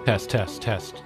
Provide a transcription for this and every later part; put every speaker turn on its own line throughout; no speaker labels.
Test, test, test.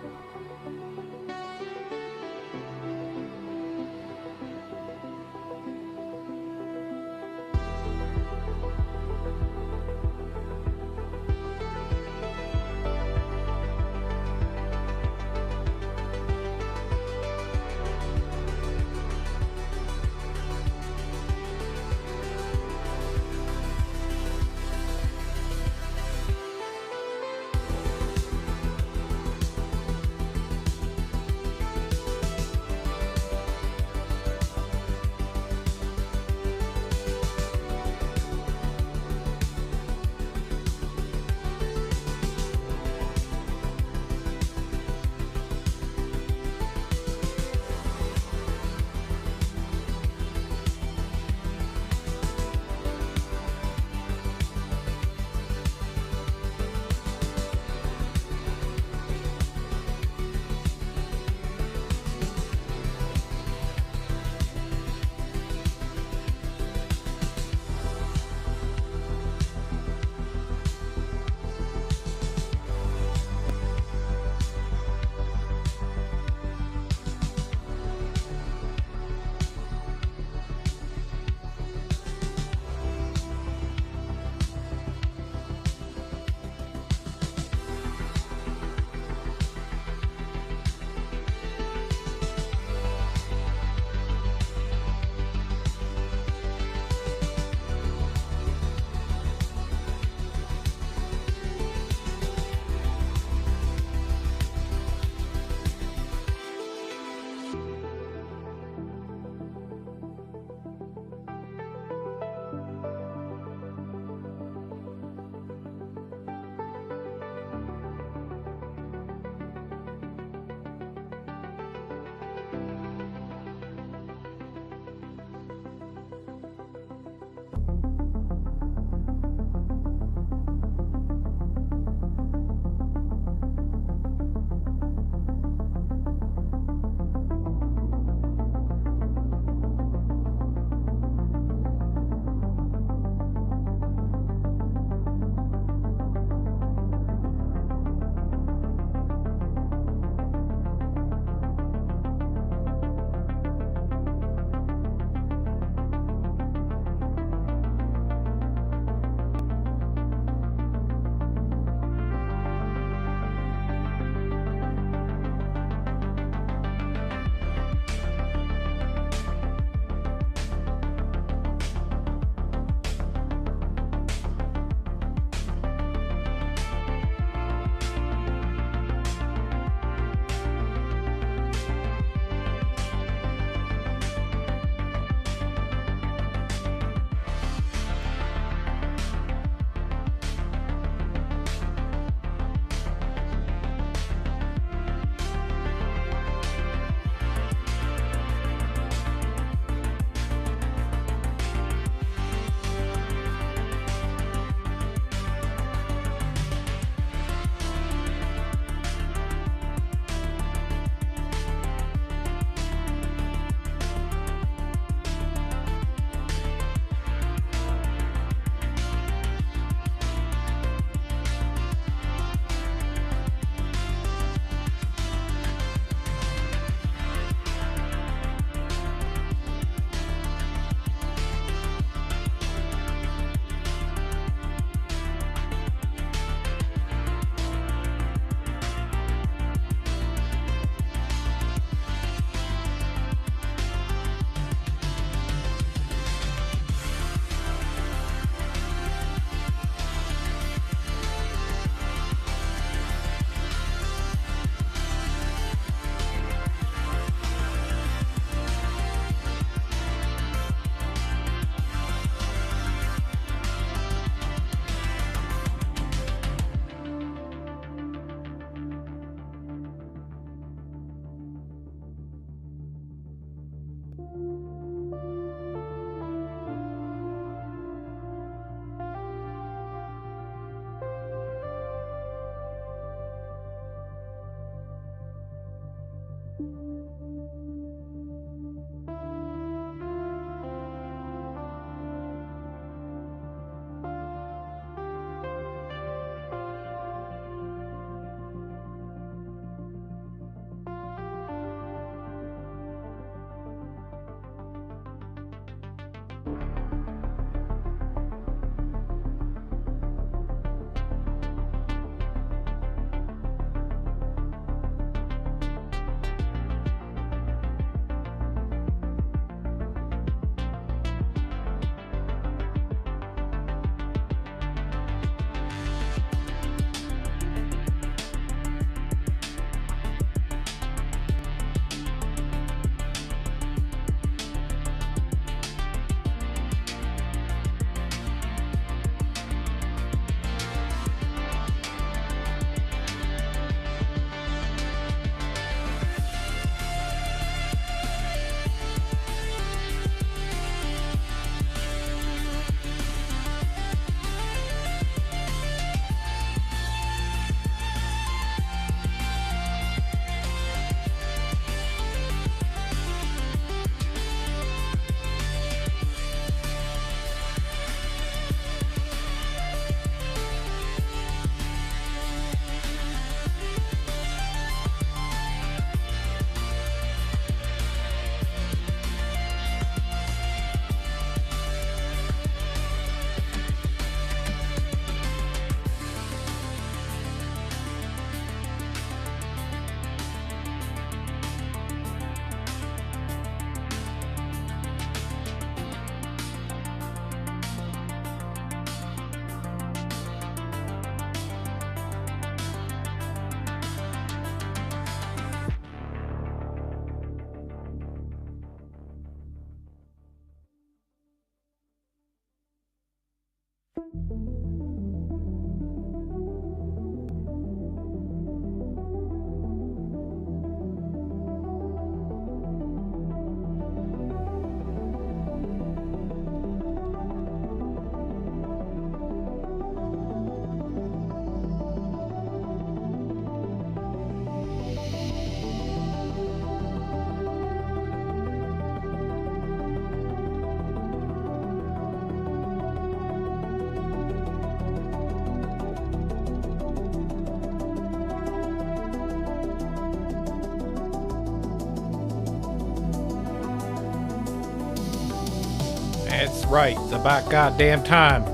That's right. It's about goddamn time.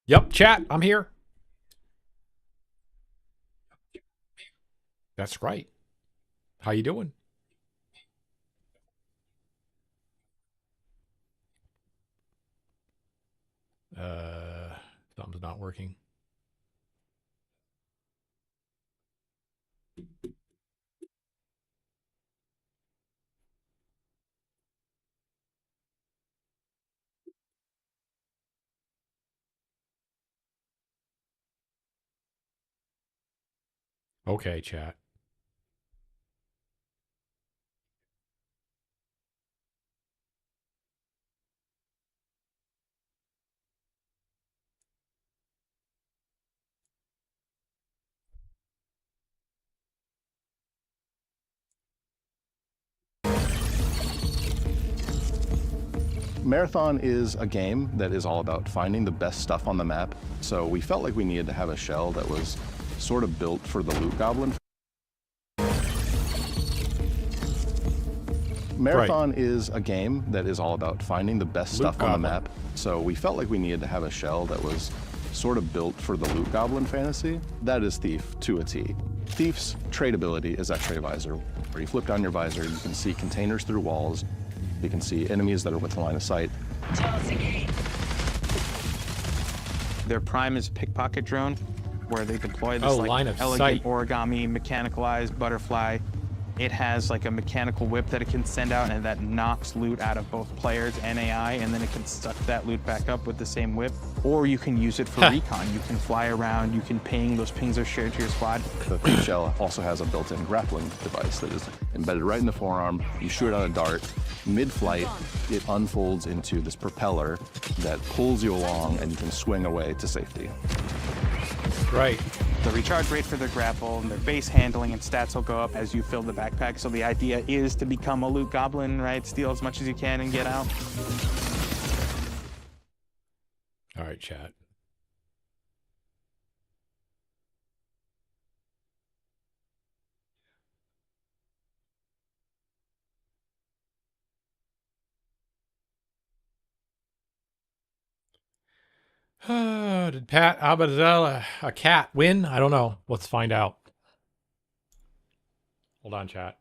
Yep, chat, I'm here. That's right. How you doing? Something's not working. Okay, chat.
Marathon is a game that is all about finding the best stuff on the map, so we felt like we needed to have a shell that was sort of built for the loot goblin. Marathon is a game that is all about finding the best stuff on the map, so we felt like we needed to have a shell that was sort of built for the loot goblin fantasy. That is Thief to a T. Thief's trade ability is X-ray visor, where you flip down your visor, you can see containers through walls, you can see enemies that are within line of sight.
Their prime is pickpocket drone, where they deploy this elegant origami mechanicalized butterfly. It has like a mechanical whip that it can send out, and that knocks loot out of both players and AI, and then it can suck that loot back up with the same whip. Or you can use it for recon. You can fly around, you can ping, those pings are shared to your squad.
The Thief shell also has a built-in grappling device that is embedded right in the forearm. You shoot it on a dart. Mid-flight, it unfolds into this propeller that pulls you along, and you can swing away to safety.
Right.
The recharge rate for their grapple and their base handling and stats will go up as you fill the backpack. So the idea is to become a loot goblin, right? Steal as much as you can and get out.
All right, chat. Did Pat Abadella, a cat, win? I don't know. Let's find out. Hold on, chat.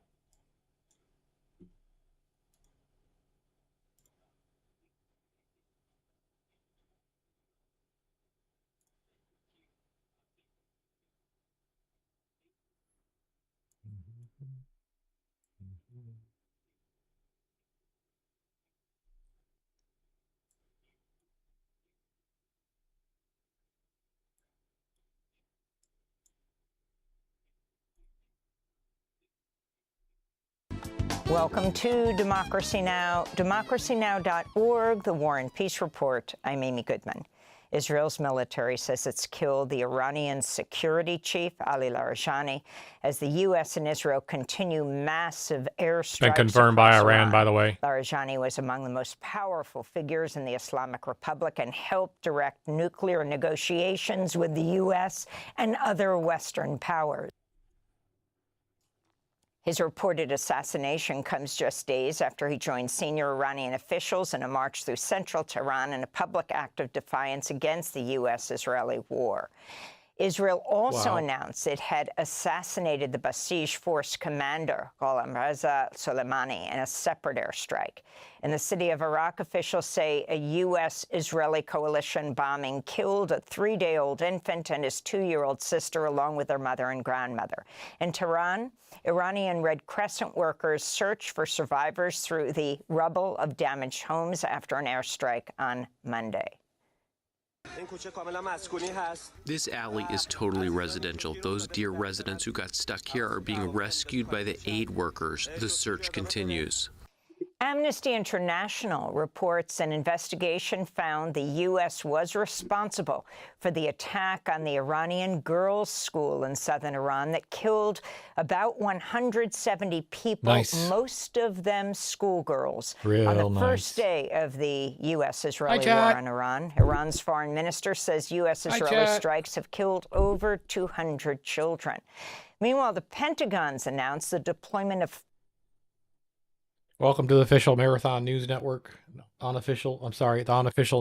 Welcome to Democracy Now!, democracynow.org, the War and Peace Report. I'm Amy Goodman. Israel's military says it's killed the Iranian security chief, Ali Larijani, as the U.S. and Israel continue massive airstrikes.
Been confirmed by Iran, by the way.
Larijani was among the most powerful figures in the Islamic Republic and helped direct nuclear negotiations with the U.S. and other Western powers. His reported assassination comes just days after he joined senior Iranian officials in a march through central Tehran in a public act of defiance against the U.S.-Israeli war. Israel also announced it had assassinated the Basij force commander, Gholam Reza Soleimani, in a separate airstrike. In the city of Iraq, officials say a U.S.-Israeli coalition bombing killed a 3-day-old infant and his 2-year-old sister, along with their mother and grandmother. In Tehran, Iranian Red Crescent workers searched for survivors through the rubble of damaged homes after an airstrike on Monday.
This alley is totally residential. Those dear residents who got stuck here are being rescued by the aid workers. The search continues.
Amnesty International reports an investigation found the U.S. was responsible for the attack on the Iranian girls' school in southern Iran that killed about 170 people, most of them schoolgirls, on the first day of the U.S.-Israeli war on Iran. Iran's foreign minister says U.S.-Israeli strikes have killed over 200 children. Meanwhile, the Pentagon's announced the deployment of
Welcome to the official Marathon News Network. The unofficial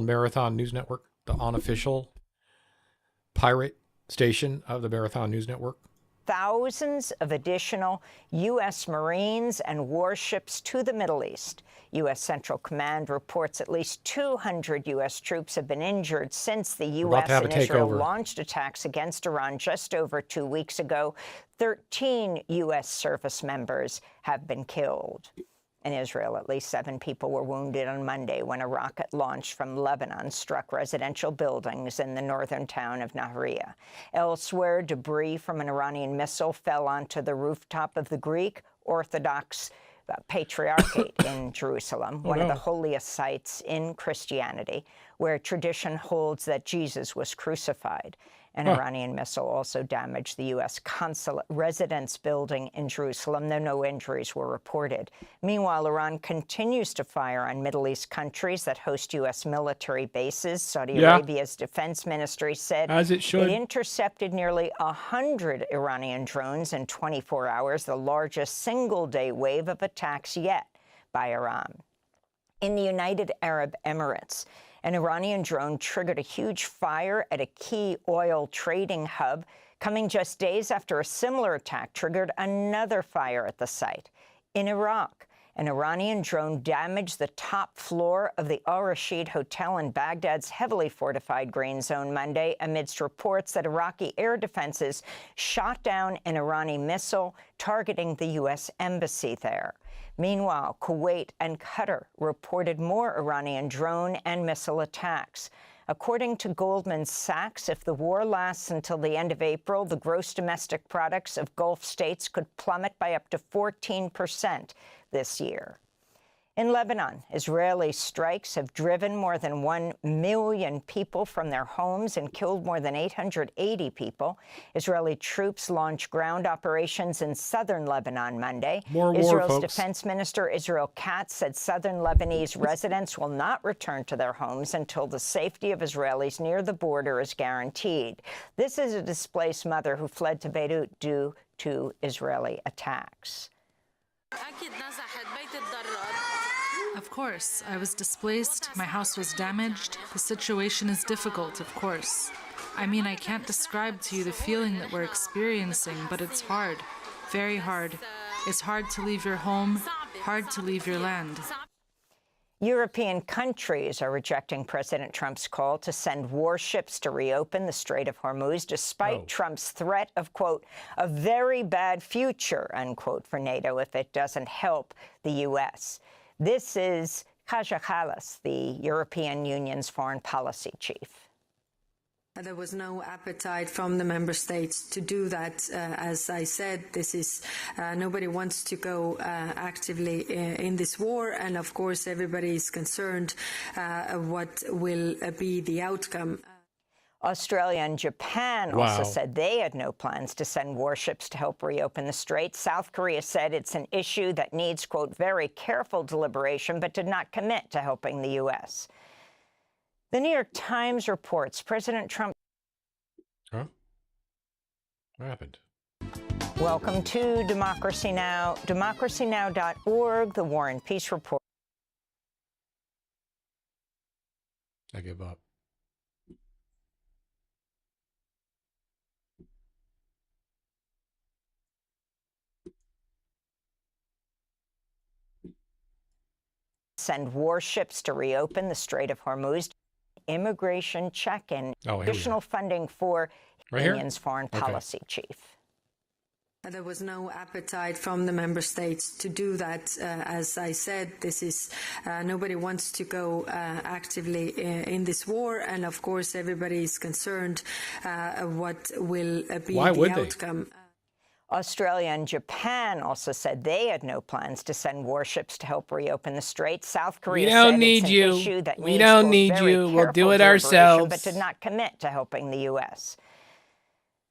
Marathon News Network. The unofficial pirate station of the Marathon News Network.
Thousands of additional U.S. Marines and warships to the Middle East. U.S. Central Command reports at least 200 U.S. troops have been injured since the U.S. and Israel launched attacks against Iran just over 2 weeks ago. 13 U.S. service members have been killed. In Israel, at least 7 people were wounded on Monday when a rocket launched from Lebanon struck residential buildings in the northern town of Nahariya. Elsewhere, debris from an Iranian missile fell onto the rooftop of the Greek Orthodox Patriarchate in Jerusalem, one of the holiest sites in Christianity, where tradition holds that Jesus was crucified. An Iranian missile also damaged the U.S. consulate residence building in Jerusalem, though no injuries were reported. Meanwhile, Iran continues to fire on Middle East countries that host U.S. military bases. Saudi Arabia's defense ministry said it intercepted nearly 100 Iranian drones in 24 hours, the largest single-day wave of attacks yet by Iran. In the United Arab Emirates, an Iranian drone triggered a huge fire at a key oil trading hub, coming just days after a similar attack triggered another fire at the site. In Iraq, an Iranian drone damaged the top floor of the Al Rashid Hotel in Baghdad's heavily fortified green zone Monday, amidst reports that Iraqi air defenses shot down an Iranian missile targeting the U.S. embassy there. Meanwhile, Kuwait and Qatar reported more Iranian drone and missile attacks. According to Goldman Sachs, if the war lasts until the end of April, the gross domestic products of Gulf states could plummet by up to 14% this year. In Lebanon, Israeli strikes have driven more than 1 million people from their homes and killed more than 880 people. Israeli troops launched ground operations in southern Lebanon Monday. Israel's defense minister Israel Katz said southern Lebanese residents will not return to their homes until the safety of Israelis near the border is guaranteed. This is a displaced mother who fled to Beirut due to Israeli attacks.
Of course, I was displaced, my house was damaged. The situation is difficult, of course. I mean, I can't describe to you the feeling that we're experiencing, but it's hard, very hard. It's hard to leave your home, hard to leave your land.
European countries are rejecting President Trump's call to send warships to reopen the Strait of Hormuz, despite Trump's threat of, quote, a very bad future, unquote, for NATO if it doesn't help the U.S. This is Kaja Kallas, the European Union's foreign policy chief.
There was no appetite from the member states to do that. As I said, this is nobody wants to go actively in this war, and of course everybody is concerned what will be the outcome.
Australia and Japan also said they had no plans to send warships to help reopen the strait. South Korea said it's an issue that needs, quote, very careful deliberation, but did not commit to helping the U.S. The New York Times reports President Trump...
Huh? What happened?
Welcome to Democracy Now!, democracynow.org, the War and Peace Report.
I give up.
Send warships to reopen the Strait of Hormuz. Immigration check-in. Additional funding for Union's foreign policy chief.
There was no appetite from the member states to do that. As I said, this is nobody wants to go actively in this war, and of course everybody is concerned what will be the outcome.
Australia and Japan also said they had no plans to send warships to help reopen the strait. South Korea said it's an issue that needs very
We'll do it
careful
ourselves.
but did not commit to helping the U.S.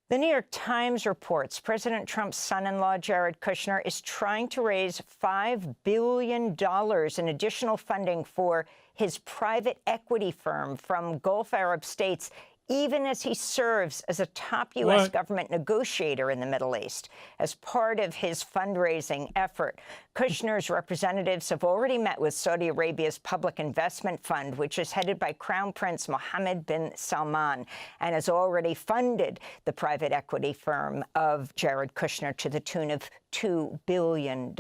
The New York Times reports President Trump's son-in-law, Jared Kushner, is trying to raise $5 billion in additional funding for his private equity firm from Gulf Arab states, even as he serves as a top U.S. government negotiator in the Middle East. As part of his fundraising effort, Kushner's representatives have already met with Saudi Arabia's Public Investment Fund, which is headed by Crown Prince Mohammed bin Salman, and has already funded the private equity firm of Jared Kushner to the tune of $2 billion.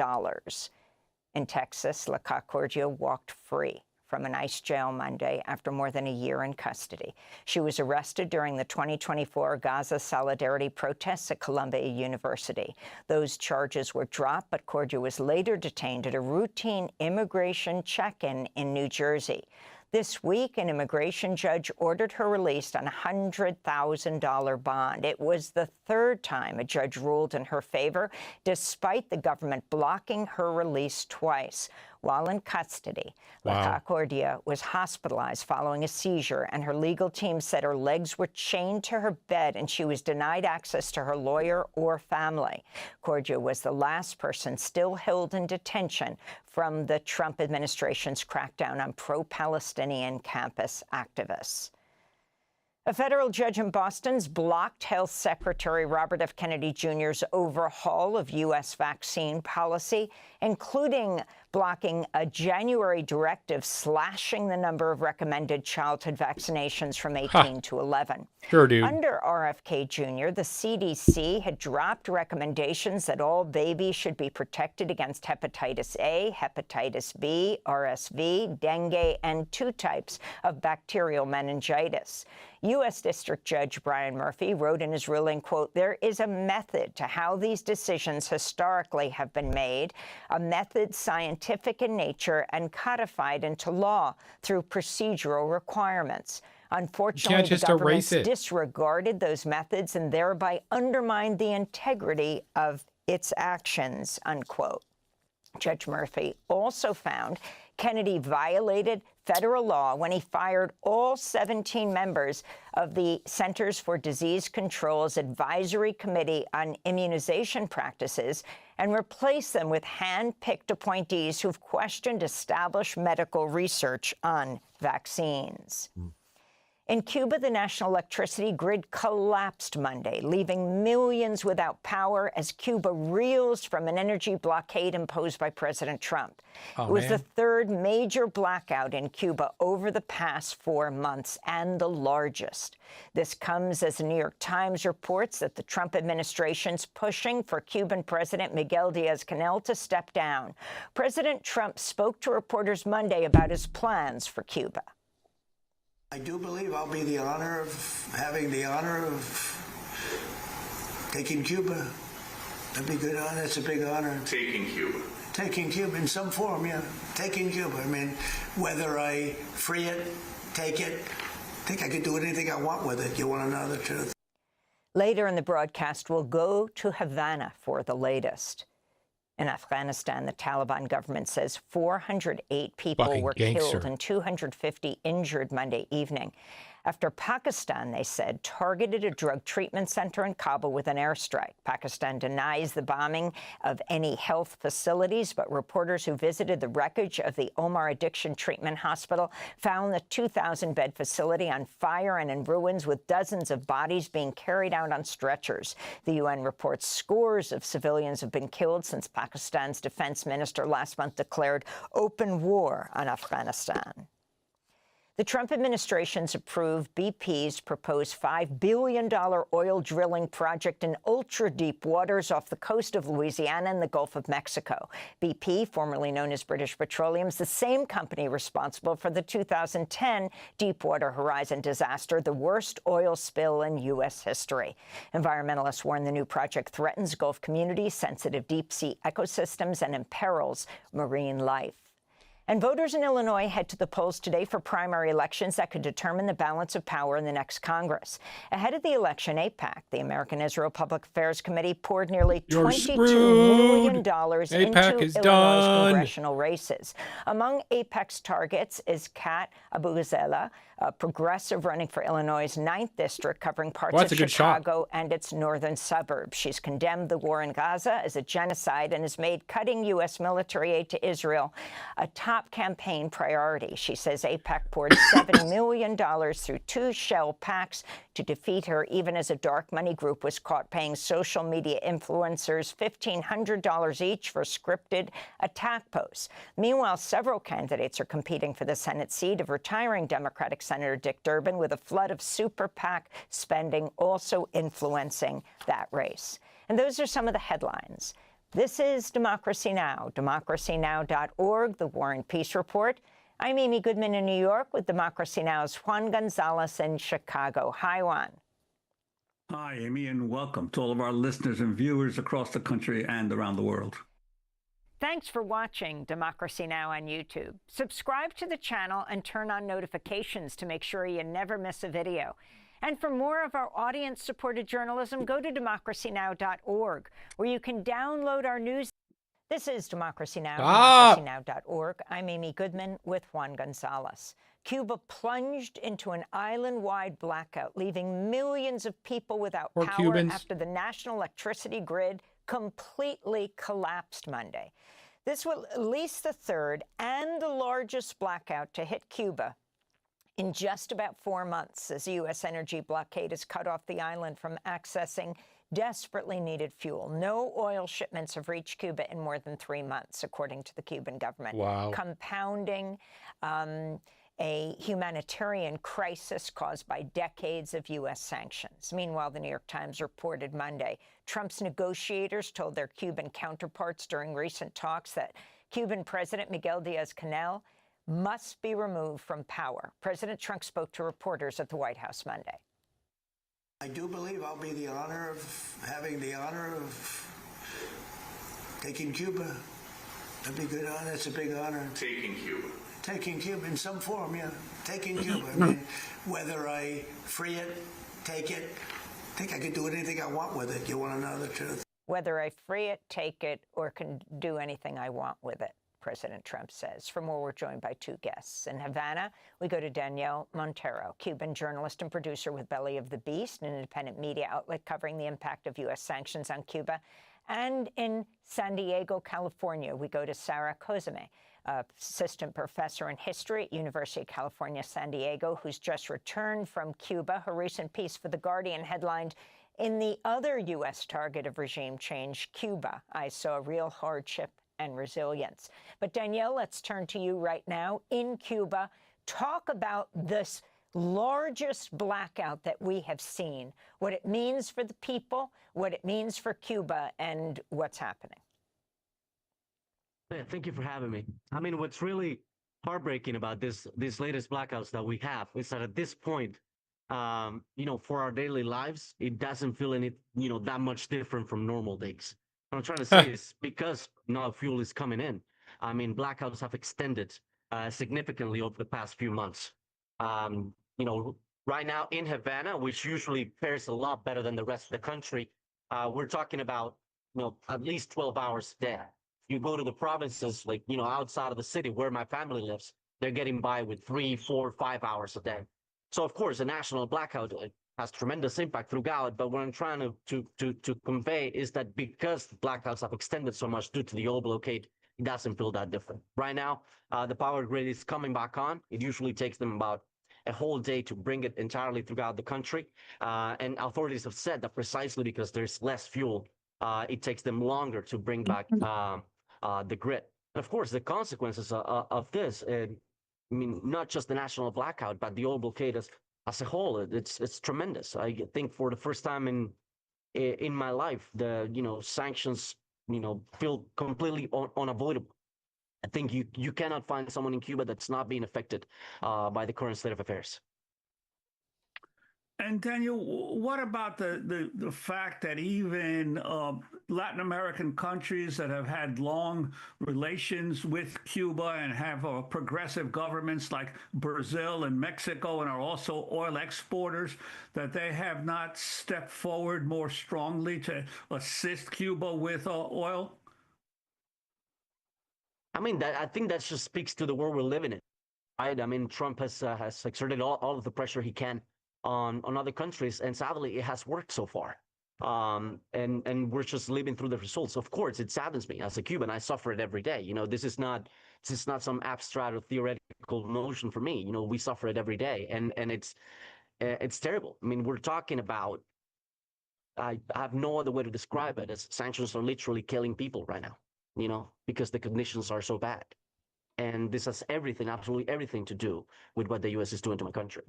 In Texas, LaCordia walked free from an ICE jail Monday after more than a year in custody. She was arrested during the 2024 Gaza Solidarity protests at Columbia University. Those charges were dropped, but Cordia was later detained at a routine immigration check-in in New Jersey. This week, an immigration judge ordered her released on a $100,000 bond. It was the third time a judge ruled in her favor, despite the government blocking her release twice. While in custody, LaCordia was hospitalized following a seizure, and her legal team said her legs were chained to her bed and she was denied access to her lawyer or family. Cordia was the last person still held in detention from the Trump administration's crackdown on pro-Palestinian campus activists. A federal judge in Boston's blocked Health Secretary Robert F. Kennedy Jr.'s overhaul of U.S. vaccine policy, including blocking a January directive slashing the number of recommended childhood vaccinations from 18 to 11.
Sure, dude.
Under RFK Jr., the CDC had dropped recommendations that all babies should be protected against hepatitis A, hepatitis B, RSV, dengue, and 2 types of bacterial meningitis. U.S. District Judge Brian Murphy wrote in his ruling, quote, "There is a method to how these decisions historically have been made, a method scientific in nature and codified into law through procedural requirements. Unfortunately, the government disregarded those methods and thereby undermined the integrity of its actions," unquote. Judge Murphy also found Kennedy violated federal law when he fired all 17 members of the Centers for Disease Control's Advisory Committee on Immunization Practices and replaced them with hand-picked appointees who've questioned established medical research on vaccines. In Cuba, the national electricity grid collapsed Monday, leaving millions without power as Cuba reels from an energy blockade imposed by President Trump. It was the third major blackout in Cuba over the past 4 months and the largest. This comes as the New York Times reports that the Trump administration's pushing for Cuban President Miguel Diaz-Canel to step down. President Trump spoke to reporters Monday about his plans for Cuba.
I do believe I'll be having the honor of taking Cuba. That'd be good honor. It's a big honor.
Taking Cuba.
Taking Cuba in some form, yeah. Taking Cuba. I mean, whether I free it, take it, I think I could do anything I want with it. You want to know the truth?
Later in the broadcast, we'll go to Havana for the latest. In Afghanistan, the Taliban government says 408 people were killed and 250 injured Monday evening after Pakistan, they said, targeted a drug treatment center in Kabul with an airstrike. Pakistan denies the bombing of any health facilities, but reporters who visited the wreckage of the Omar Addiction Treatment Hospital found the 2,000-bed facility on fire and in ruins, with dozens of bodies being carried out on stretchers. The UN reports scores of civilians have been killed since Pakistan's defense minister last month declared open war on Afghanistan. The Trump administration's approved BP's proposed $5 billion oil drilling project in ultra-deep waters off the coast of Louisiana and the Gulf of Mexico. BP, formerly known as British Petroleum, is the same company responsible for the 2010 Deepwater Horizon disaster, the worst oil spill in U.S. history. Environmentalists warn the new project threatens Gulf communities, sensitive deep-sea ecosystems, and imperils marine life. And voters in Illinois head to the polls today for primary elections that could determine the balance of power in the next Congress. Ahead of the election, AIPAC, the American Israel Public Affairs Committee, poured nearly $22 million into Illinois' congressional races. Among AIPAC's targets is Kat Abuzela, a progressive running for Illinois' 9th district, covering parts of Chicago and its northern suburbs. She's condemned the war in Gaza as a genocide and has made cutting U.S. military aid to Israel a top campaign priority. She says AIPAC poured $7 million through 2 shell PACs to defeat her, even as a dark money group was caught paying social media influencers $1,500 each for scripted attack posts. Meanwhile, several candidates are competing for the Senate seat of retiring Democratic Senator Dick Durbin, with a flood of super PAC spending also influencing that race. And those are some of the headlines. This is Democracy Now!, democracynow.org, the War and Peace Report. I'm Amy Goodman in New York with Democracy Now!'s Juan Gonzalez in Chicago. Hi, Juan.
Hi, Amy, and welcome to all of our listeners and viewers across the country and around the world.
Thanks for watching Democracy Now! On YouTube. Subscribe to the channel and turn on notifications to make sure you never miss a video. And for more of our audience-supported journalism, go to democracynow.org, where you can download our news. This is Democracy Now!, democracynow.org. I'm Amy Goodman with Juan Gonzalez. Cuba plunged into an island-wide blackout, leaving millions of people without power after the national electricity grid completely collapsed Monday. This was at least the third and the largest blackout to hit Cuba in just about 4 months, as the U.S. energy blockade has cut off the island from accessing desperately needed fuel. No oil shipments have reached Cuba in more than 3 months, according to the Cuban government.
Wow.
Compounding a humanitarian crisis caused by decades of U.S. sanctions. Meanwhile, the New York Times reported Monday, Trump's negotiators told their Cuban counterparts during recent talks that Cuban President Miguel Diaz-Canel must be removed from power. President Trump spoke to reporters at the White House Monday.
I do believe I'll be having the honor of taking Cuba. That'd be a good honor. It's a big honor.
Taking Cuba.
Taking Cuba in some form, yeah. Taking Cuba. I mean, whether I free it, take it, I think I could do anything I want with it. You want to know the truth?
Whether I free it, take it, or can do anything I want with it, President Trump says. For more, we're joined by 2 guests. In Havana, we go to Danielle Montero, Cuban journalist and producer with Belly of the Beast, an independent media outlet covering the impact of U.S. sanctions on Cuba. And in San Diego, California, we go to Sarah Kozame, assistant professor in history at University of California, San Diego, who's just returned from Cuba. Her recent piece for The Guardian headlined, "In the other U.S. target of regime change, Cuba, I saw real hardship and resilience." But Danielle, let's turn to you right now in Cuba. Talk about this largest blackout that we have seen, what it means for the people, what it means for Cuba, and what's happening.
Yeah, thank you for having me. I mean, what's really heartbreaking about these latest blackouts that we have is that at this point, for our daily lives, it doesn't feel any, that much different from normal days. What I'm trying to say is because now fuel is coming in, I mean, blackouts have extended significantly over the past few months. Right now in Havana, which usually fares a lot better than the rest of the country, we're talking about, at least 12 hours a day. You go to the provinces, like, outside of the city where my family lives, they're getting by with 3, 4, 5 hours a day. So, of course, a national blackout has tremendous impact throughout, but what I'm trying to convey is that because the blackouts have extended so much due to the oil blockade, it doesn't feel that different. Right now, the power grid is coming back on. It usually takes them about a whole day to bring it entirely throughout the country. And authorities have said that precisely because there's less fuel, it takes them longer to bring back the grid. And of course, the consequences of this, I mean, not just the national blackout, but the oil blockade as a whole. It's tremendous. I think for the first time in my life, the sanctions feel completely unavoidable. I think you cannot find someone in Cuba that's not being affected by the current state of affairs.
And Daniel, what about the fact that even Latin American countries that have had long relations with Cuba and have progressive governments like Brazil and Mexico and are also oil exporters, that they have not stepped forward more strongly to assist Cuba with oil?
I mean, I think that just speaks to the world we're living in, right? I mean, Trump has exerted all of the pressure he can on other countries, and sadly, it has worked so far. And we're just living through the results. Of course, it saddens me as a Cuban. I suffer it every day. This is not some abstract or theoretical notion for me. We suffer it every day, and it's terrible. I mean, we're talking about. I have no other way to describe it. As sanctions are literally killing people right now. Because the conditions are so bad. And this has everything, absolutely everything to do with what the U.S. is doing to my country.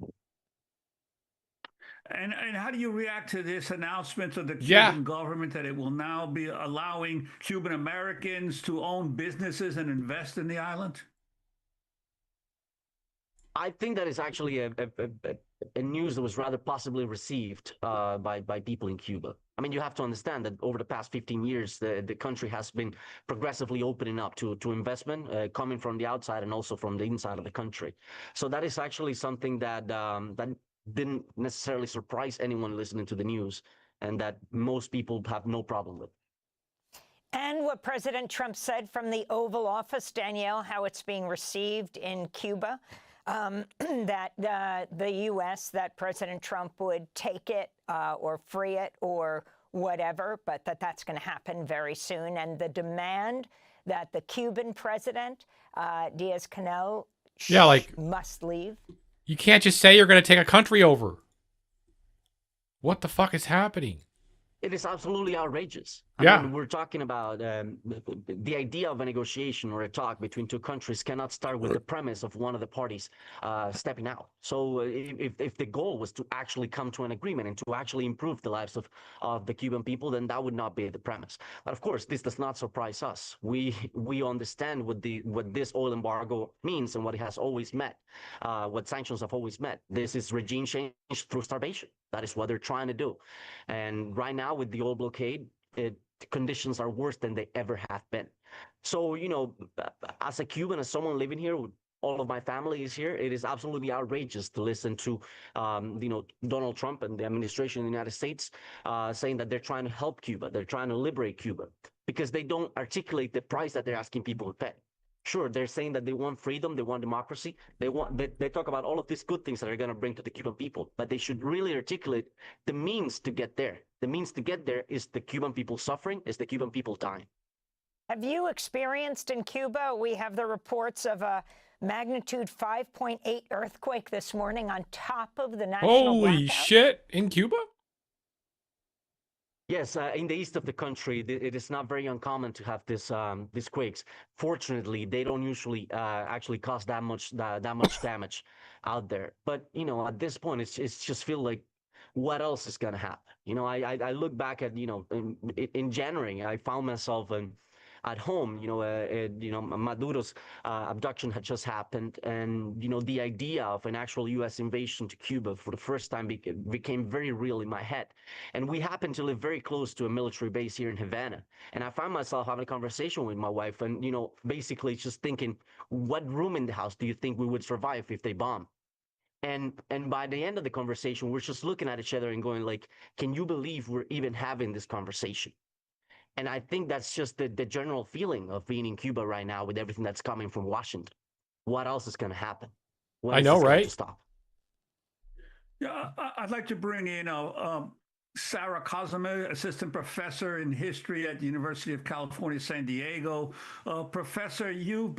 And how do you react to this announcement of the Cuban government that it will now be allowing Cuban Americans to own businesses and invest in the island?
I think that is actually a news that was rather possibly received by people in Cuba. I mean, you have to understand that over the past 15 years, the country has been progressively opening up to investment coming from the outside and also from the inside of the country. So that is actually something that that didn't necessarily surprise anyone listening to the news, and that most people have no problem with.
And what President Trump said from the Oval Office, Danielle, how it's being received in Cuba. That the U.S., that President Trump would take it or free it or whatever, but that's going to happen very soon. And the demand that the Cuban president, Diaz-Canel, must leave.
You can't just say you're going to take a country over. What the fuck is happening?
It is absolutely outrageous. I mean, we're talking about the idea of a negotiation or a talk between two countries cannot start with the premise of one of the parties stepping out. So if the goal was to actually come to an agreement and to actually improve the lives of the Cuban people, then that would not be the premise. But of course, this does not surprise us. We understand what this oil embargo means and what it has always met, what sanctions have always met. This is regime change through starvation. That is what they're trying to do. And right now with the oil blockade, the conditions are worse than they ever have been. So, as a Cuban, as someone living here, all of my family is here, it is absolutely outrageous to listen to, Donald Trump and the administration in the United States saying that they're trying to help Cuba, they're trying to liberate Cuba, because they don't articulate the price that they're asking people to pay. Sure, they're saying that they want freedom, they want democracy, they talk about all of these good things that are going to bring to the Cuban people, but they should really articulate the means to get there. The means to get there is the Cuban people suffering, is the Cuban people dying.
Have you experienced in Cuba? We have the reports of a magnitude 5.8 earthquake this morning on top of the national blackout.
Holy shit, in Cuba?
Yes, in the east of the country, it is not very uncommon to have these quakes. Fortunately, they don't usually actually cause that much damage out there. But at this point, it's just feel like, what else is gonna happen? I look back at in January, I found myself at home. Maduro's abduction had just happened, and the idea of an actual U.S. invasion to Cuba for the first time became very real in my head. And we happen to live very close to a military base here in Havana, and I found myself having a conversation with my wife, and basically just thinking, what room in the house do you think we would survive if they bomb? And by the end of the conversation, we're just looking at each other and going like, can you believe we're even having this conversation? And I think that's just the general feeling of being in Cuba right now with everything that's coming from Washington. What else is going to happen?
I know, right?
To stop?
Yeah, I'd like to bring in Sarah Cosima, assistant professor in history at the University of California, San Diego. Professor, you've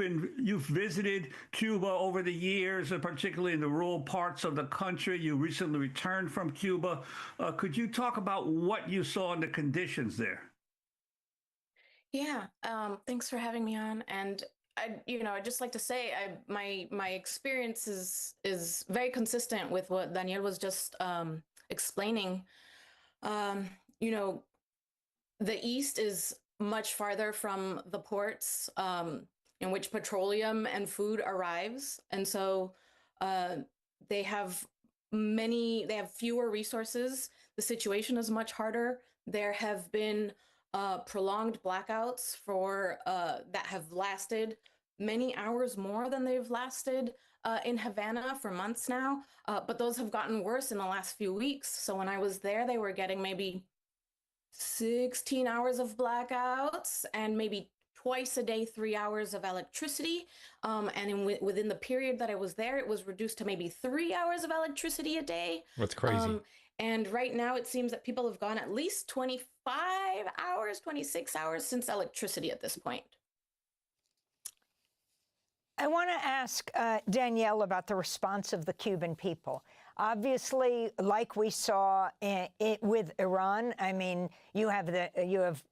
visited Cuba over the years, particularly in the rural parts of the country. You recently returned from Cuba. Could you talk about what you saw in the conditions there?
Yeah, thanks for having me on. And I'd just like to say, my experience is very consistent with what Daniel was just explaining. You know, the East is much farther from the ports in which petroleum and food arrives, and so they have fewer resources. The situation is much harder. There have been prolonged blackouts for that have lasted many hours more than they've lasted in Havana for months now. But those have gotten worse in the last few weeks. So when I was there, they were getting maybe 16 hours of blackouts and maybe twice a day, 3 hours of electricity. Within the period that I was there, it was reduced to maybe 3 hours of electricity a day.
That's crazy.
And right now it seems that people have gone at least 25 hours, 26 hours since electricity at this point.
I want to ask Danielle about the response of the Cuban people. Obviously, like we saw with Iran, I mean, you have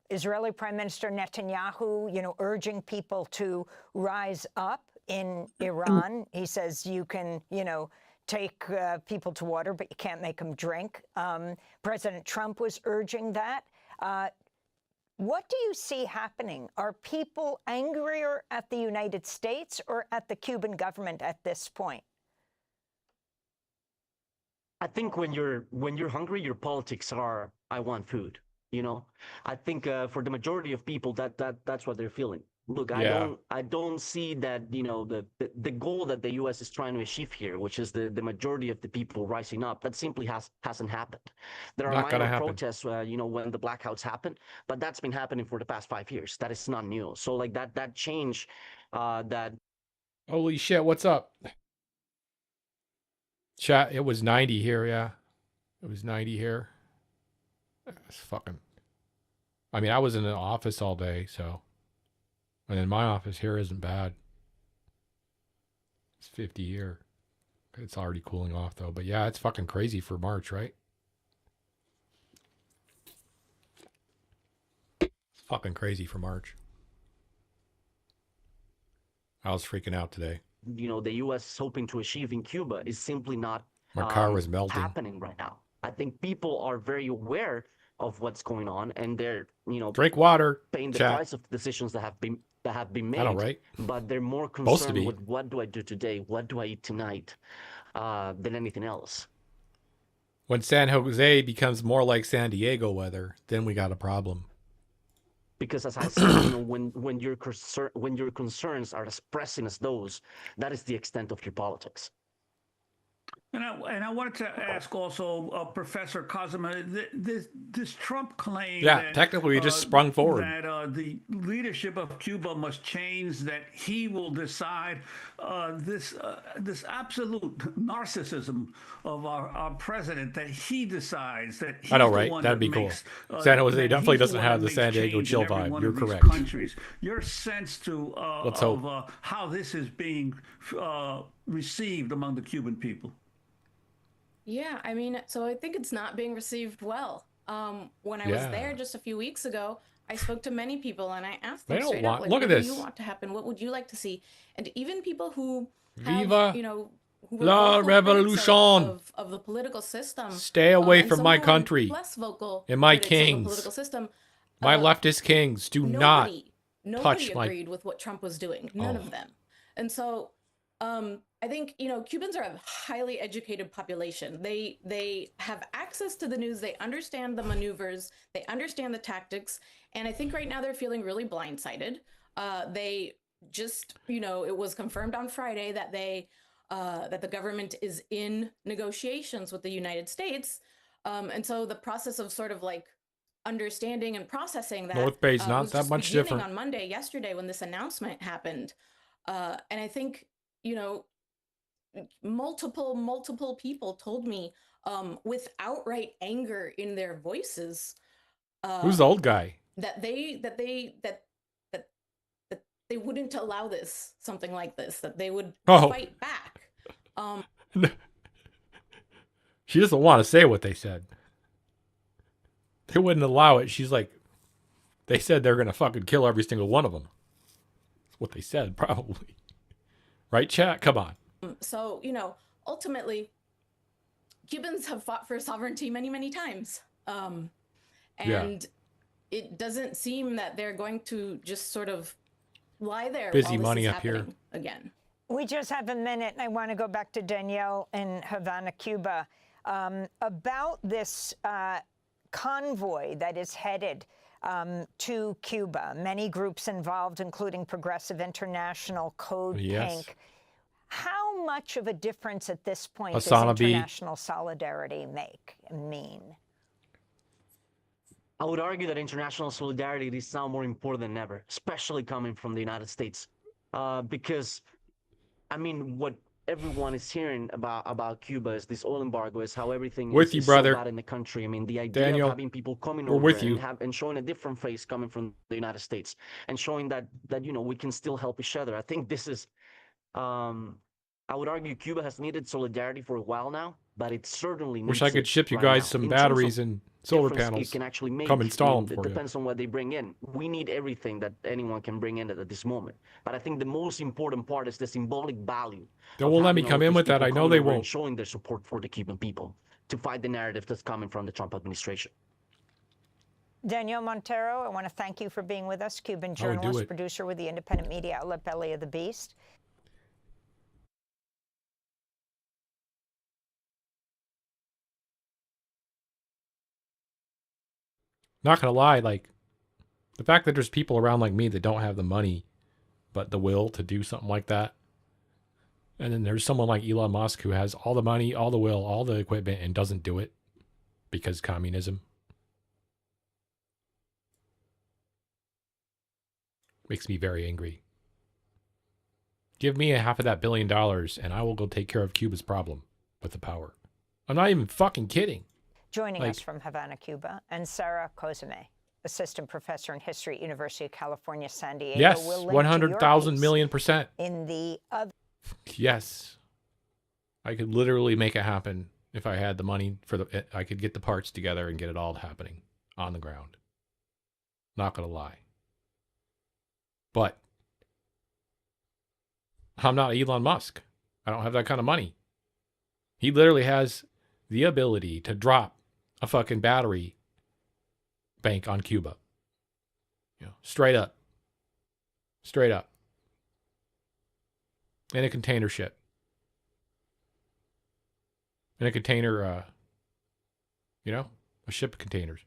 Israeli Prime Minister Netanyahu, urging people to rise up in Iran. He says you can, take people to water, but you can't make them drink. President Trump was urging that. What do you see happening? Are people angrier at the United States or at the Cuban government at this point?
I think when you're hungry, your politics are, I want food. I think for the majority of people that's what they're feeling. Look, I don't see that the goal that the U.S. is trying to achieve here, which is the majority of the people rising up, that simply hasn't happened. There are minor protests, when the blackouts happen, but that's been happening for the past 5 years. That is not new. So like that change, that.
Holy shit! What's up? Chat. It was 90 here. Yeah, it was 90 here. It's fucking. I mean, I was in the office all day, so. And then my office here isn't bad. It's 50 here. It's already cooling off, though. But yeah, it's fucking crazy for March, right? It's fucking crazy for March. I was freaking out today.
The U.S. is hoping to achieve in Cuba is simply not
my car was melting.
Happening right now. I think people are very aware of what's going on, and they're
drink water,
paying the price of the decisions that have been made.
I know, right?
But they're more concerned with what do I do today, what do I eat tonight, than anything else.
When San Jose becomes more like San Diego weather, then we got a problem.
Because as I said, when your concerns are as pressing as those, that is the extent of your politics.
And I wanted to ask also Professor Cosima, this Trump claim.
Yeah,
that,
technically, he just sprung forward.
That the leadership of Cuba must change. That he will decide. This absolute narcissism of our president. That he decides that. He's
I know, right? That'd be cool. San Jose definitely doesn't have the San Diego chill vibe. You're correct.
Countries. Your sense of how this is being received among the Cuban people.
Yeah, I mean, so I think it's not being received well. When I was there just a few weeks ago, I spoke to many people and I asked them straight up, like, what do you want to happen? What would you like to see? And even people who have,
Viva
who
la revolution
of the political system.
Stay away from my country
less vocal
and my kings.
Political system.
My leftist kings do not touch my.
Nobody agreed with what Trump was doing. None of them. And so I think, Cubans are a highly educated population. They have access to the news. They understand the maneuvers. They understand the tactics. And I think right now they're feeling really blindsided. They just, it was confirmed on Friday that that the government is in negotiations with the United States. And so the process of sort of like understanding and processing that
North Bay's not that much different.
On Monday, yesterday, when this announcement happened. And I think, multiple people told me with outright anger in their voices.
Who's the old guy?
That they wouldn't allow something like this, that they would fight back.
She doesn't want to say what they said. They wouldn't allow it. She's like, they said they're going to fucking kill every single one of them. That's what they said, probably. Right, chat? Come on.
So, you know, ultimately, Cubans have fought for sovereignty many, many times. And it doesn't seem that they're going to just sort of lie there
Busy
while
money
this is
up here
happening again.
We just have a minute, and I want to go back to Danielle in Havana, Cuba, about this convoy that is headed to Cuba. Many groups involved, including Progressive International, Code Pink. How much of a difference at this point does international solidarity mean?
I would argue that international solidarity is now more important than ever, especially coming from the United States. Because, I mean, what everyone is hearing about Cuba is this oil embargo, is how everything is so bad in the country. I mean, the idea of having people coming over and showing a different face coming from the United States and showing that you know, we can still help each other. I think this is, I would argue Cuba has needed solidarity for a while now, but it certainly needs
Wish I could ship you guys some batteries and solar panels.
It can actually make.
Come install them for you.
It depends on what they bring in. We need everything that anyone can bring in at this moment. But I think the most important part is the symbolic value.
They won't let me come in with that. I know they won't.
Showing their support for the Cuban people to fight the narrative that's coming from the Trump administration.
Daniel Montero, I want to thank you for being with us. Cuban journalist, producer with the independent media outlet Belly of the Beast.
Not gonna lie, like, the fact that there's people around like me that don't have the money, but the will to do something like that. And then there's someone like Elon Musk who has all the money, all the will, all the equipment, and doesn't do it because communism. Makes me very angry. Give me half of that $1 billion and I will go take care of Cuba's problem with the power. I'm not even fucking kidding.
Joining us from Havana, Cuba, and Sarah Cozumel, assistant professor in history at University of California, San Diego.
Yes, 100,000 million%.
In the other.
Yes. I could literally make it happen if I had the money for I could get the parts together and get it all happening on the ground. Not gonna lie. But I'm not Elon Musk. I don't have that kind of money. He literally has the ability to drop a fucking battery bank on Cuba. You know, straight up. Straight up. In a container ship. In a container, you know, a ship of containers.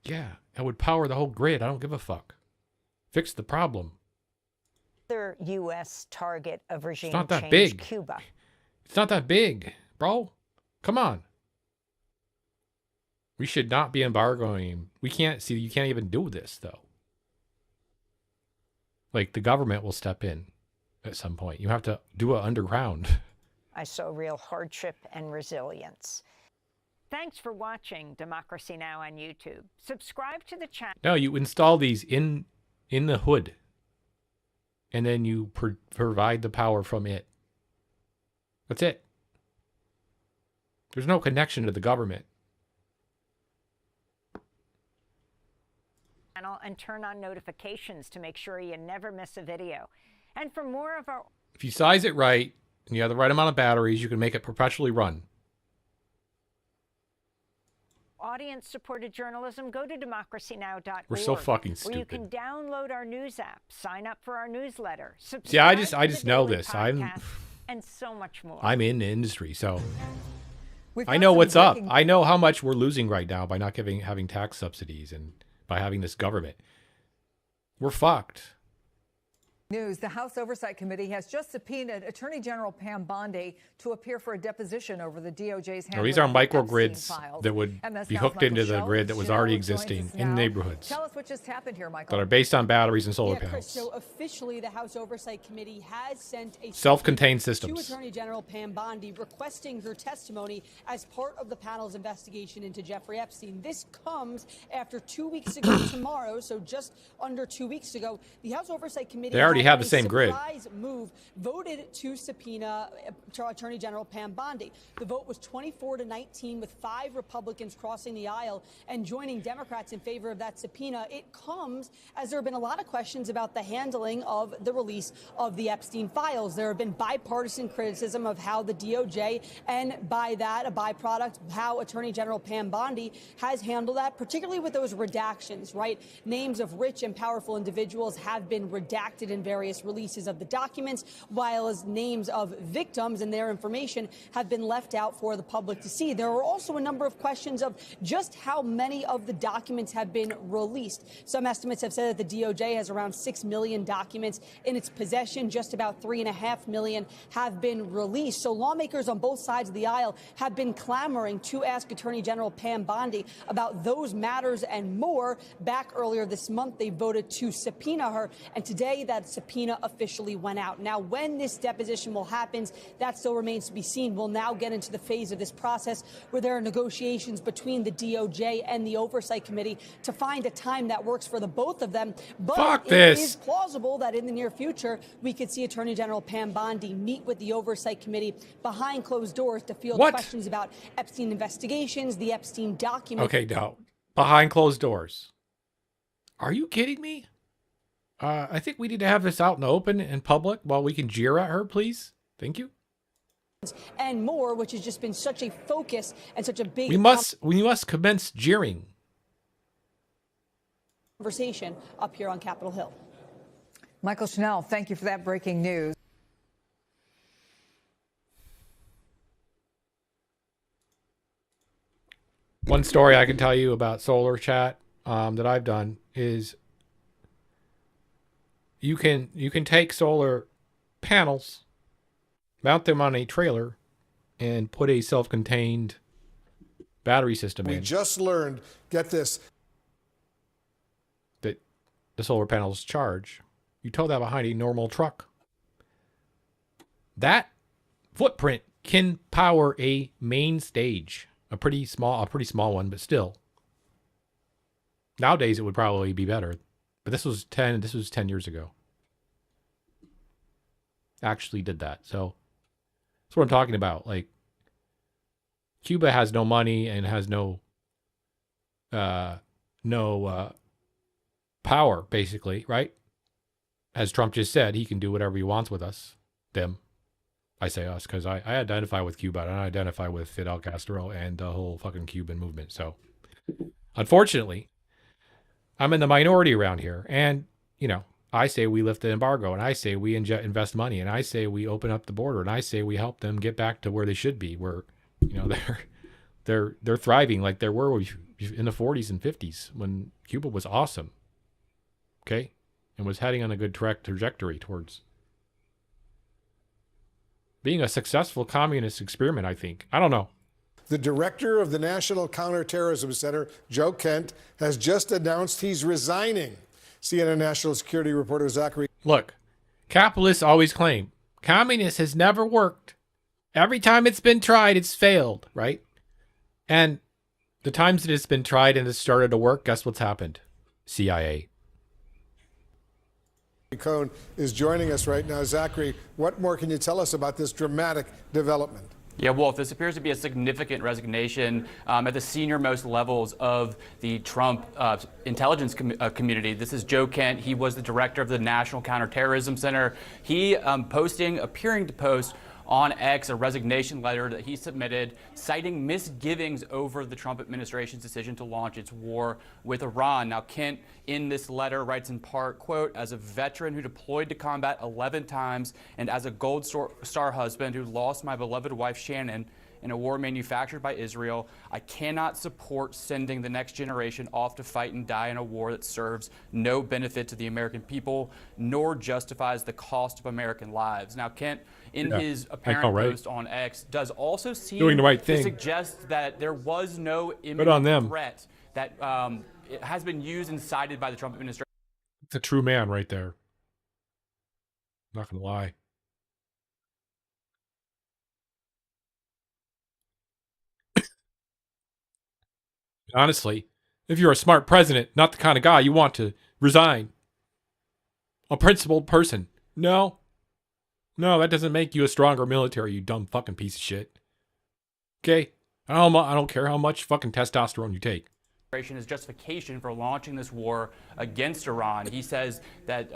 Yeah, that would power the whole grid. I don't give a fuck. Fix the problem.
Other U.S. target of regime
it's not that
change,
big.
Cuba.
It's not that big, bro. Come on. We should not be embargoing. We can't see. You can't even do this though. Like the government will step in at some point. You have to do it underground.
I saw real hardship and resilience. Thanks for watching Democracy Now! On YouTube. Subscribe to the channel.
No, you install these in the hood. And then you provide the power from it. That's it. There's no connection to the government.
And turn on notifications to make sure you never miss a video. And for more of our...
If you size it right, and you have the right amount of batteries, you can make it perpetually run.
Audience-supported journalism, go to democracynow.org.
We're so fucking stupid.
Where you can download our news app, sign up for our newsletter, subscribe
yeah, I just know this.
Podcast, and so much more.
I'm in the industry, so I know what's up. I know how much we're losing right now by not having tax subsidies and by having this government. We're fucked.
News. The House Oversight Committee has just subpoenaed Attorney General Pam Bondi to appear for a deposition over the DOJ's handling
these are
of the
microgrids
files.
that would be hooked into the grid that was already existing in neighborhoods.
Tell us what just happened here, Michael.
That are based on batteries and solar panels.
Chris, so officially, the House Oversight Committee has sent a
self-contained systems
to Attorney General Pam Bondi requesting her testimony as part of the panel's investigation into Jeffrey Epstein. This comes after 2 weeks ago tomorrow, so just under 2 weeks ago, the House Oversight Committee
already have the same grid.
Move voted to subpoena Attorney General Pam Bondi. The vote was 24-19, with 5 Republicans crossing the aisle and joining Democrats in favor of that subpoena. It comes as there have been a lot of questions about the handling of the release of the Epstein files. There have been bipartisan criticism of how the DOJ, and by that, a byproduct, how Attorney General Pam Bondi has handled that, particularly with those redactions, right? Names of rich and powerful individuals have been redacted in various releases of the documents, while as names of victims and their information have been left out for the public to see. There are also a number of questions of just how many of the documents have been released. Some estimates have said that the DOJ has around 6 million documents in its possession. Just about 3.5 million have been released. So lawmakers on both sides of the aisle have been clamoring to ask Attorney General Pam Bondi about those matters and more. Back earlier this month, they voted to subpoena her, and today that subpoena officially went out. Now, when this deposition will happen, that still remains to be seen. We'll now get into the phase of this process where there are negotiations between the DOJ and the Oversight Committee to find a time that works for the both of them. But it is plausible that in the near future, we could see Attorney General Pam Bondi meet with the Oversight Committee behind closed doors to field questions about Epstein investigations, the Epstein documents.
Okay, no. Behind closed doors. Are you kidding me? I think we need to have this out in the open in public while we can jeer at her, please. Thank you.
And more, which has just been such a focus and such a big...
We must commence jeering.
Conversation up here on Capitol Hill.
Michael Chanel, thank you for that breaking news.
One story I can tell you about solar chat that I've done is you can take solar panels, mount them on a trailer, and put a self-contained battery system in.
We just learned, get this,
that the solar panels charge. You tow that behind a normal truck. That footprint can power a main stage. A pretty small one, but still. Nowadays it would probably be better. But this was 10 years ago. Actually did that. So that's what I'm talking about. Like, Cuba has no money and has no power, basically, right? As Trump just said, he can do whatever he wants with us. Them. I say us because I identify with Cuba and I identify with Fidel Castro and the whole fucking Cuban movement. So, unfortunately, I'm in the minority around here. And, you know, I say we lift the embargo, and I say we invest money, and I say we open up the border, and I say we help them get back to where they should be, where, you know, they're thriving like they were in the 40s and 50s when Cuba was awesome. Okay? And was heading on a good trajectory towards being a successful communist experiment, I think. I don't know.
The director of the National Counterterrorism Center, Joe Kent, has just announced he's resigning. CNN national security reporter Zachary.
Look, capitalists always claim communist has never worked. Every time it's been tried, it's failed, right? And the times that it's been tried and it's started to work, guess what's happened? CIA.
Cohn is joining us right now. Zachary, what more can you tell us about this dramatic development?
Yeah, Wolf, this appears to be a significant resignation at the senior-most levels of the Trump intelligence community. This is Joe Kent. He was the director of the National Counterterrorism Center. He appearing to post on X a resignation letter that he submitted citing misgivings over the Trump administration's decision to launch its war with Iran. Now, Kent in this letter writes in part, quote, as a veteran who deployed to combat 11 times and as a Gold Star husband who lost my beloved wife Shannon in a war manufactured by Israel, I cannot support sending the next generation off to fight and die in a war that serves no benefit to the American people, nor justifies the cost of American lives. Now, Kent, in his apparent post on X, does also seem
doing the right thing
to suggest that there was no imminent threat that it has been used and cited by the Trump administration.
It's a true man right there. Not gonna lie. Honestly, if you're a smart president, not the kind of guy you want to resign, a principled person, No. No, that doesn't make you a stronger military, you dumb fucking piece of shit. Okay? I don't care how much fucking testosterone you take.
His justification for launching this war against Iran. He says that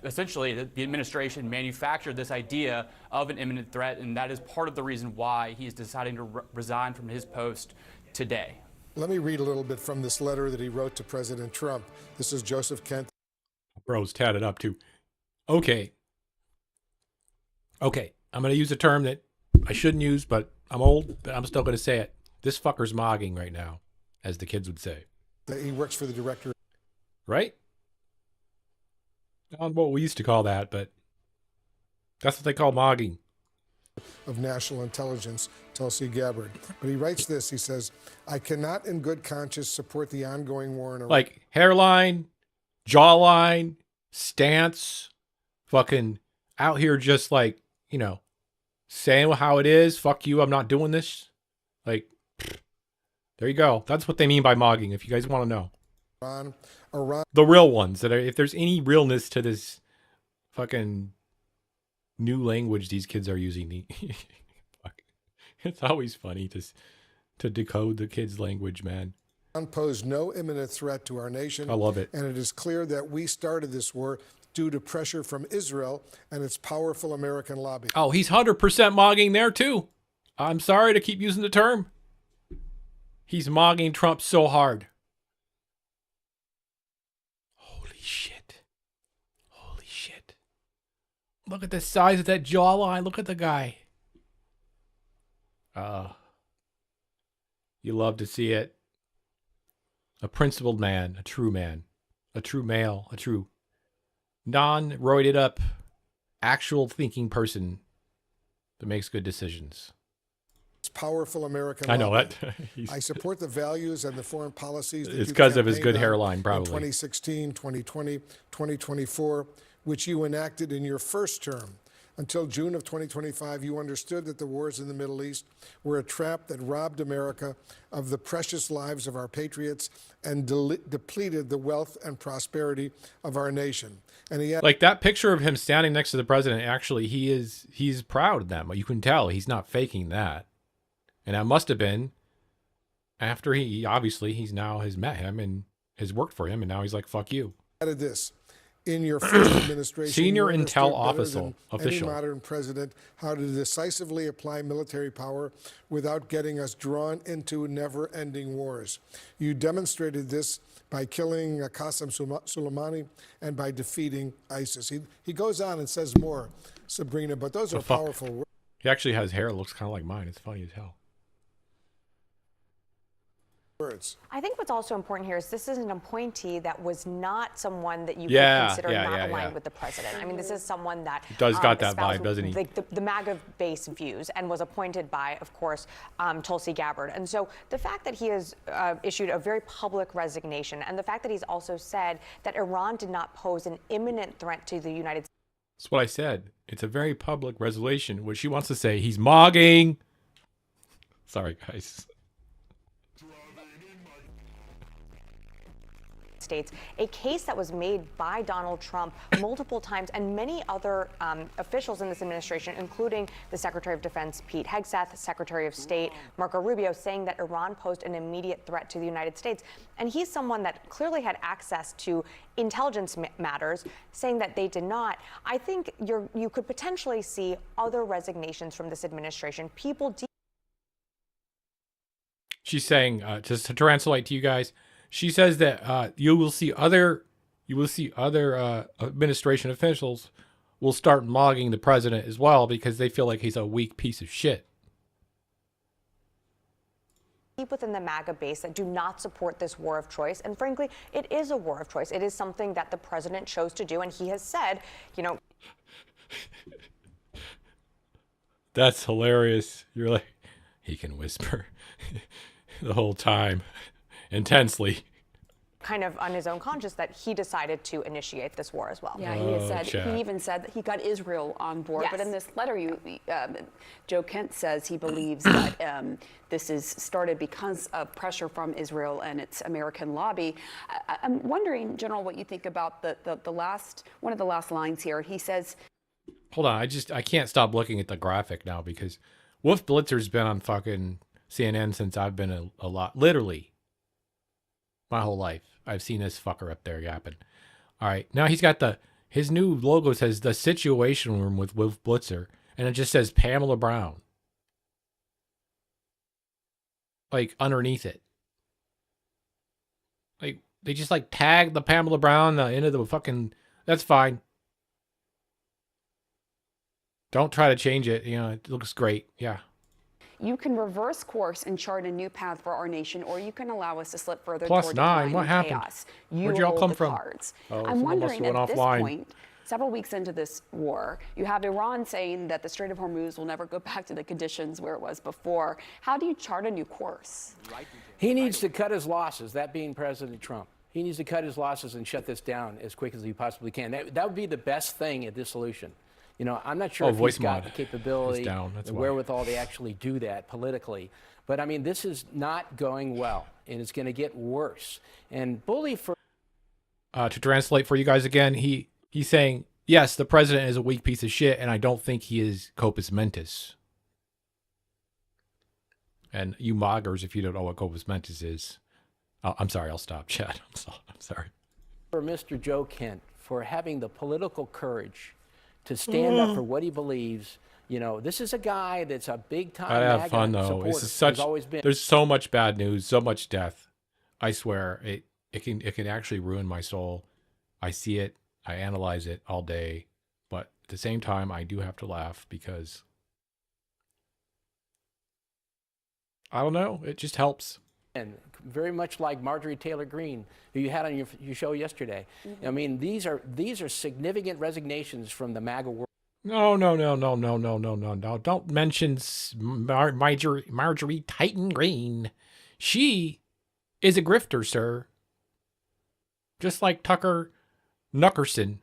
essentially the administration manufactured this idea of an imminent threat, and that is part of the reason why he is deciding to resign from his post today.
Let me read a little bit from this letter that he wrote to President Trump. This is Joseph Kent.
Bro's tatted up too. Okay, I'm going to use a term that I shouldn't use, but I'm old, but I'm still going to say it. This fucker's mogging right now, as the kids would say.
He works for the director.
Right? I don't know what we used to call that, but that's what they call mogging.
Of National Intelligence, Tulsi Gabbard. But he writes this, he says, I cannot in good conscience support the ongoing war in Iraq.
Like hairline, jawline, stance, fucking out here just like, you know, saying how it is. Fuck you, I'm not doing this. Like, there you go. That's what they mean by mogging, if you guys want to know.
Iran.
The real ones, that are, if there's any realness to this fucking new language these kids are using. Fuck. It's always funny to decode the kids' language, man.
Pose no imminent threat to our nation.
I love it.
And it is clear that we started this war due to pressure from Israel and its powerful American lobby.
Oh, he's 100% mogging there too. I'm sorry to keep using the term. He's mogging Trump so hard. Holy shit. Holy shit. Look at the size of that jawline. Look at the guy. You love to see it. A principled man, a true male, a true non-roided up, actual thinking person that makes good decisions.
It's powerful American
I know
lobby.
that.
I support the values and the foreign policies that
It's
you
because of his
campaigned
good
on
hairline, probably.
in 2016, 2020, 2024, which you enacted in your first term. Until June of 2025, you understood that the wars in the Middle East were a trap that robbed America of the precious lives of our patriots and depleted the wealth and prosperity of our nation. And he had
Like that picture of him standing next to the president, actually, he's proud of that. You can tell he's not faking that. And that must have been after he's now has met him and has worked for him, and now he's like, fuck you.
added this. In your first administration,
Senior
you
intel
understood better than
official.
any modern president how to decisively apply military power without getting us drawn into never-ending wars. You demonstrated this by killing Qasem Soleimani and by defeating ISIS. He goes on and says more, Sabrina, but those are powerful words.
He actually has hair that looks kind of like mine. It's funny as hell.
I think what's also important here is this is an appointee that was not someone that you could consider not aligned with the president. I mean, this is someone that
does got that vibe, doesn't he?
The MAGA base views and was appointed by, of course, Tulsi Gabbard. And so the fact that he has issued a very public resignation and the fact that he's also said that Iran did not pose an imminent threat to the United States.
That's what I said. It's a very public resolution. What she wants to say, he's mogging. Sorry, guys.
States, a case that was made by Donald Trump multiple times and many other officials in this administration, including the Secretary of Defense, Pete Hegseth, Secretary of State, Marco Rubio, saying that Iran posed an immediate threat to the United States. And he's someone that clearly had access to intelligence matters, saying that they did not. I think you could potentially see other resignations from this administration.
She's saying, just to translate to you guys, she says that you will see other administration officials will start mogging the president as well because they feel like he's a weak piece of shit.
Within the MAGA base that do not support this war of choice. And frankly, it is a war of choice. It is something that the president chose to do. And he has said, you know.
That's hilarious. You're like, he can whisper the whole time. Intensely.
kind of on his own conscience that he decided to initiate this war as well.
Yeah, he had said, he even said that he got Israel on board.
Yes.
But in this letter, Joe Kent says he believes that this is started because of pressure from Israel and its American lobby. I'm wondering, General, what you think about one of the last lines here. He says,
hold on, I can't stop looking at the graphic now because Wolf Blitzer's been on fucking CNN since I've been a lot, literally my whole life. I've seen this fucker up there yapping. All right, now he's got his new logo says the Situation Room with Wolf Blitzer, and it just says Pamela Brown, like underneath it. Like they just like tagged the Pamela Brown into the fucking. That's fine. Don't try to change it. You know, it looks great. Yeah.
you can reverse course and chart a new path for our nation, or you can allow us to slip further
Plus
toward
9.
decline
What
and
happened?
chaos. You
Where'd y'all
hold
come
the
from?
cards.
Oh,
I'm
someone must
wondering
have
at
went
this
offline.
point, several weeks into this war, you have Iran saying that the Strait of Hormuz will never go back to the conditions where it was before. How do you chart a new course?
He needs to cut his losses, that being President Trump. He needs to cut his losses and shut this down as quick as he possibly can. That would be the best thing at this solution. You know, I'm not sure if
voice
he's got
mod
the capability,
is down. That's
the
why.
wherewithal to actually do that politically. But I mean, this is not going well, and it's going to get worse. And bully for
To translate for you guys again, he's saying, yes, the president is a weak piece of shit, and I don't think he is Copus Mentis. And you moggers, if you don't know what Copus Mentis is, I'm sorry, I'll stop, Chad. I'm sorry.
For Mr. Joe Kent for having the political courage to stand up for what he believes. You know, this is a guy that's a big time
Gotta have
MAGA
fun though.
supporter.
This is such.
He's always been.
There's so much bad news, so much death. I swear, it can actually ruin my soul. I see it, I analyze it all day, but at the same time, I do have to laugh because I don't know. It just helps.
And very much like Marjorie Taylor Greene, who you had on your show yesterday.
Mm-hmm.
I mean, these are significant resignations from the MAGA world.
No. Don't mention Marjorie Titan Green. She is a grifter, sir. Just like Tucker Nuckerson.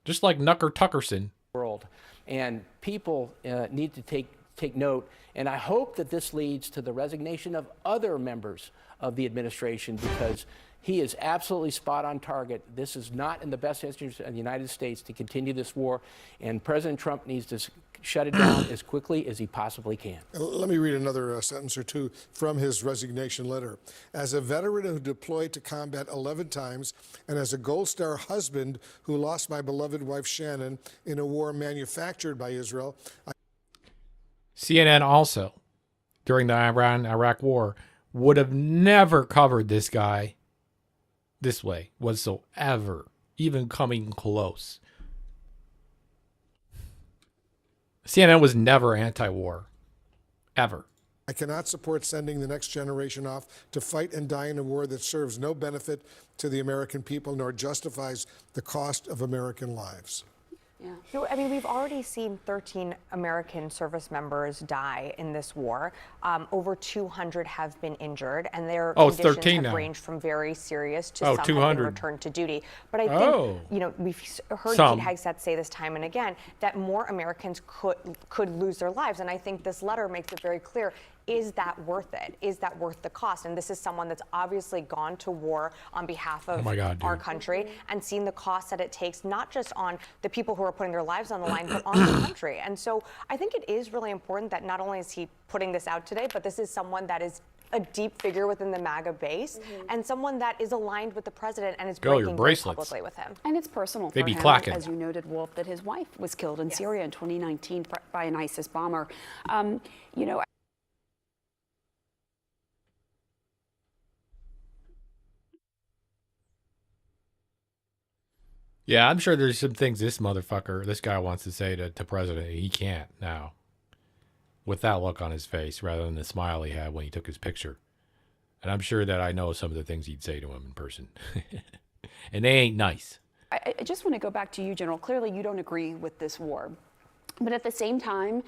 Just like Nucker Tuckerson.
World. And people need to take note. And I hope that this leads to the resignation of other members of the administration, because he is absolutely spot on target. This is not in the best interest of the United States to continue this war, and President Trump needs to shut it down as quickly as he possibly can.
Let me read another sentence or two from his resignation letter. As a veteran who deployed to combat 11 times, and as a Gold Star husband who lost my beloved wife Shannon in a war manufactured by Israel,
CNN also, during the Iran-Iraq war, would have never covered this guy this way whatsoever, even coming close. CNN was never anti-war, ever.
I cannot support sending the next generation off to fight and die in a war that serves no benefit to the American people nor justifies the cost of American lives.
Yeah. No, I mean, we've already seen 13 American service members die in this war. Over 200 have been injured, and their conditions
13
have
now.
ranged from very serious to some
200.
have been returned to duty. But I think, you know, we've heard
Some.
Pete Hegseth say this time and again, that more Americans could lose their lives. And I think this letter makes it very clear. Is that worth it? Is that worth the cost? And this is someone that's obviously gone to war on behalf of our country and seen the cost that it takes, not just on the people who are putting their lives on the line, but on the country. And so I think it is really important that not only is he putting this out today, but this is someone that is a deep figure within the MAGA base and someone that is aligned with the president and is breaking very publicly with him.
And it's personal
They
for
be
him,
clacking.
as you noted, Wolf, that his wife was killed in Syria in 2019 by an ISIS bomber. You know,
Yeah, I'm sure there's some things this guy wants to say to president. He can't now. With that look on his face, rather than the smile he had when he took his picture. And I'm sure that I know some of the things he'd say to him in person. And they ain't nice.
I just want to go back to you, General. Clearly, you don't agree with this war. But at the same time,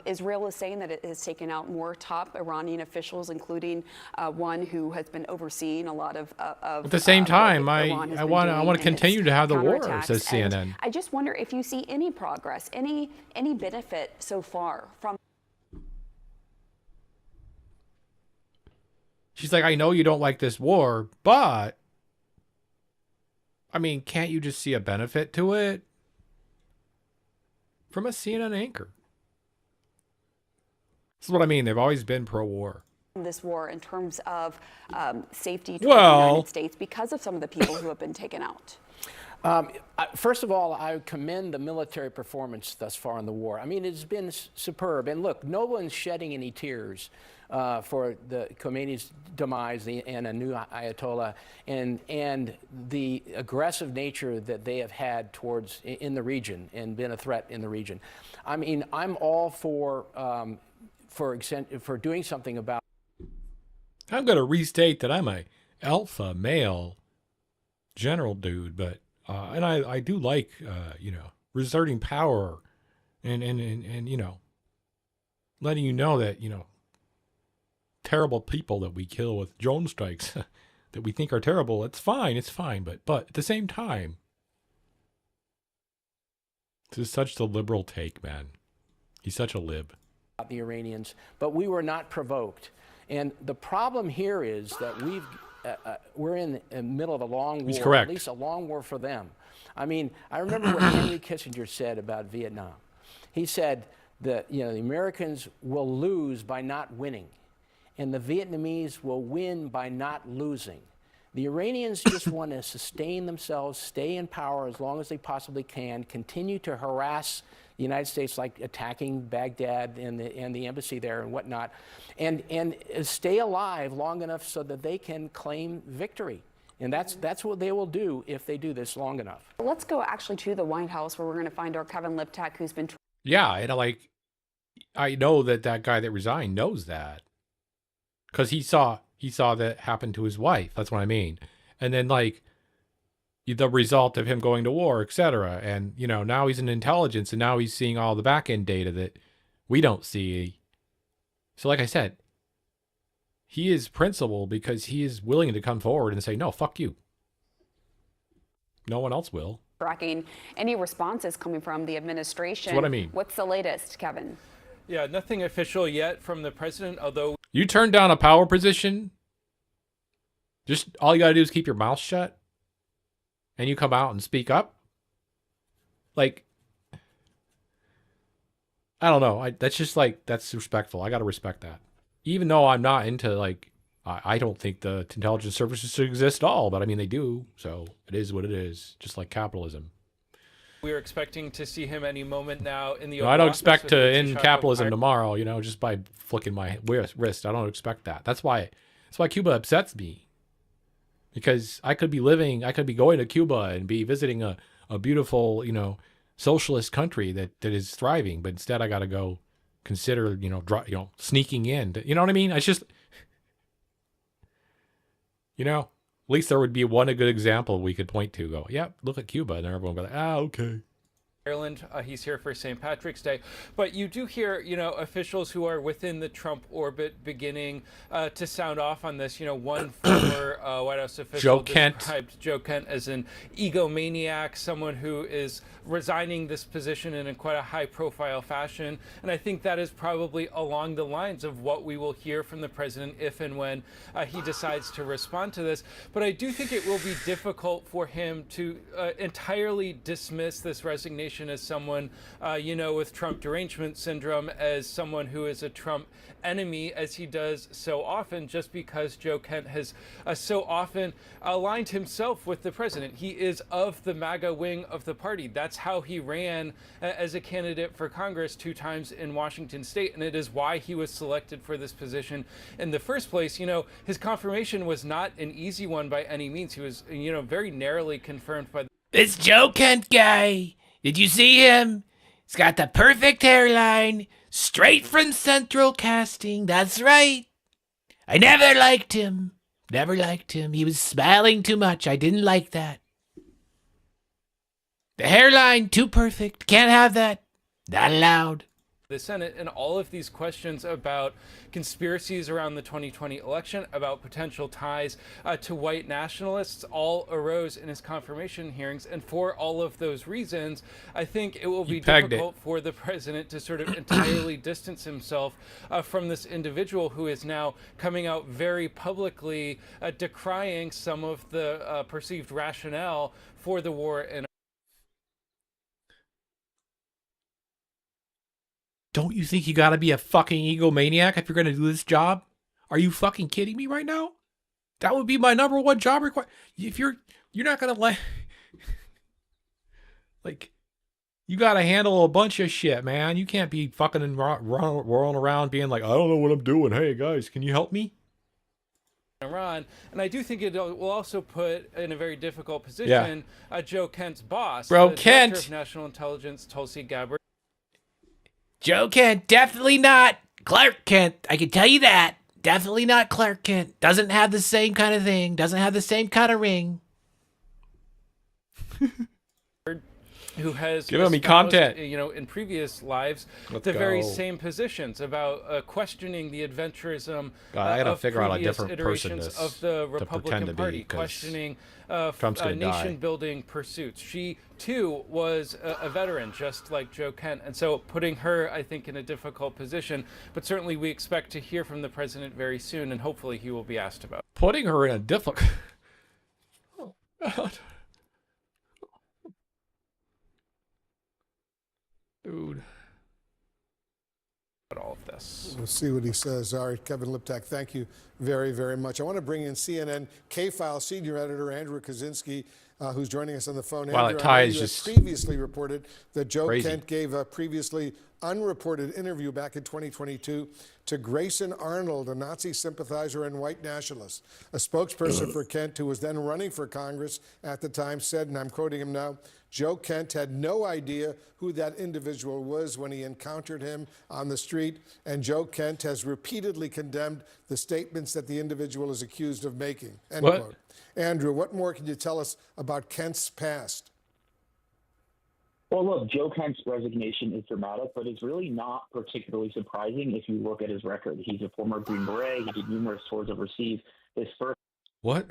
Israel is saying that it has taken out more top Iranian officials, including one who has been overseeing a lot of.
At the same time, I want to continue to have the war, says CNN.
And I just wonder if you see any progress, any benefit so far from.
She's like, I know you don't like this war, but I mean, can't you just see a benefit to it? From a CNN anchor. This is what I mean. They've always been pro-war.
This war in terms of safety to the United States because of some of the people who have been taken out.
First of all, I commend the military performance thus far in the war. I mean, it's been superb. And look, no one's shedding any tears for the Khomeini's demise and a new Ayatollah and the aggressive nature that they have had towards in the region and been a threat in the region. I mean, I'm all for doing something about.
I'm going to restate that I'm a alpha male general dude, but and I do like you know, reserting power and you know, letting you know that, you know, terrible people that we kill with drone strikes that we think are terrible, it's fine, but at the same time, this is such the liberal take, man. He's such a lib.
The Iranians, but we were not provoked. And the problem here is that we're in the middle of a long war.
He's correct.
At least a long war for them. I mean, I remember what Henry Kissinger said about Vietnam. He said that, you know, the Americans will lose by not winning, and the Vietnamese will win by not losing. The Iranians just want to sustain themselves, stay in power as long as they possibly can, continue to harass the United States, like attacking Baghdad and the embassy there and whatnot, and stay alive long enough so that they can claim victory. And that's what they will do if they do this long enough.
Let's go actually to the White House, where we're going to find our Kevin Liptak, who's been.
Yeah, and I know that guy that resigned knows that, because he saw that happen to his wife. That's what I mean. And then like the result of him going to war, etc. And, you know, now he's in intelligence, and now he's seeing all the back end data that we don't see. So like I said, he is principled because he is willing to come forward and say, no, fuck you. No one else will.
Tracking any responses coming from the administration.
That's what I mean.
What's the latest, Kevin?
Yeah, nothing official yet from the president, although.
You turn down a power position, just all you got to do is keep your mouth shut, and you come out and speak up. Like, I don't know. That's just like, that's respectful. I got to respect that. Even though I'm not into, like, I don't think the intelligence services should exist at all, but I mean, they do. So it is what it is, just like capitalism.
We're expecting to see him any moment now in the.
No, I don't expect to end capitalism tomorrow, you know, just by flicking my wrist. I don't expect that. That's why Cuba upsets me. Because I could be going to Cuba and be visiting a beautiful, you know, socialist country that is thriving, but instead I got to go consider, you know, sneaking in. You know what I mean? It's just, you know, at least there would be a good example we could point to. Go, yeah, look at Cuba, and everyone would be like, okay.
Ireland. He's here for St. Patrick's Day. But you do hear, you know, officials who are within the Trump orbit beginning to sound off on this. You know, one former White House official described Joe Kent as an egomaniac, someone who is resigning this position in quite a high-profile fashion. And I think that is probably along the lines of what we will hear from the president if and when he decides to respond to this. But I do think it will be difficult for him to entirely dismiss this resignation as someone, you know, with Trump derangement syndrome, as someone who is a Trump enemy, as he does so often, just because Joe Kent has so often aligned himself with the president. He is of the MAGA wing of the party. That's how he ran as a candidate for Congress 2 times in Washington state, and it is why he was selected for this position in the first place. You know, his confirmation was not an easy one by any means. He was, you know, very narrowly confirmed by
this Joe Kent guy. Did you see him? He's got the perfect hairline, straight from Central Casting. That's right. I never liked him. Never liked him. He was smiling too much. I didn't like that. The hairline, too perfect. Can't have that. Not allowed.
The Senate, and all of these questions about conspiracies around the 2020 election, about potential ties to white nationalists, all arose in his confirmation hearings. And for all of those reasons, I think it will be difficult for the president to sort of entirely distance himself from this individual who is now coming out very publicly decrying some of the perceived rationale for the war in.
Don't you think you gotta be a fucking egomaniac if you're gonna do this job? Are you fucking kidding me right now? That would be my number one job requirement. If you're not gonna like, you gotta handle a bunch of shit, man. You can't be fucking rolling around being like, I don't know what I'm doing. Hey guys, can you help me?
Iran, and I do think it will also put in a very difficult position Joe Kent's boss, the Director of National Intelligence, Tulsi Gabbard.
Joe Kent, definitely not Clark Kent. I can tell you that. Definitely not Clark Kent. Doesn't have the same kind of thing. Doesn't have the same kind of ring.
Who has
giving me content,
in previous lives, very same positions about questioning the adventurism
I gotta figure out a different
iterations
person
of the Republican Party, questioning nation-building pursuits. She too was a veteran, just like Joe Kent, and so putting her, I think, in a difficult position. But certainly, we expect to hear from the president very soon, and hopefully, he will be asked about
putting her in a difficult. Oh, God. Dude.
All of this.
We'll see what he says. All right, Kevin Liptak, thank you very, very much. I want to bring in CNN K-File senior editor Andrew Kaczynski, who's joining us on the phone.
Wow,
Andrew,
that tie
I know
is
you
just
previously reported that Joe
crazy.
Kent gave a previously unreported interview back in 2022 to Grayson Arnold, a Nazi sympathizer and white nationalist. A spokesperson for Kent, who was then running for Congress at the time, said, and I'm quoting him now, Joe Kent had no idea who that individual was when he encountered him on the street, and Joe Kent has repeatedly condemned the statements that the individual is accused of making. End quote. Andrew, what more can you tell us about Kent's past?
Well, look, Joe Kent's resignation is dramatic, but it's really not particularly surprising if you look at his record. He's a former Green Beret. He did numerous tours overseas. His first wife,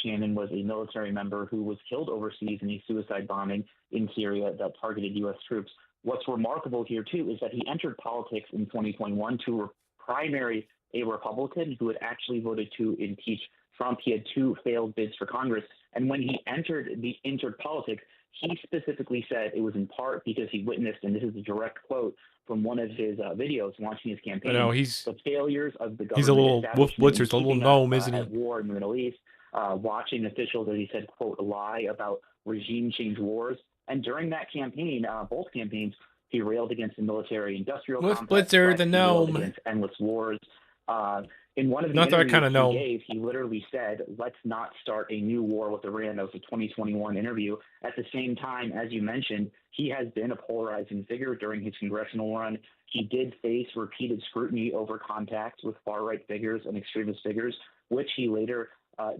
Shannon, was a military member who was killed overseas in a suicide bombing in Syria that targeted U.S. troops. What's remarkable here, too, is that he entered politics in 2021 to primary a Republican who had actually voted to impeach Trump. He had 2 failed bids for Congress. And when he entered politics, he specifically said it was in part because he witnessed, and this is a direct quote from one of his videos launching his campaign, the failures of the government.
He's a little Blitzer's a little gnome, isn't he?
At war in the Middle East, watching officials, as he said, quote, lie about regime change wars. And during that campaign, both campaigns, he railed against the military-industrial complex.
Blitzer, the gnome.
He railed against endless wars. In one of the
Not that kind of
interviews
gnome.
he gave, he literally said, let's not start a new war with Iran. That was a 2021 interview. At the same time, as you mentioned, he has been a polarizing figure during his congressional run. He did face repeated scrutiny over contacts with far-right figures and extremist figures, which he later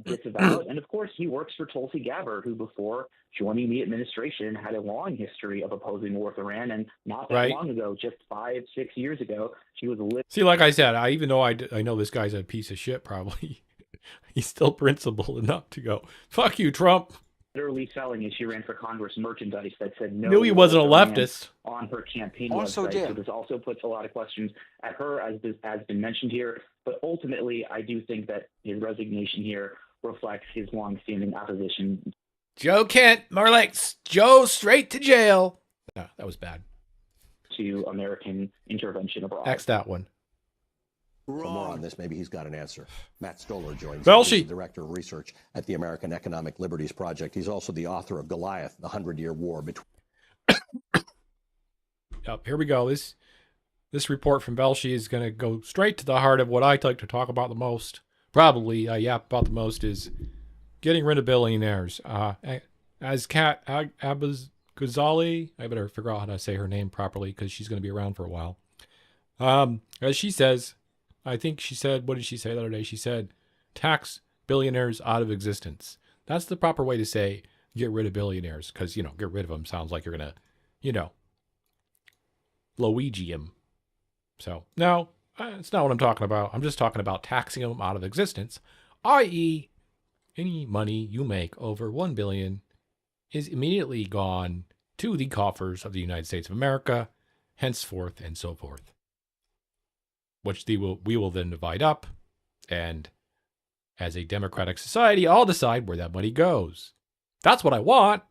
disavowed. And of course, he works for Tulsi Gabbard, who before joining the administration had a long history of opposing war with Iran. And not that long ago, just 5-6 years ago, she was a
See, like I said, even though I know this guy's a piece of shit, probably, he's still principled enough to go, fuck you, Trump.
Literally selling, as she ran for Congress, merchandise that said no.
Knew he wasn't a leftist.
On her campaign
Also,
website. So this also puts a lot of questions at her, as has been mentioned here. But ultimately, I do think that his resignation here reflects his longstanding opposition.
Joe Kent, more like Joe straight to jail.
No, that was bad.
To American intervention abroad.
X that one.
For more on this, maybe he's got an answer. Matt Stoller joins
Belshi.
us. He's the Director of Research at the American Economic Liberties Project. He's also the author of Goliath, the 100-Year War Between...
Yep, here we go. This report from Belshi is going to go straight to the heart of what I like to talk about the most. Probably, yap about the most is getting rid of billionaires. As Kat Ghazali, I better figure out how to say her name properly because she's going to be around for a while. As she says, I think she said, what did she say the other day? She said, tax billionaires out of existence. That's the proper way to say get rid of billionaires because, get rid of them sounds like you're going to, Luigi him. So, no, it's not what I'm talking about. I'm just talking about taxing them out of existence, i.e., any money you make over $1 billion is immediately gone to the coffers of the United States of America, henceforth and so forth, which we will then divide up, and as a democratic society, I'll decide where that money goes. That's what I want.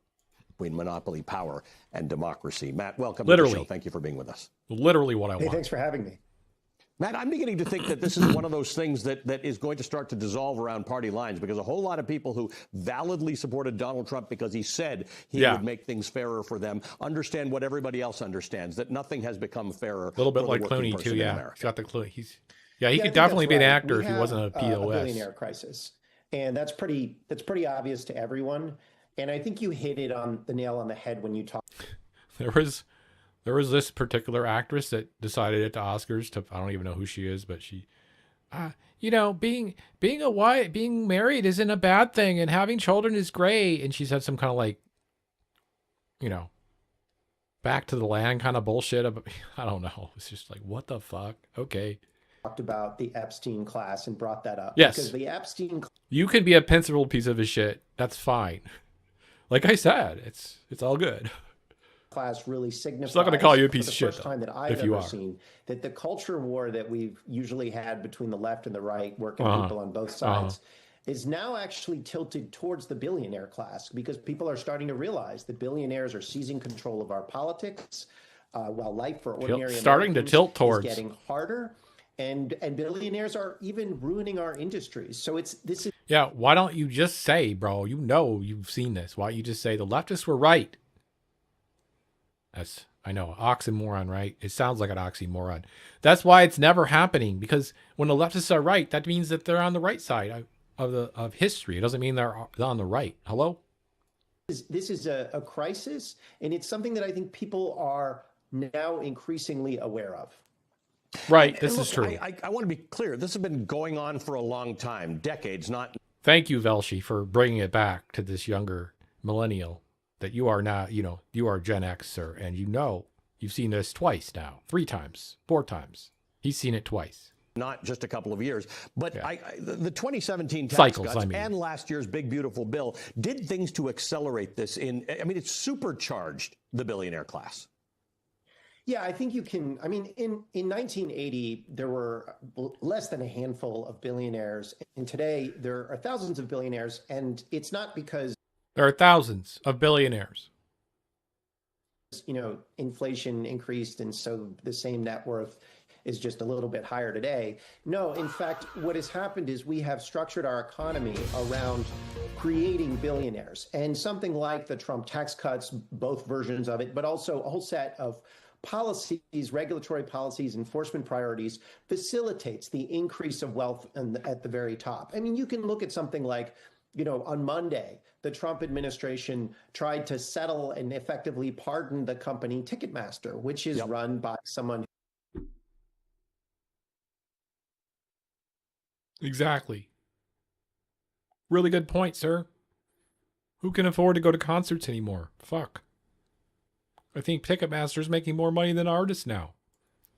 Between monopoly power and democracy. Matt, welcome
Literally.
to the show. Thank you for being with us.
Literally what I want.
Hey, thanks for having me.
Matt, I'm beginning to think that this is one of those things that is going to start to dissolve around party lines, because a whole lot of people who validly supported Donald Trump because he said he would make things fairer for them understand what everybody else understands, that nothing has become fairer.
A little bit
for
like
the working
Clooney,
person
too,
in
yeah.
America.
He's got the clue. He
I
could
think
definitely
that's
be an
right.
actor
We
if he wasn't a
have
POS.
a billionaire crisis, and that's pretty obvious to everyone. And I think you hit it on the nail on the head when you talk. There
was this particular actress that decided at the Oscars to, I don't even know who she is, but she, being married isn't a bad thing, and having children is great. And she said some kind of like, back to the land kind of bullshit. I don't know. It's just like, what the fuck? Okay.
Talked about the Epstein class and brought that up.
Yes.
Because the Epstein
You can be a principled piece of shit. That's fine. Like I said, it's all good.
class really signifies.
It's not going to call you a piece
for
of
the
shit,
first time that
though,
I've
if you
ever
are.
seen that the culture war that we've usually had between the left and the right, working
Uh-huh.
people on both sides, is now actually tilted towards the billionaire class, because people are starting to realize that billionaires are seizing control of our politics, while life for ordinary
Starting to
Americans
tilt towards.
is getting harder, and billionaires are even ruining our industries. So this is.
Yeah, why don't you just say, bro, you've seen this. Why don't you just say the leftists were right? I know, oxymoron, right? It sounds like an oxymoron. That's why it's never happening, because when the leftists are right, that means that they're on the right side of history. It doesn't mean they're on the right. Hello?
This is a crisis, and it's something that I think people are now increasingly aware of.
Right, this
And
is
look,
true.
I want to be clear. This has been going on for a long time, decades, not.
Thank you, Velshi, for bringing it back to this younger millennial that you are now, you are Gen X, sir, and you've seen this twice now, 3 times, 4 times. He's seen it twice.
Not just a couple of years, but the 2017 tax
Cycles,
cuts
I mean.
and last year's big, beautiful bill did things to accelerate this. It supercharged the billionaire class.
Yeah, I think you can. I mean, in 1980, there were less than a handful of billionaires, and today there are thousands of billionaires, and it's not because
There are thousands of billionaires.
Inflation increased, and so the same net worth is just a little bit higher today. No, in fact, what has happened is we have structured our economy around creating billionaires, and something like the Trump tax cuts, both versions of it, but also a whole set of policies, regulatory policies, enforcement priorities, facilitates the increase of wealth at the very top. I mean, you can look at something like, on Monday, the Trump administration tried to settle and effectively pardon the company Ticketmaster, which is run by someone.
Exactly. Really good point, sir. Who can afford to go to concerts anymore? Fuck. I think Ticketmaster's making more money than artists now.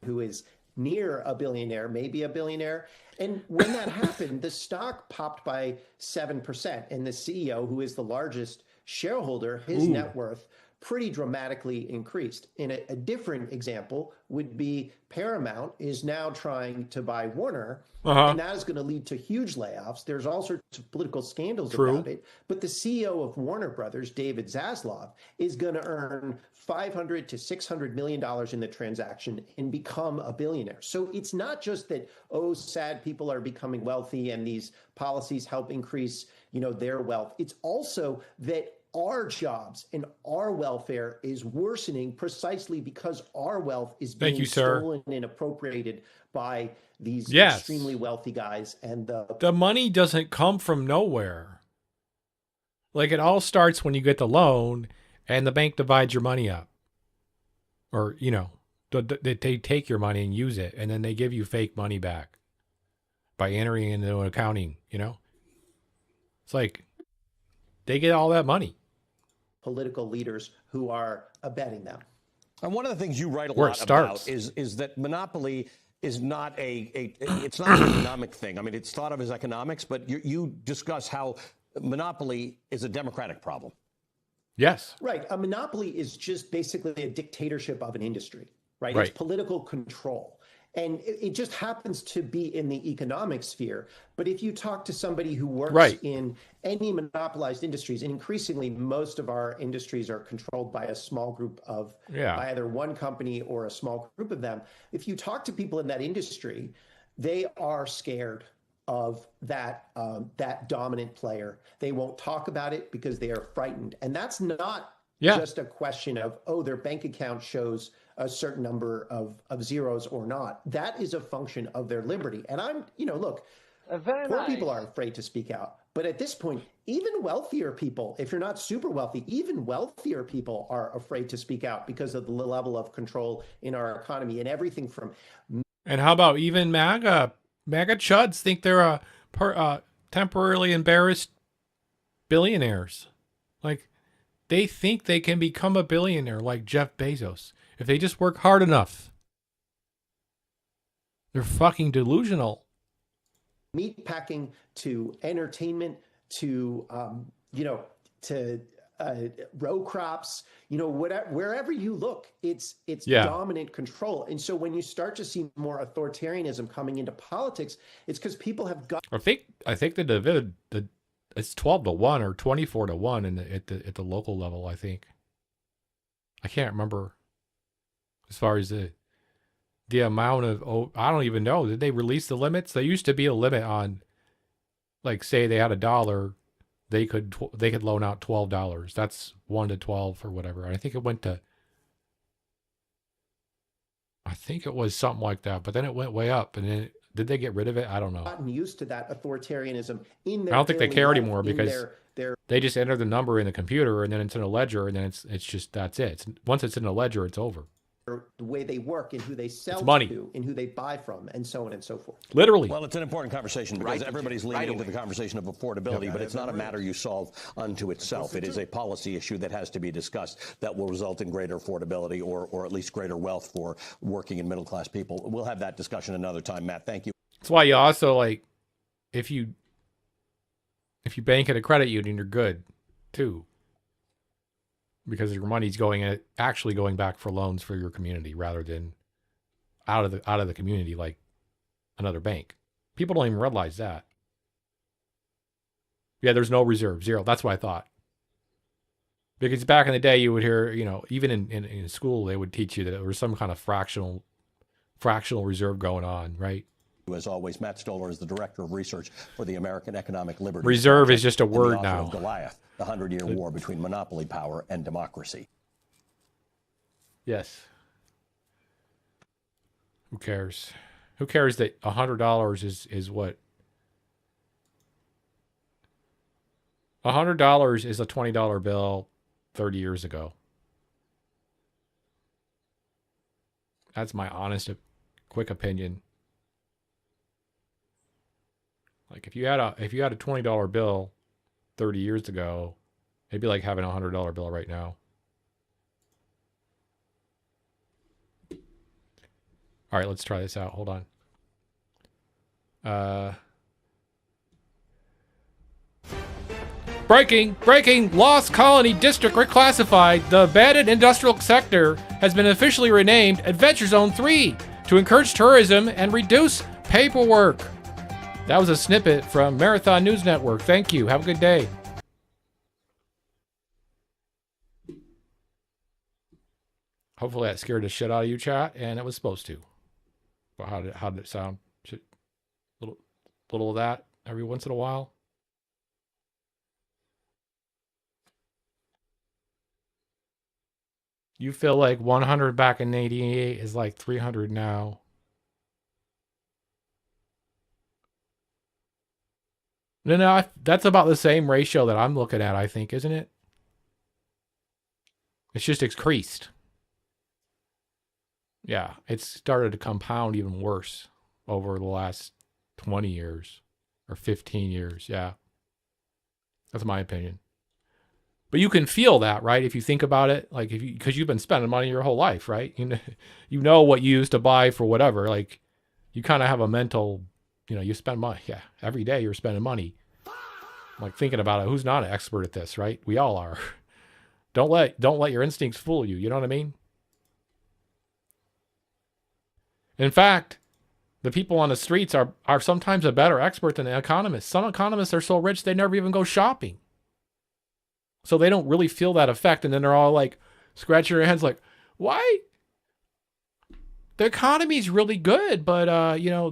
Who is near a billionaire, maybe a billionaire. And when that happened, the stock popped by 7%. And the CEO, who is the largest shareholder, his net worth pretty dramatically increased. And a different example would be Paramount is now trying to buy Warner, and that is going to lead to huge layoffs. There's all sorts of political scandals about it. But the CEO of Warner Brothers, David Zaslav, is going to earn $500 to $600 million in the transaction and become a billionaire. So it's not just that, sad people are becoming wealthy and these policies help increase, their wealth. It's also that our jobs and our welfare is worsening precisely because our wealth is being stolen and appropriated by these extremely wealthy guys. And
the money doesn't come from nowhere. Like, it all starts when you get the loan and the bank divides your money up. Or, they take your money and use it, and then they give you fake money back by entering into an accounting, It's like they get all that money.
Political leaders who are abetting them.
And one of the things you write a
Where it
lot
starts.
about is that monopoly is not it's not an economic thing. I mean, it's thought of as economics, but you discuss how monopoly is a democratic problem.
Yes.
Right. A monopoly is just basically a dictatorship of an industry, right?
Right.
It's political control. And it just happens to be in the economic sphere. But if you talk to somebody who works
Right.
in any monopolized industries, and increasingly most of our industries are controlled by a small group of,
Yeah.
by either one company or a small group of them. If you talk to people in that industry, they are scared of that that dominant player. They won't talk about it because they are frightened. And that's not just a question of, oh, their bank account shows a certain number of zeros or not. That is a function of their liberty. And look, poor people are afraid to speak out. But at this point, even wealthier people, if you're not super wealthy, even wealthier people are afraid to speak out because of the level of control in our economy and everything from.
And how about even MAGA? MAGA chuds think they're temporarily embarrassed billionaires. Like, they think they can become a billionaire like Jeff Bezos if they just work hard enough. They're fucking delusional.
Meatpacking to entertainment to row crops, whatever, wherever you look, it's dominant control. And so when you start to see more authoritarianism coming into politics, it's because people have got.
I think the dividend it's 12-1 or 24-1 at the local level. I think. I can't remember. As far as the amount of, I don't even know. Did they release the limits? There used to be a limit on, like, say they had $1, they could loan out $12. That's 1 to 12 or whatever. And I think it went to, I think it was something like that. But then it went way up. And then did they get rid of it? I don't know.
Gotten used to that authoritarianism in their.
I don't think they
daily
care
life,
anymore
in
because they just enter the number in the computer and then it's in a ledger and then it's just that's it. Once it's in a ledger, it's over.
The way they work and who they sell
money.
to and who they buy from and so on and so forth.
Literally.
Well, it's an important conversation because everybody's leaning into the conversation of affordability, but it's not a matter you solve unto itself. It is a policy issue that has to be discussed that will result in greater affordability or at least greater wealth for working and middle class people. We'll have that discussion another time, Matt. Thank you.
That's why you also, like, if you bank at a credit union, you're good too. Because your money's actually going back for loans for your community rather than out of the community like another bank. People don't even realize that. Yeah, there's no reserve, zero. That's what I thought. Because back in the day, you would hear, even in school, they would teach you that there was some kind of fractional reserve going on, right?
As always, Matt Stoller is the Director of Research for the American Economic Liberty.
Reserve is just a
and the
word
author
now.
of Goliath, the 100-year war between monopoly power and democracy.
Yes. Who cares? Who cares that $100 is what? $100 is a $20 bill 30 years ago. That's my honest, quick opinion. Like if you had a $20 bill 30 years ago, it'd be like having a $100 bill right now. All right, let's try this out. Hold on. Breaking! Lost Colony District reclassified. The abandoned industrial sector has been officially renamed Adventure Zone 3 to encourage tourism and reduce paperwork. That was a snippet from Marathon News Network. Thank you. Have a good day. Hopefully that scared the shit out of you, chat, and it was supposed to. But how did it sound? Little of that every once in a while. You feel like 100 back in 88 is like 300 now. No, that's about the same ratio that I'm looking at, I think, isn't it? It's just increased. Yeah, it's started to compound even worse over the last 20 years or 15 years. Yeah. That's my opinion. But you can feel that, right? If you think about it, like because you've been spending money your whole life, right? You know what you used to buy for whatever. Like you kind of have a mental, you spend money. Yeah, every day you're spending money. Like thinking about it, who's not an expert at this, right? We all are. Don't let your instincts fool you. You know what I mean? In fact, the people on the streets are sometimes a better expert than the economists. Some economists are so rich they never even go shopping. So they don't really feel that effect. And then they're all like scratching their heads like, why? The economy's really good, but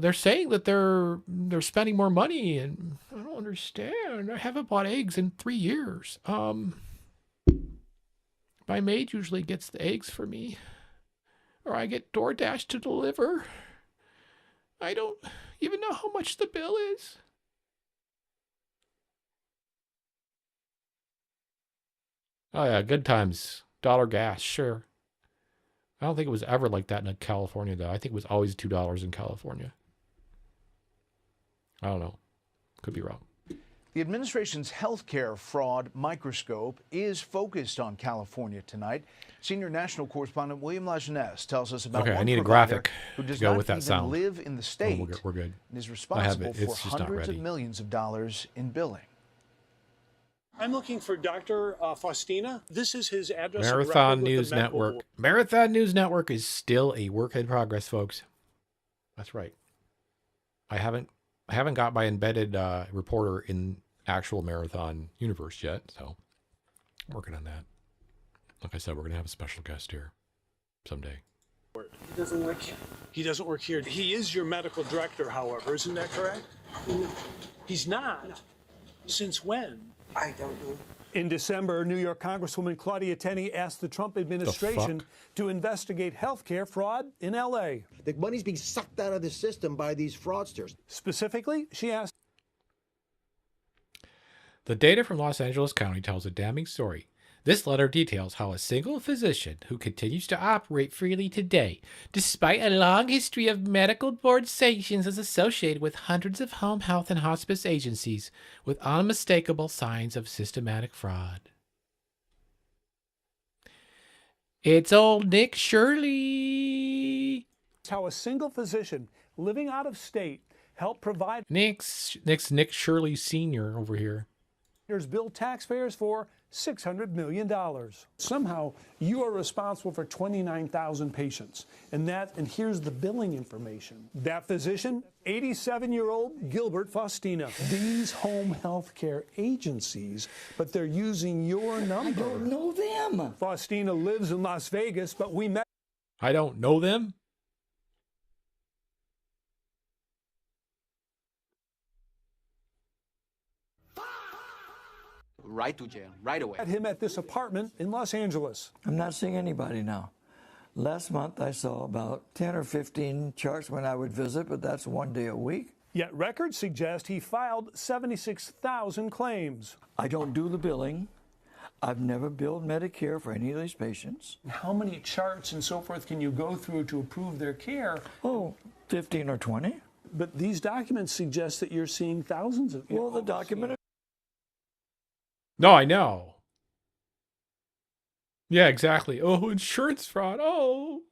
they're saying that they're spending more money, and I don't understand. I haven't bought eggs in 3 years. My maid usually gets the eggs for me, or I get DoorDash to deliver. I don't even know how much the bill is. Oh yeah, good times. $1 gas, sure. I don't think it was ever like that in California, though. I think it was always $2 in California. I don't know. Could be wrong.
The administration's healthcare fraud microscope is focused on California tonight. Senior national correspondent William Lajeunesse tells us about one
I need a
provider
graphic
who does
to go
not
with that
even
sound.
live in the state
we're good.
and is responsible for
It's just not
hundreds of
ready.
millions of dollars in billing.
I'm looking for Dr. Faustina. This is his address. of
Marathon
record with the
News
medical
Network.
board.
Marathon News Network is still a work in progress, folks. That's right. I haven't got my embedded reporter in actual Marathon universe yet, so I'm working on that. Like I said, we're gonna have a special guest here someday.
He doesn't work here. He doesn't work here. He is your medical director, however, isn't that correct? He's not. Since when? I don't know.
In December, New York Congresswoman Claudia Tenney asked the Trump administration to investigate healthcare fraud in L.A.
The money's being sucked out of the system by these fraudsters.
Specifically, she asked.
The data from Los Angeles County tells a damning story. This letter details how a single physician who continues to operate freely today, despite a long history of medical board sanctions, is associated with hundreds of home health and hospice agencies with unmistakable signs of systematic fraud. It's old Nick Shirley.
How a single physician living out of state helped provide
Nick Shirley Sr. over here.
Bill taxpayers for $600 million. Somehow, you are responsible for 29,000 patients. And here's the billing information. That physician, 87-year-old Gilbert Faustina. These home health care agencies, but they're using your number. I don't know them. Faustina lives in Las Vegas, but we met.
I don't know them?
Right to jail, right away.
Met him at this apartment in Los Angeles.
I'm not seeing anybody now. Last month I saw about 10 or 15 charts when I would visit, but that's one day a week.
Yet records suggest he filed 76,000 claims.
I don't do the billing. I've never billed Medicare for any of these patients.
How many charts and so forth can you go through to approve their care?
Oh, 15 or 20.
But these documents suggest that you're seeing thousands of.
Well, the document.
No, I know. Yeah, exactly. Oh, insurance fraud. Oh.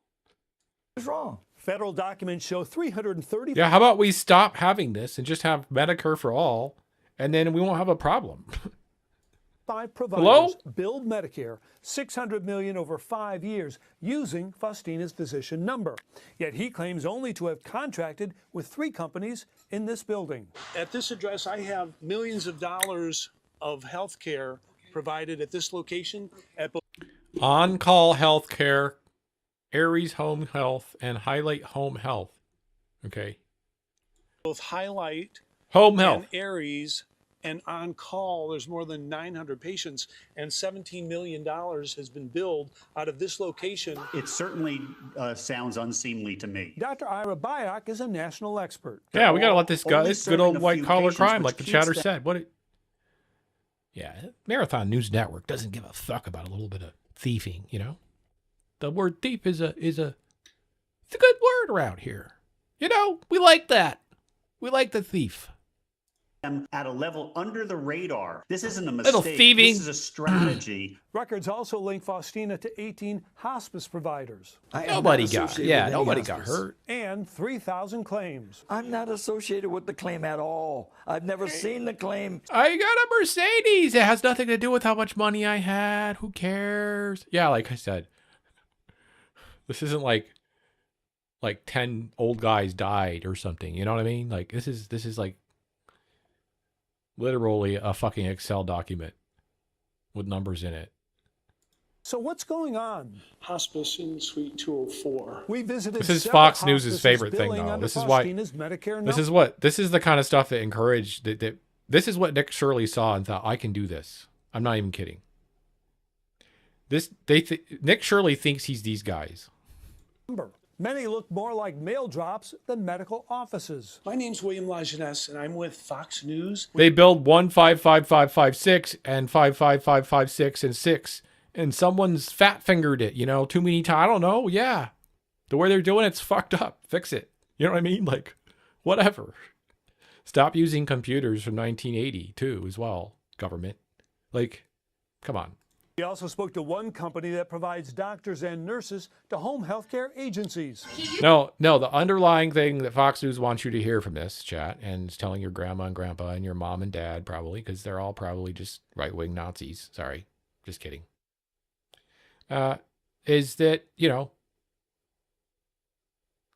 What's wrong?
Federal documents show 330.
Yeah, how about we stop having this and just have Medicare for all, and then we won't have a problem.
5 providers
Hello?
billed Medicare $600 million over 5 years using Faustina's physician number. Yet he claims only to have contracted with 3 companies in this building.
At this address, I have millions of dollars of health care provided at this location.
On-call healthcare, Aries Home Health, and Highlight Home Health. Okay.
Both Highlight
Home Health
and Aries, and on call, there's more than 900 patients, and $17 million has been billed out of this location.
It certainly sounds unseemly to me.
Dr. Ira Byock is a national expert.
Yeah, we got to let this go. It's good old white-collar crime, like the chatter
keeps
said. Yeah, Marathon News Network doesn't give a fuck about a little bit of thieving, you know? The word thief is a it's a good word around here. You know, we like that. We like the thief.
them at a level under the radar. This isn't a
Little
mistake.
thieving.
This is a strategy.
Records also link Faustina to 18 hospice providers.
Nobody got hurt.
And 3,000 claims.
I'm not associated with the claim at all. I've never seen the claim.
I got a Mercedes. It has nothing to do with how much money I had. Who cares? Yeah, like I said, this isn't like 10 old guys died or something. You know what I mean? Like this is like literally a fucking Excel document with numbers in it.
So what's going on?
Hospice in Suite 204.
We visited.
This is
several
Fox News'
hospices
favorite thing,
billing
though.
under
This is why.
Faustina's Medicare
This is the kind of stuff that encouraged that. This is what Nick Shirley saw and thought, I can do this. I'm not even kidding. Nick Shirley thinks he's these guys.
Many look more like mail drops than medical offices.
My name's William Lajeunesse, and I'm with Fox News.
They build 155556 and 55556 and 6, and someone's fat fingered it, too many times. I don't know. Yeah. The way they're doing it's fucked up. Fix it. You know what I mean? Like, whatever. Stop using computers from 1980 too, as well, government. Like, come on.
We also spoke to one company that provides doctors and nurses to home health care agencies.
No, the underlying thing that Fox News wants you to hear from this chat, and it's telling your grandma and grandpa and your mom and dad probably, because they're all probably just right-wing Nazis. Sorry, just kidding. Is that, the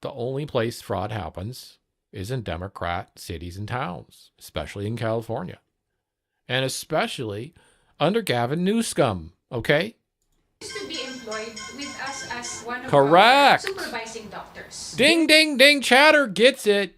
only place fraud happens is in Democrat cities and towns, especially in California. And especially under Gavin Newsom, okay?
To be employed with us as one of
Correct.
our supervising doctors.
Ding, ding, ding. Chatter gets it.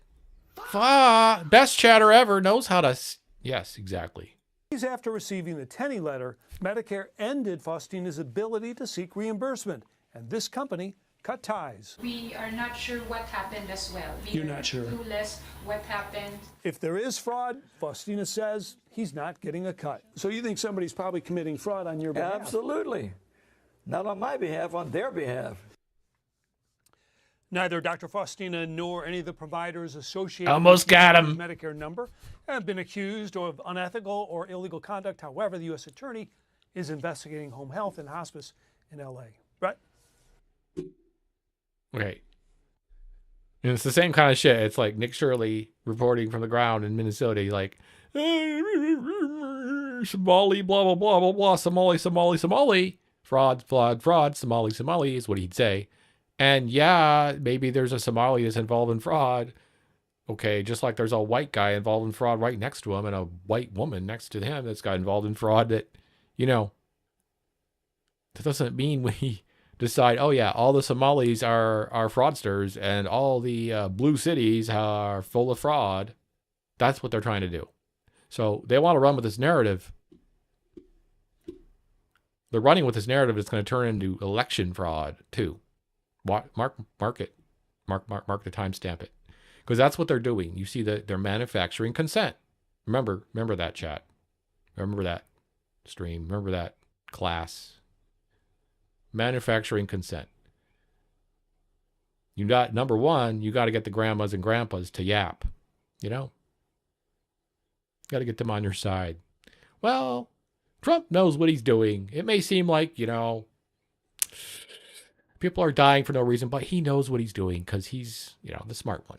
Best chatter ever knows how to... Yes, exactly.
Days after receiving the Tenney letter, Medicare ended Faustina's ability to seek reimbursement, and this company cut ties.
We are not sure what happened as well.
You're not sure?
Clueless what happened.
If there is fraud, Faustina says he's not getting a cut. So you think somebody's probably committing fraud on your behalf?
Absolutely. Not on my behalf, on their behalf.
Neither Dr. Faustina nor any of the providers associated
Almost
with
got
the
him.
Medicare number have been accused of unethical or illegal conduct. However, the U.S. Attorney is investigating home health and hospice in L.A. Right?
Okay. And it's the same kind of shit. It's like Nick Shirley reporting from the ground in Minnesota. He's like, Somali, blah, blah, blah, blah, blah, Somali, fraud, Somali is what he'd say. And yeah, maybe there's a Somali that's involved in fraud. Okay, just like there's a white guy involved in fraud right next to him and a white woman next to him that's got involved in fraud that, that doesn't mean we decide, oh yeah, all the Somalis are fraudsters and all the blue cities are full of fraud. That's what they're trying to do. So they want to run with this narrative. They're running with this narrative that's going to turn into election fraud too. Mark it. Mark the timestamp it. Because that's what they're doing. You see that they're manufacturing consent. Remember that chat. Remember that stream. Remember that class. Manufacturing consent. Number one, you got to get the grandmas and grandpas to yap. Got to get them on your side. Well, Trump knows what he's doing. It may seem like, people are dying for no reason, but he knows what he's doing because he's, the smart one.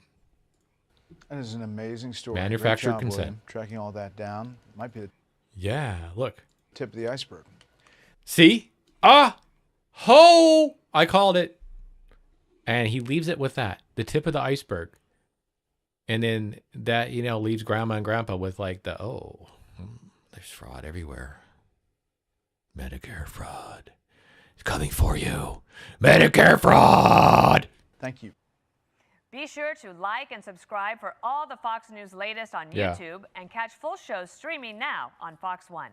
That is an amazing story.
Manufactured
Great job,
consent.
William, tracking all that down. Might be the
look.
Tip of the iceberg.
See? I called it. And he leaves it with that. The tip of the iceberg. And then that, leaves grandma and grandpa with like there's fraud everywhere. Medicare fraud. It's coming for you. Medicare fraud.
Thank you.
Be sure to like and subscribe for all the Fox News latest on
Yeah.
YouTube and catch full shows streaming now on Fox One.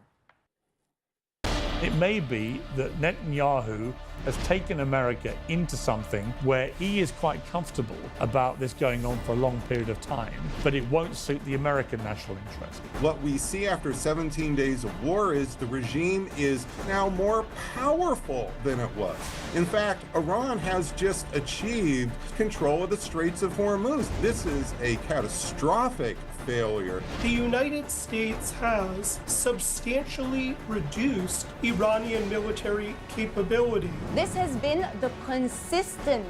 It may be that Netanyahu has taken America into something where he is quite comfortable about this going on for a long period of time, but it won't suit the American national interest.
What we see after 17 days of war is the regime is now more powerful than it was. In fact, Iran has just achieved control of the Straits of Hormuz. This is a catastrophic failure.
The United States has substantially reduced Iranian military capability.
This has been the consistent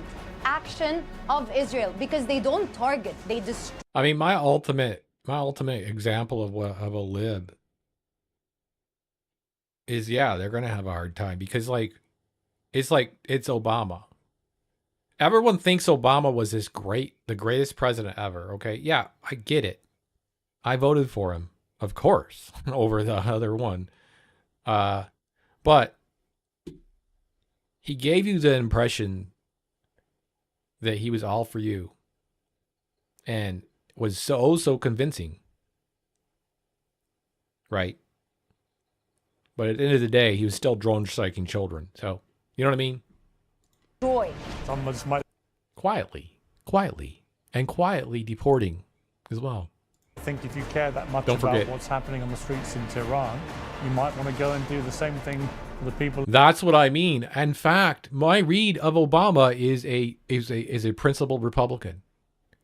action of Israel because they don't target, they destroy.
I mean, my ultimate example of a lib is, yeah, they're gonna have a hard time because it's Obama. Everyone thinks Obama was the greatest president ever. Okay, yeah, I get it. I voted for him, of course, over the other one. But he gave you the impression that he was all for you, and was so convincing, right? But at the end of the day, he was still drone striking children. So, you know what I mean?
Joy.
Quietly deporting as well.
I think if you care that much
Don't
about
forget.
what's happening on the streets in Tehran, you might want to go and do the same thing for the people.
That's what I mean. In fact, my read of Obama is a principled Republican.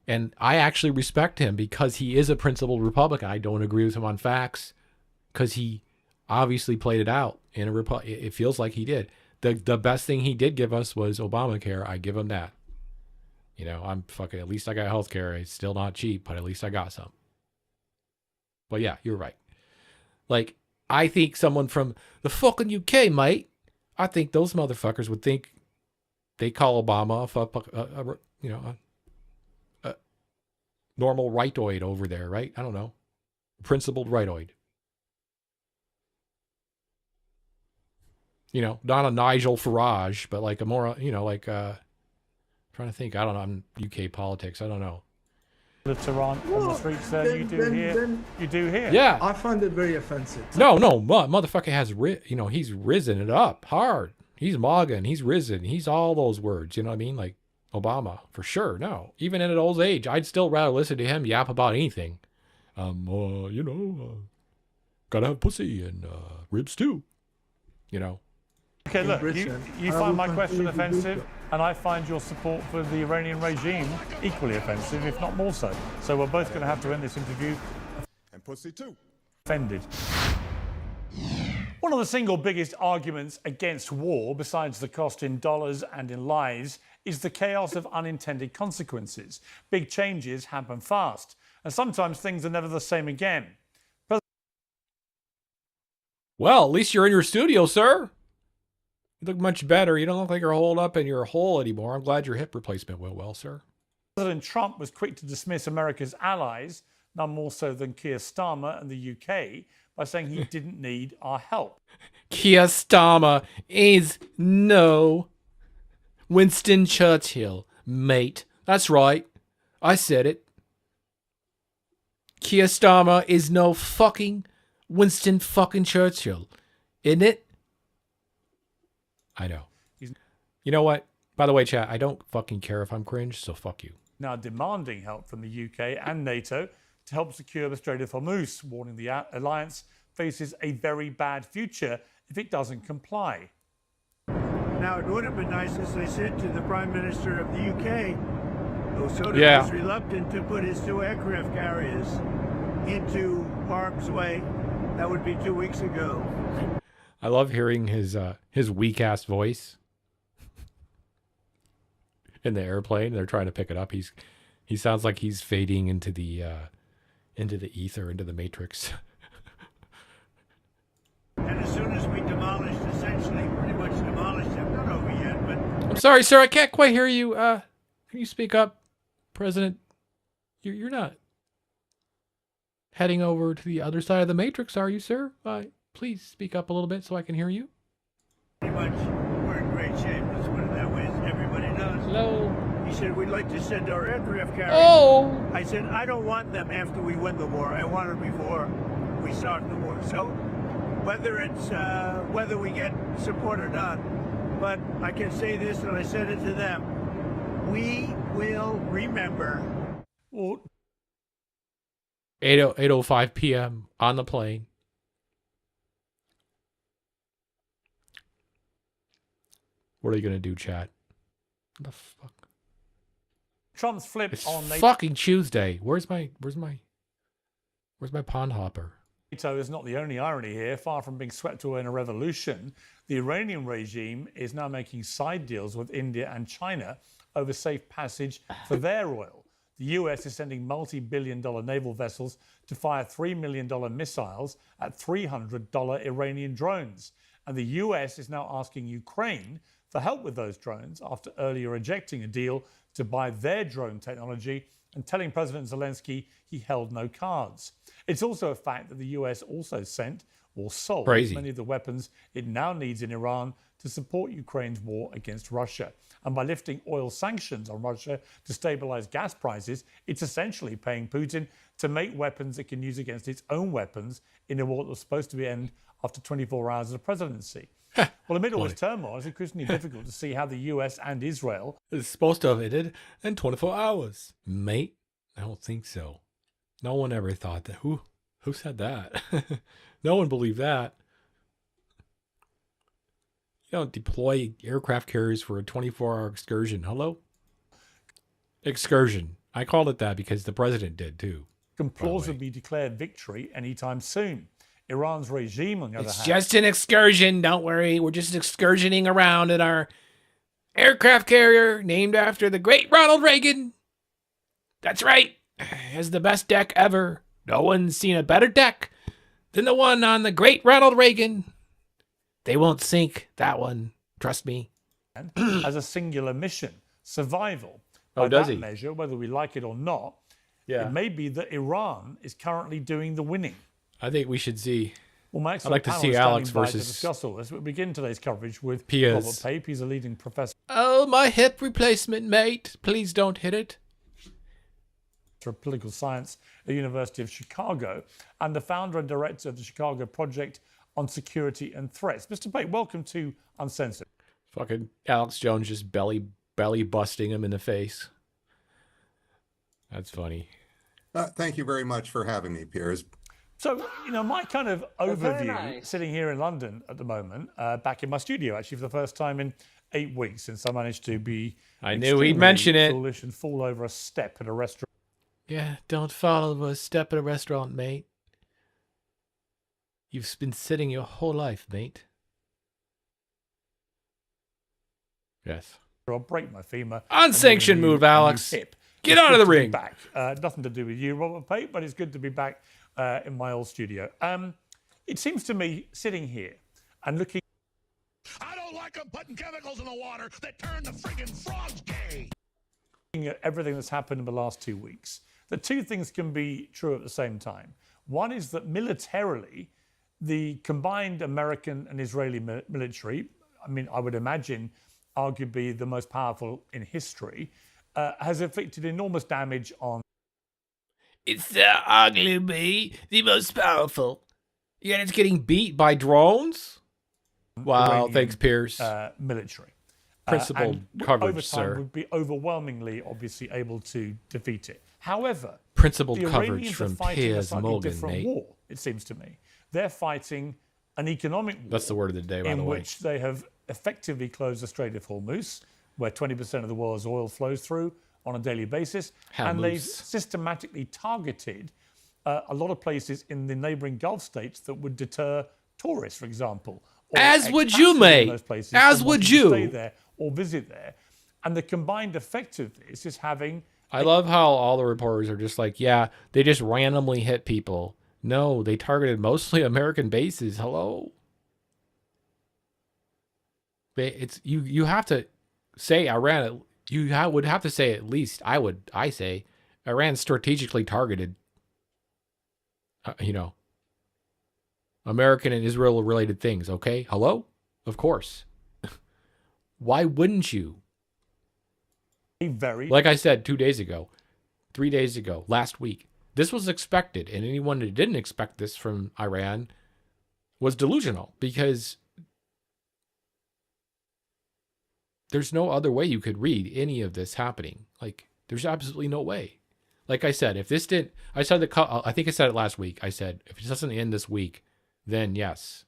And I actually respect him because he is a principled Republican. I don't agree with him on facts because he obviously played it out in a it feels like he did. The best thing he did give us was Obamacare. I give him that. You know, I'm fucking, at least I got healthcare. It's still not cheap, but at least I got some. But yeah, you're right. Like, I think someone from the fucking UK, mate, I think those motherfuckers would think they call Obama a normal rightoid over there, right? I don't know. Principled rightoid. You know, not a Nigel Farage, but like a more, you know, like, trying to think. I don't know. I'm UK politics. I don't know.
The Tehran on the streets there, you do here.
Yeah.
I find it very offensive.
No, motherfucker has, he's risen it up hard. He's MAGA, he's risen. He's all those words, you know what I mean? Like Obama, for sure. No, even in an old age, I'd still rather listen to him yap about anything. Gotta have pussy and ribs too, you know.
Okay, look, you find my question offensive, and I find your support for the Iranian regime equally offensive, if not more so. So we're both going to have to end this interview.
And pussy too.
Offended. One of the single biggest arguments against war, besides the cost in dollars and in lives, is the chaos of unintended consequences. Big changes happen fast, and sometimes things are never the same again.
Well, at least you're in your studio, sir. You look much better. You don't look like you're holed up in your hole anymore. I'm glad your hip replacement went well, sir.
President Trump was quick to dismiss America's allies, none more so than Keir Starmer and the UK, by saying he didn't need our help.
Keir Starmer is no Winston Churchill, mate. That's right. I said it. Keir Starmer is no fucking Winston fucking Churchill. Isn't it? I know. You know what? By the way, chat, I don't fucking care if I'm cringe, so fuck you.
Now demanding help from the UK and NATO to help secure the Strait of Hormuz, warning the alliance faces a very bad future if it doesn't comply.
Now, it would have been nice, as I said to the Prime Minister of the UK, who sort of was reluctant to put his 2 aircraft carriers into harm's way. That would be 2 weeks ago.
I love hearing his weak ass voice in the airplane. They're trying to pick it up. He sounds like he's fading into the ether, into the matrix.
And as soon as we demolished, essentially, pretty much demolished them, not over yet, but...
I'm sorry, sir. I can't quite hear you. Can you speak up, President? You're not heading over to the other side of the matrix, are you, sir? Please speak up a little bit so I can hear you.
Pretty much, we're in great shape. Let's put it that way, as everybody does.
Hello.
He said, we'd like to send our aircraft carriers.
Oh!
I said, I don't want them after we win the war. I want them before we start the war. So whether we get support or not, but I can say this, and I said it to them, we will remember.
8:05 p.m. on the plane. What are you gonna do, chat? What the fuck?
Trump's flip
It's
on NATO.
fucking Tuesday. Where's my Where's my pond hopper?
NATO is not the only irony here. Far from being swept away in a revolution, the Iranian regime is now making side deals with India and China over safe passage for their oil. The US is sending multi-billion-dollar naval vessels to fire $3 million missiles at $300 Iranian drones. And the US is now asking Ukraine for help with those drones after earlier rejecting a deal to buy their drone technology and telling President Zelensky he held no cards. It's also a fact that the US also sent or sold many of the weapons it now needs in Iran to support Ukraine's war against Russia. And by lifting oil sanctions on Russia to stabilize gas prices, it's essentially paying Putin to make weapons it can use against its own weapons in a war that was supposed to end after 24 hours of the presidency. Well, amid all this turmoil, it's increasingly difficult to see how the US and Israel
is supposed to have ended in 24 hours. Mate, I don't think so. No one ever thought that. Who said that? No one believed that. You don't deploy aircraft carriers for a 24-hour excursion. Hello? Excursion. I called it that because the president did too.
can plausibly declare victory anytime soon. Iran's regime, on the other hand...
It's just an excursion. Don't worry. We're just excursioning around in our aircraft carrier named after the great Ronald Reagan. That's right. It has the best deck ever. No one's seen a better deck than the one on the great Ronald Reagan. They won't sink that one. Trust me.
As a singular mission, survival.
Oh,
By
does
that
he?
measure, whether we like it or not,
Yeah.
it may be that Iran is currently doing the winning.
I think we should see.
Well, my
I'd like to
panel
see
is
Alex
standing by to
versus
discuss all this. We begin today's coverage with
Piers.
Robert Pape. He's a leading professor
Oh, my hip replacement, mate. Please don't hit it.
of political science at the University of Chicago and the founder and director of the Chicago Project on Security and Threats. Mr. Pape, welcome to Uncensored.
Fucking Alex Jones just belly busting him in the face. That's funny.
Thank you very much for having me, Piers.
So, my kind of overview,
nice.
sitting here in London at the moment, back in my studio, actually, for the first time in 8 weeks since I managed to be
I knew he'd mention it.
foolish and fall over a step at a restaurant.
Yeah, don't follow a step at a restaurant, mate.
You've been sitting your whole life, mate. Yes.
I'll break my femur.
Unsanctioned
and then
move,
a new
Alex.
hip.
Get
It's
out of
good
the
to be
ring.
Back. Nothing to do with you, Robert Pape, but it's good to be back in my old studio. It seems to me, sitting here and looking...
I don't like them putting chemicals in the water that turn the friggin' frogs gay.
Looking at everything that's happened in the last 2 weeks, that two things can be true at the same time. One is that militarily, the combined American and Israeli military, I would imagine arguably the most powerful in history, has inflicted enormous damage on...
It's arguably the most powerful.
Yeah, it's getting beat by drones? Wow,
Iranian,
thanks, Piers.
Military.
Principled
And
coverage,
over time
sir.
would be overwhelmingly, obviously, able to defeat it. However,
Principled
the
coverage
Iranians are
from
fighting a
Piers
slightly
Morgan,
different
mate.
war, it seems to me. They're fighting an economic war
That's the word of the day, by
in
the way.
which they have effectively closed the Strait of Hormuz, where 20% of the world's oil flows through on a daily basis. And they've
Hormuz.
systematically targeted a lot of places in the neighboring Gulf states that would deter tourists, for example. or
As would you,
expats in
mate.
those places
As
from
would
wanting to
you.
stay there or visit there. And the combined effect of this is having...
I love how all the reporters are just like, yeah, they just randomly hit people. No, they targeted mostly American bases. Hello? It's you have to say Iran. Would have to say at least I say Iran strategically targeted. American and Israel related things. Okay, hello? Of course. Why wouldn't you? Like I said 2 days ago, 3 days ago, last week, this was expected, and anyone who didn't expect this from Iran was delusional, because there's no other way you could read any of this happening. Like, there's absolutely no way. Like I said, if this didn't, I think I said it last week. I said, if it doesn't end this week, then yes.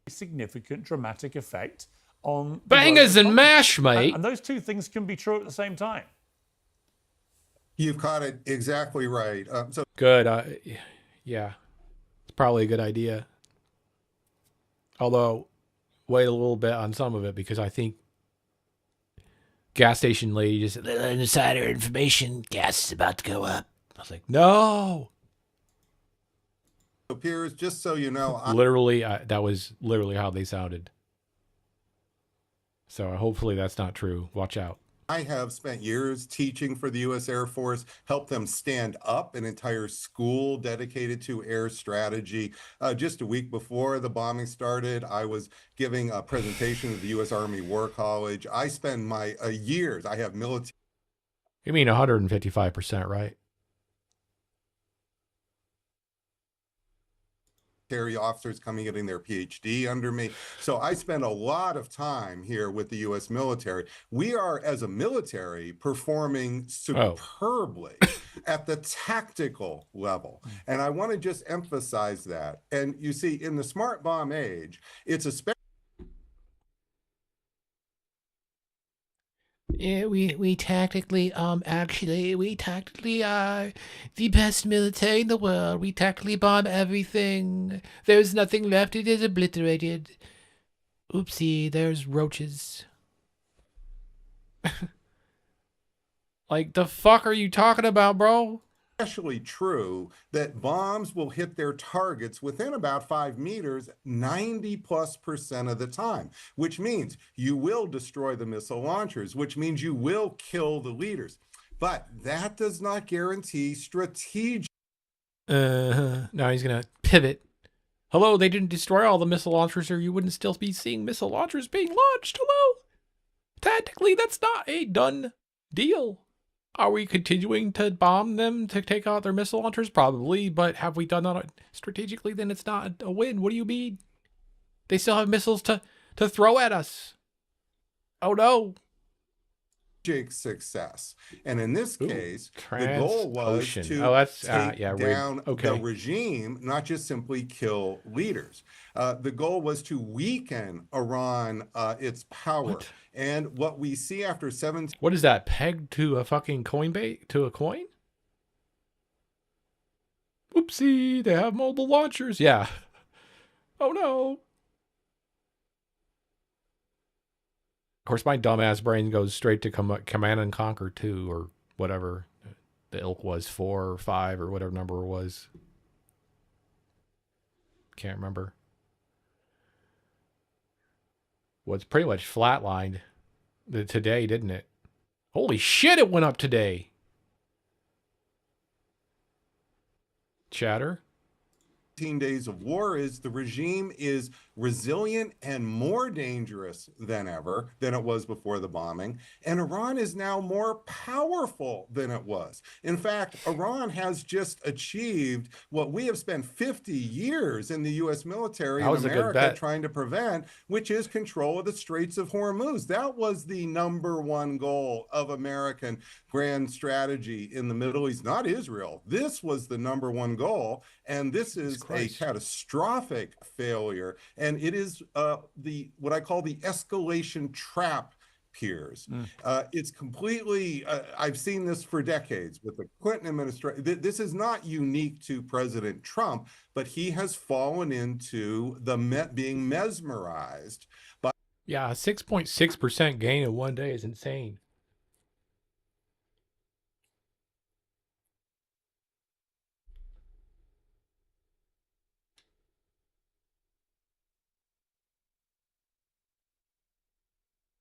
significant dramatic effect on... the
Bangers
global
and mash,
economy.
mate.
And those two things can be true at the same time.
You've caught it exactly right. So
good. Yeah, it's probably a good idea. Although, wait a little bit on some of it because I think gas station lady just said, "Little insider information, gas is about to go up." I was like, no.
Piers, just so you know,
Literally, that was literally how they sounded. So hopefully that's not true. Watch out.
I have spent years teaching for the U.S. Air Force, helped them stand up an entire school dedicated to air strategy. Just a week before the bombing started, I was giving a presentation at the U.S. Army War College. I spend my years, I have military.
You mean 155%, right?
Officers coming getting their PhD under me. So I spend a lot of time here with the U.S. military. We are, as a military, performing superbly at the tactical level. And I want to just emphasize that. And you see, in the smart bomb age, it's especially
Yeah, we tactically actually we tactically are the best military in the world. We tactically bomb everything. There's nothing left. It is obliterated. Oopsie, there's roaches.
Like, the fuck are you talking about, bro?
especially true that bombs will hit their targets within about 5 meters 90+% of the time, which means you will destroy the missile launchers, which means you will kill the leaders. But that does not guarantee strategic.
Now he's going to pivot. Hello, they didn't destroy all the missile launchers or you wouldn't still be seeing missile launchers being launched. Hello? Tactically, that's not a done deal. Are we continuing to bomb them to take out their missile launchers? Probably, but have we done that strategically? Then it's not a win. What do you mean? They still have missiles to throw at us. Oh no.
Success. And in this case, the goal was to take down the regime, not just simply kill leaders. The goal was to weaken Iran, its power. And what we see after 17...
What is that, pegged to a fucking to a coin? Oopsie, they have mobile launchers. Yeah. Oh no. Of course, my dumbass brain goes straight to Command and Conquer 2 or whatever the ilk was, 4 or 5 or whatever number it was. Can't remember. Well, it's pretty much flatlined today, didn't it? Holy shit, it went up today. Chatter.
15 days of war is the regime is resilient and more dangerous than ever than it was before the bombing. And Iran is now more powerful than it was. In fact, Iran has just achieved what we have spent 50 years in the U.S. military in America trying to prevent, which is control of the Straits of Hormuz. That was the #1 goal of American grand strategy in the Middle East, not Israel. This was the #1 goal. And this is a catastrophic failure. And it is what I call the escalation trap, Piers. It's completely, I've seen this for decades with the Clinton administration. This is not unique to President Trump, but he has fallen into being mesmerized by.
Yeah, a 6.6% gain in one day is insane.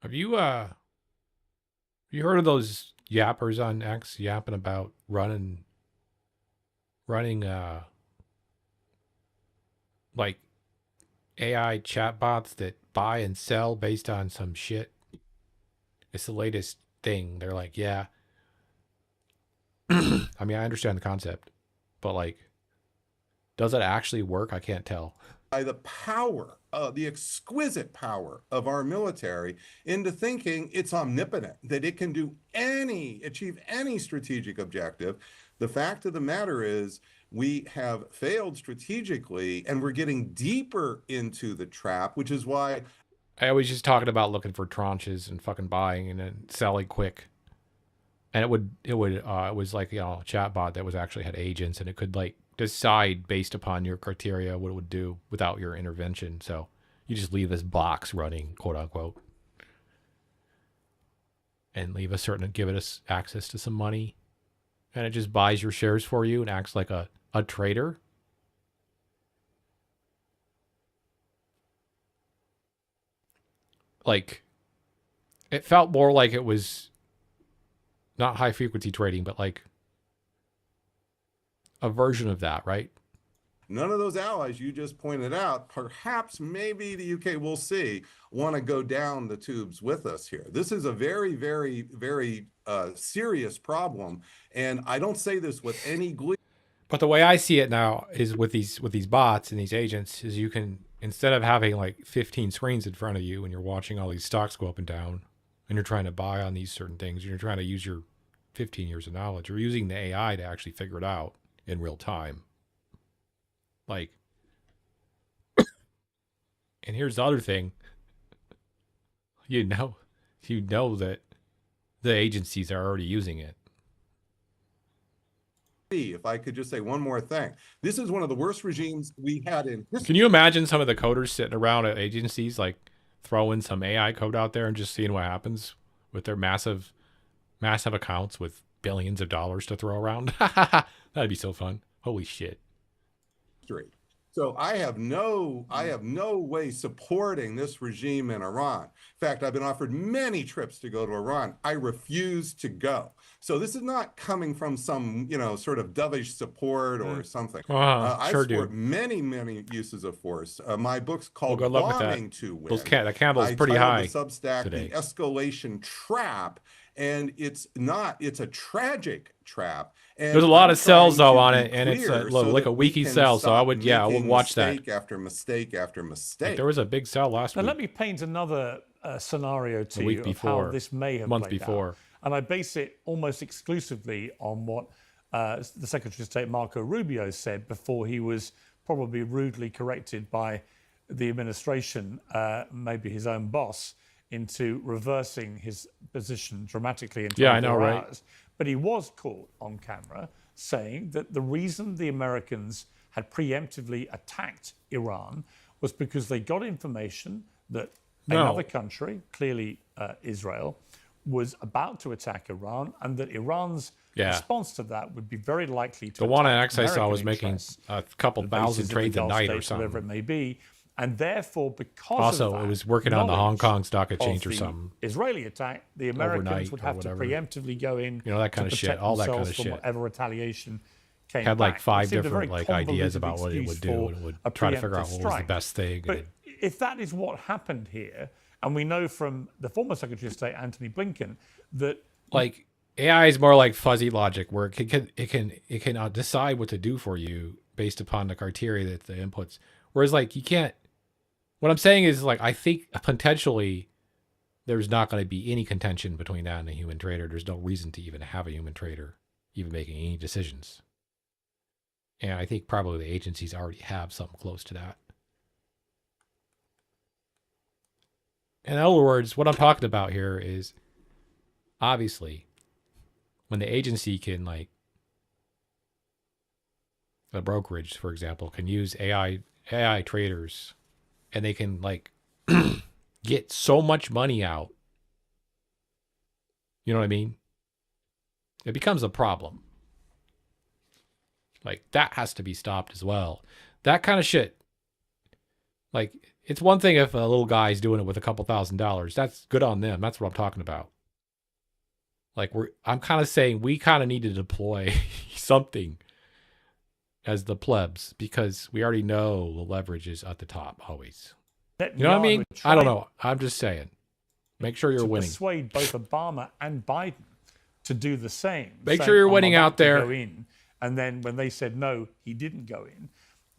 Have you heard of those yappers on X yapping about running like AI chatbots that buy and sell based on some shit? It's the latest thing. They're like, yeah. I mean, I understand the concept, but like, does it actually work? I can't tell.
By the power, the exquisite power of our military into thinking it's omnipotent, that it can achieve any strategic objective. The fact of the matter is we have failed strategically and we're getting deeper into the trap, which is why
I was just talking about looking for tranches and fucking buying and then selling quick. And it was like, you know, a chat bot that was actually had agents, and it could like decide based upon your criteria what it would do without your intervention. So you just leave this box running, quote unquote, and give it access to some money, and it just buys your shares for you and acts like a trader. Like, it felt more like it was not high frequency trading, but like a version of that, right?
None of those allies you just pointed out, perhaps maybe the UK, we'll see, want to go down the tubes with us here. This is a very, very, very serious problem. And I don't say this with any glee.
But the way I see it now is with these bots and these agents is you can, instead of having like 15 screens in front of you and you're watching all these stocks go up and down and you're trying to buy on these certain things, and you're trying to use your 15 years of knowledge, you're using the AI to actually figure it out in real time. Like, and here's the other thing. You know that the agencies are already using it.
If I could just say one more thing, this is one of the worst regimes we had in history.
Can you imagine some of the coders sitting around at agencies, like throwing some AI code out there and just seeing what happens with their massive accounts with billions of dollars to throw around? That'd be so fun. Holy shit.
So I have no way supporting this regime in Iran. In fact, I've been offered many trips to go to Iran. I refuse to go. So this is not coming from some, sort of dovish support or something. I support many uses of force. My book's called Bombing to Win.
That candle's pretty high.
The Substack,
today.
The Escalation Trap. And it's a tragic trap. And
there's a lot of cells though on it, and it's like a wiki cell. So I would watch that.
Mistake after mistake after mistake.
Like there was a big cell last week.
Now let me paint another scenario to you of how this may have played out. And I base it almost exclusively on what the Secretary of State Marco Rubio said before he was probably rudely corrected by the administration, maybe his own boss, into reversing his position dramatically in 24 hours. But he was caught on camera saying that the reason the Americans had preemptively attacked Iran was because they got information that another country, clearly Israel, was about to attack Iran, and that Iran's response to that would be very likely to
the one on X I saw was making a couple thousand trades a night or something.
Whatever it may be. And therefore, because of that,
it was working on the Hong Kong Stock Exchange or something.
Israeli attack, the Americans would have to preemptively go in,
that kind of shit, all that kind of shit.
Whatever retaliation came
had like
back.
5 different ideas about what it would do, and it would try to figure out what was the best thing.
But if that is what happened here, and we know from the former Secretary of State Antony Blinken that
like AI is more like fuzzy logic, where it can decide what to do for you based upon the criteria that the inputs. Whereas like you can't. What I'm saying is, like, I think potentially there's not going to be any contention between that and a human trader. There's no reason to even have a human trader even making any decisions. And I think probably the agencies already have something close to that. In other words, what I'm talking about here is obviously when the agency can, like, the brokerage, for example, can use AI traders, and they can like get so much money out. You know what I mean? It becomes a problem. Like that has to be stopped as well. That kind of shit. Like it's one thing if a little guy's doing it with a couple $1,000. That's good on them. That's what I'm talking about. Like I'm kind of saying we kind of need to deploy something as the plebs, because we already know the leverage is at the top always. You know what I mean? I don't know. I'm just saying. Make sure you're winning.
Persuade both Obama and Biden to do the same.
Make sure you're winning out there.
Go in. And then when they said no, he didn't go in.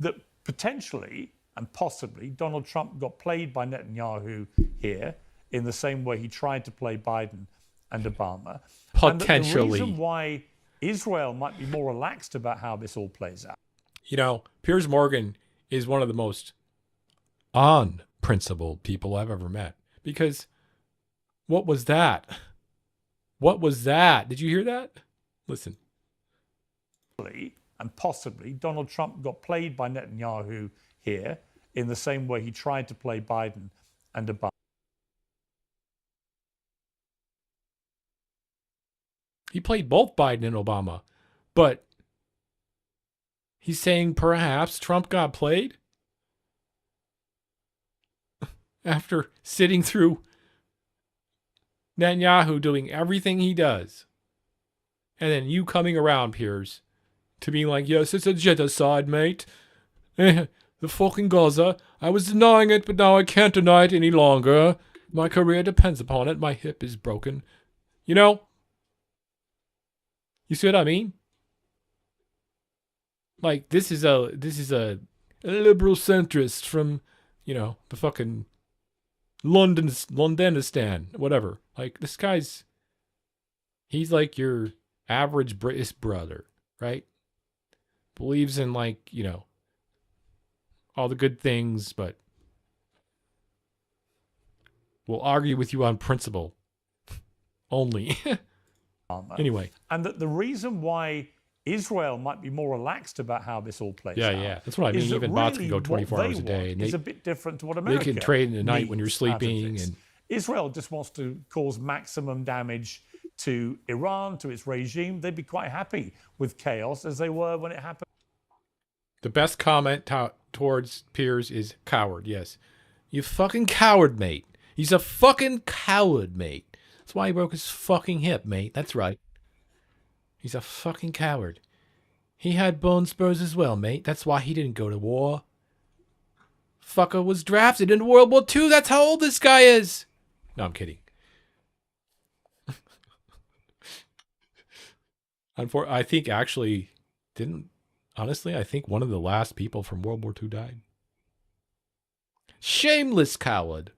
That potentially and possibly Donald Trump got played by Netanyahu here in the same way he tried to play Biden and Obama.
Potentially.
And the reason why Israel might be more relaxed about how this all plays out.
Piers Morgan is one of the most unprincipled people I've ever met. Because what was that? What was that? Did you hear that? Listen.
And possibly Donald Trump got played by Netanyahu here in the same way he tried to play Biden and Obama.
He played both Biden and Obama, but he's saying perhaps Trump got played after sitting through Netanyahu doing everything he does. And then you coming around, Piers, to being like, yes, it's a genocide, mate. The fucking Gaza. I was denying it, but now I can't deny it any longer. My career depends upon it. My hip is broken. You know? You see what I mean? Like, this is a liberal centrist from, you know, the fucking Londonistan, whatever. Like, this guy's, he's like your average British brother, right? Believes in, like, you know, all the good things, but will argue with you on principle only. Anyway.
And that the reason why Israel might be more relaxed about how this all plays out.
Yeah. That's what I mean. Even bots can go 24 hours a day.
And it's a bit different to what America
They can trade in the night when you're sleeping. And
Israel just wants to cause maximum damage to Iran, to its regime. They'd be quite happy with chaos as they were when it happened.
The best comment towards Piers is coward. Yes. You fucking coward, mate. He's a fucking coward, mate. That's why he broke his fucking hip, mate. That's right. He's a fucking coward. He had bone spurs as well, mate. That's why he didn't go to war. Fucker was drafted into World War II. That's how old this guy is. No, I'm kidding. I think actually honestly, I think one of the last people from World War II died. Shameless coward.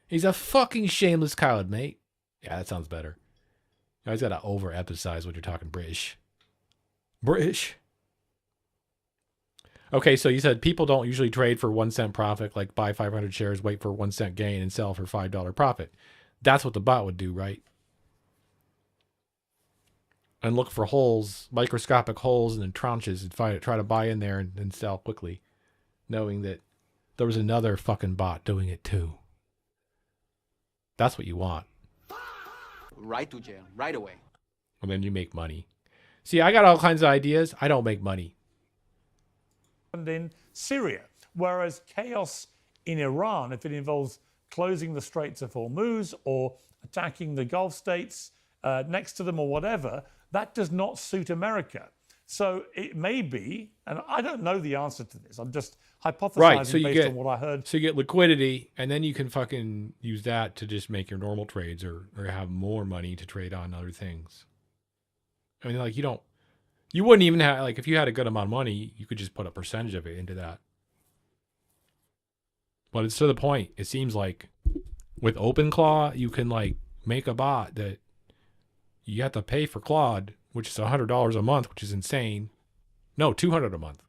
He's a fucking shameless coward, mate. Yeah, that sounds better. You guys gotta over-emphasize when you're talking British. British. Okay, so you said people don't usually trade for 1 cent profit, like buy 500 shares, wait for 1 cent gain, and sell for $5 profit. That's what the bot would do, right? And look for holes, microscopic holes and tranches, and try to buy in there and sell quickly, knowing that there was another fucking bot doing it too. That's what you want.
Right to jail, right away.
And then you make money. See, I got all kinds of ideas. I don't make money.
And in Syria, whereas chaos in Iran, if it involves closing the Straits of Hormuz or attacking the Gulf states next to them or whatever, that does not suit America. So it may be, and I don't know the answer to this. I'm just hypothesizing based on what I heard.
So you get liquidity, and then you can fucking use that to just make your normal trades or have more money to trade on other things. I mean, like, you wouldn't even have, like, if you had a good amount of money, you could just put a percentage of it into that. But it's to the point. It seems like with OpenClaw, you can, like, make a bot that you have to pay for Claude, which is $100 a month, which is insane. No, $200 a month.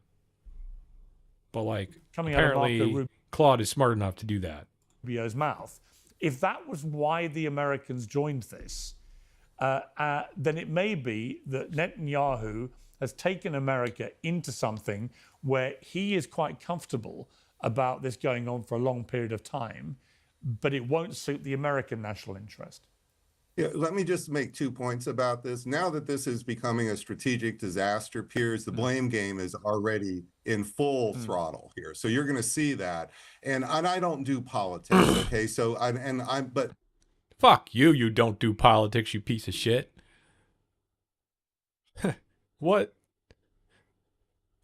But, like, apparently Claude is smart enough to do that.
Rubio's mouth. If that was why the Americans joined this, then it may be that Netanyahu has taken America into something where he is quite comfortable about this going on for a long period of time, but it won't suit the American national interest.
Yeah, let me just make 2 points about this. Now that this is becoming a strategic disaster, Piers, the blame game is already in full throttle here. So you're going to see that. And I don't do politics, okay? So but
fuck you, you don't do politics, you piece of shit. What?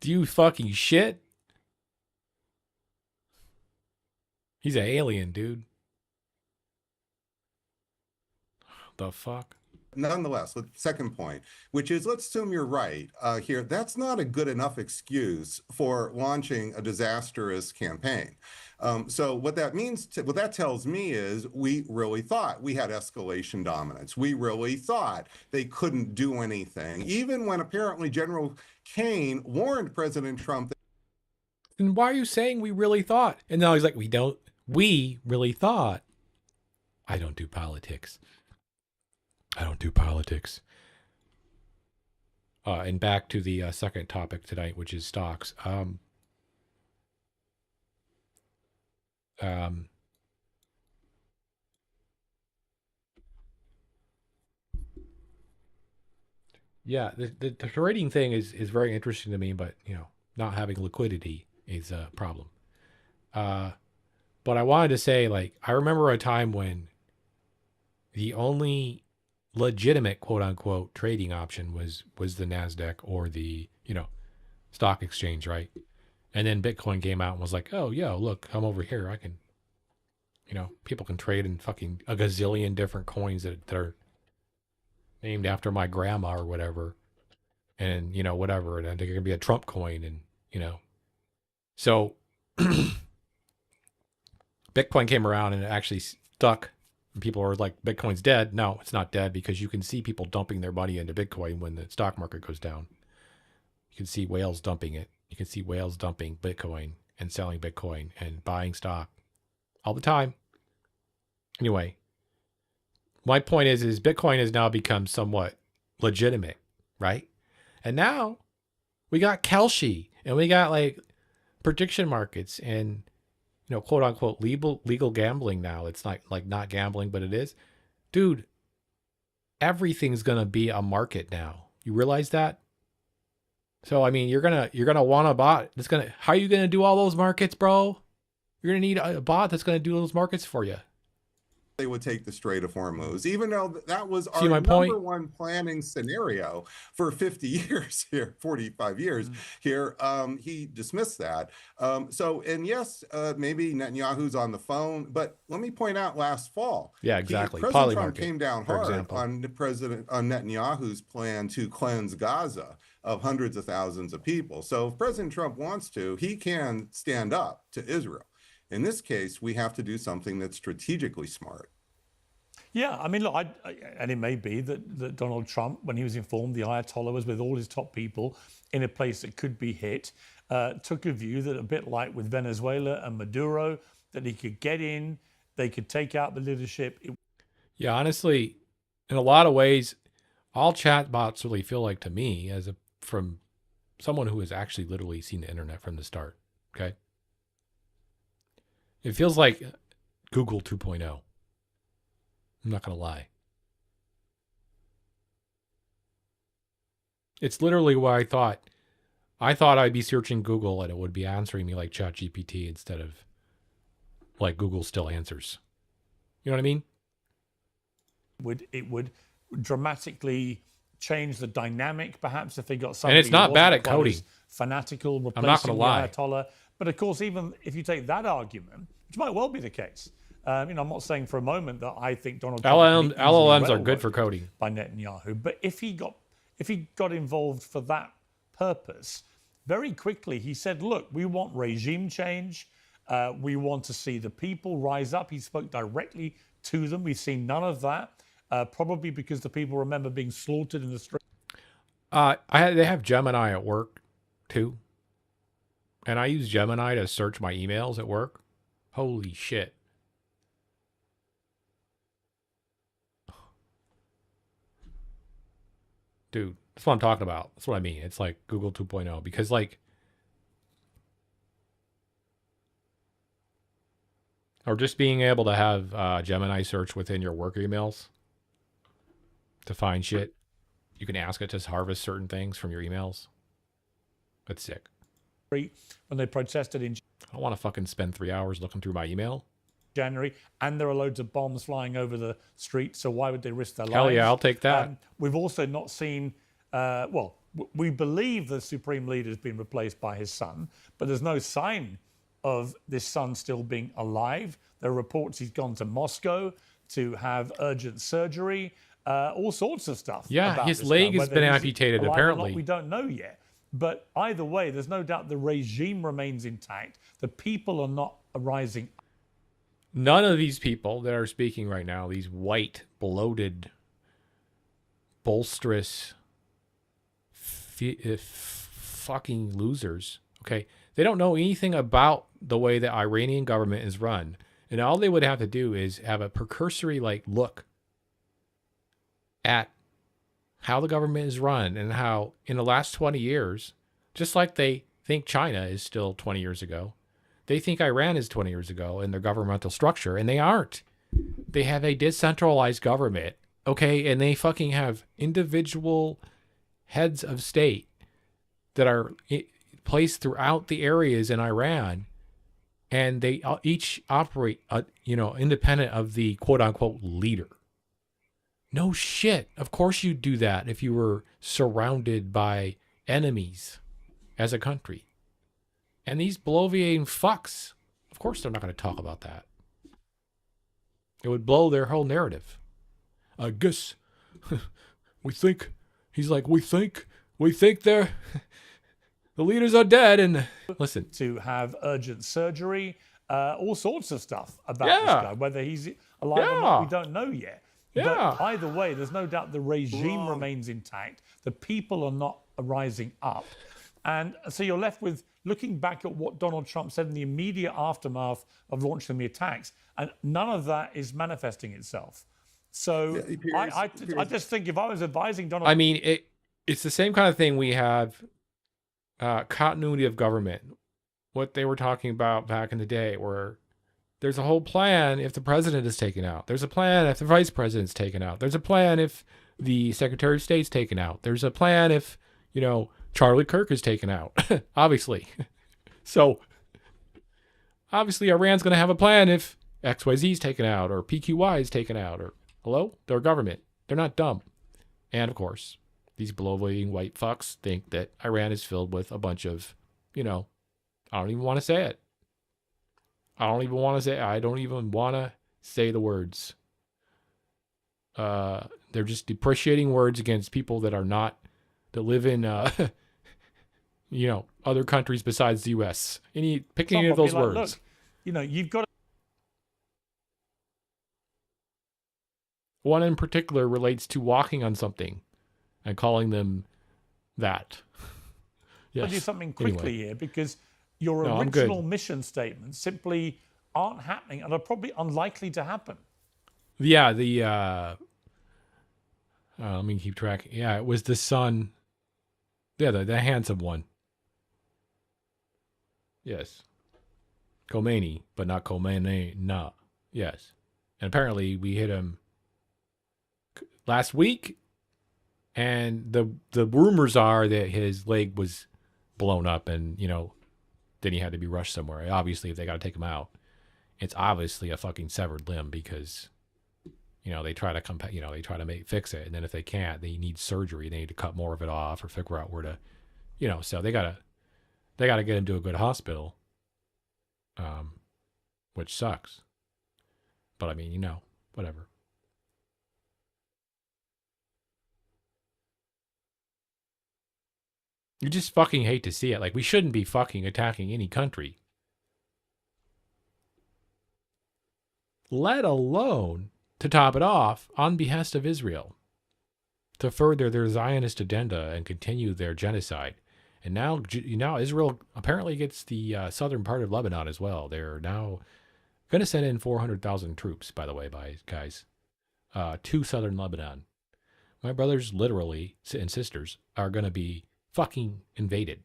Do you fucking shit? He's an alien, dude. The fuck?
Nonetheless, the second point, which is, let's assume you're right here. That's not a good enough excuse for launching a disastrous campaign. So what that means, what that tells me is we really thought we had escalation dominance. We really thought they couldn't do anything, even when apparently General Kane warned President Trump.
And why are you saying we really thought? And now he's like, we really thought. I don't do politics. I don't do politics. And back to the second topic tonight, which is stocks. Yeah, the trading thing is very interesting to me, but not having liquidity is a problem. But I wanted to say, like, I remember a time when the only legitimate quote unquote trading option was the NASDAQ or the stock exchange, right? And then Bitcoin came out and was like, oh yeah, look, I'm over here. I can, people can trade in fucking a gazillion different coins that are named after my grandma or whatever, and whatever, and there can be a Trump coin, and so Bitcoin came around and it actually stuck. And people are like, Bitcoin's dead. No, it's not dead, because you can see people dumping their money into Bitcoin when the stock market goes down. You can see whales dumping it. You can see whales dumping Bitcoin and selling Bitcoin and buying stock all the time. Anyway, my point is Bitcoin has now become somewhat legitimate, right? And now we got Kelshi, and we got like prediction markets and quote unquote legal gambling now. It's not like not gambling, but it is. Dude, everything's gonna be a market now. You realize that? So I mean, you're gonna want a bot that's gonna. How are you gonna do all those markets, bro? You're gonna need a bot that's gonna do those markets for you.
They would take the Strait of Hormuz, even though that was our
my point?
number one planning scenario for 50 years here, 45 years here. He dismissed that. And yes, maybe Netanyahu's on the phone, but let me point out last fall.
Yeah, exactly.
President Trump came down hard on Netanyahu's plan to cleanse Gaza of hundreds of thousands of people. So if President Trump wants to, he can stand up to Israel. In this case, we have to do something that's strategically smart.
Yeah, I mean, look, and it may be that Donald Trump, when he was informed the Ayatollah was with all his top people in a place that could be hit, took a view that, a bit like with Venezuela and Maduro, that he could get in, they could take out the leadership.
Yeah, honestly, in a lot of ways, all chatbots really feel like to me, from someone who has actually literally seen the internet from the start, okay? It feels like Google 2.0. I'm not going to lie. It's literally what I thought. I thought I'd be searching Google and it would be answering me like ChatGPT instead of like Google still answers. You know what I mean?
It would dramatically change the dynamic, perhaps, if they got somebody.
And it's not bad at coding.
Fanatical, replacing
I'm not going to lie.
The Ayatollah. But of course, even if you take that argument, which might well be the case, I'm not saying for a moment that I think Donald Trump
LLMs are good for coding
by Netanyahu. But if he got involved for that purpose, very quickly he said, "Look, we want regime change. We want to see the people rise up." He spoke directly to them. We've seen none of that, probably because the people remember being slaughtered in the street.
They have Gemini at work too. And I use Gemini to search my emails at work. Holy shit. Dude, that's what I'm talking about. That's what I mean. It's like Google 2.0. Because like, or just being able to have Gemini search within your work emails to find shit. You can ask it to harvest certain things from your emails. That's sick.
When they protested in
I don't want to fucking spend 3 hours looking through my email.
January, and there are loads of bombs flying over the street, so why would they risk their lives?
Hell yeah, I'll take that.
We've also not seen, we believe the Supreme Leader has been replaced by his son, but there's no sign of this son still being alive. There are reports he's gone to Moscow to have urgent surgery, all sorts of stuff.
Yeah, his leg has been amputated, apparently.
We don't know yet. But either way, there's no doubt the regime remains intact. The people are not rising.
None of these people that are speaking right now, these white, bloated, bolsterous, fucking losers, okay? They don't know anything about the way the Iranian government is run. And all they would have to do is have a precursory, like, look at how the government is run and how in the last 20 years, just like they think China is still 20 years ago, they think Iran is 20 years ago in their governmental structure, and they aren't. They have a decentralized government, okay, and they fucking have individual heads of state that are placed throughout the areas in Iran, and they each operate, independent of the quote-unquote leader. No shit. Of course you'd do that if you were surrounded by enemies as a country. And these bloviating fucks, of course they're not going to talk about that. It would blow their whole narrative. I guess we think they're the leaders are dead. And listen,
to have urgent surgery, all sorts of stuff about this guy, whether he's alive or not, we don't know yet. But either way, there's no doubt the regime remains intact. The people are not rising up. And so you're left with looking back at what Donald Trump said in the immediate aftermath of launching the attacks, and none of that is manifesting itself. So I just think if I was advising Donald...
I mean, it's the same kind of thing we have, continuity of government. What they were talking about back in the day, where there's a whole plan if the president is taken out. There's a plan if the vice president's taken out. There's a plan if the Secretary of State's taken out. There's a plan if, Charlie Kirk is taken out, obviously. So, obviously, Iran's going to have a plan if XYZ is taken out or PQY is taken out. Or, hello? They're government. They're not dumb. And, of course, these bloviating white fucks think that Iran is filled with a bunch of, I don't even want to say it. I don't even want to say the words. They're just depreciating words against people that are not, that live in, other countries besides the U.S. Pick any of those words.
Look, you've got...
One in particular relates to walking on something and calling them that.
Yes. I'll do something quickly here, because your original mission statements simply aren't happening and are probably unlikely to happen.
Yeah, let me keep track. Yeah, it was the son. Yeah, the handsome one. Yes. Khomeini, but not Khomeini. No. Yes. And apparently we hit him last week, and the rumors are that his leg was blown up, and then he had to be rushed somewhere. Obviously, if they got to take him out, it's obviously a fucking severed limb, because they try to fix it, and then if they can't, they need surgery. They need to cut more of it off or figure out where to, so they gotta get him to a good hospital, which sucks. But I mean, whatever. You just fucking hate to see it. Like, we shouldn't be fucking attacking any country, let alone, to top it off, on behest of Israel, to further their Zionist agenda and continue their genocide. And now Israel apparently gets the southern part of Lebanon as well. They're now going to send in 400,000 troops, by the way, guys, to southern Lebanon. My brothers, literally, and sisters, are going to be fucking invaded.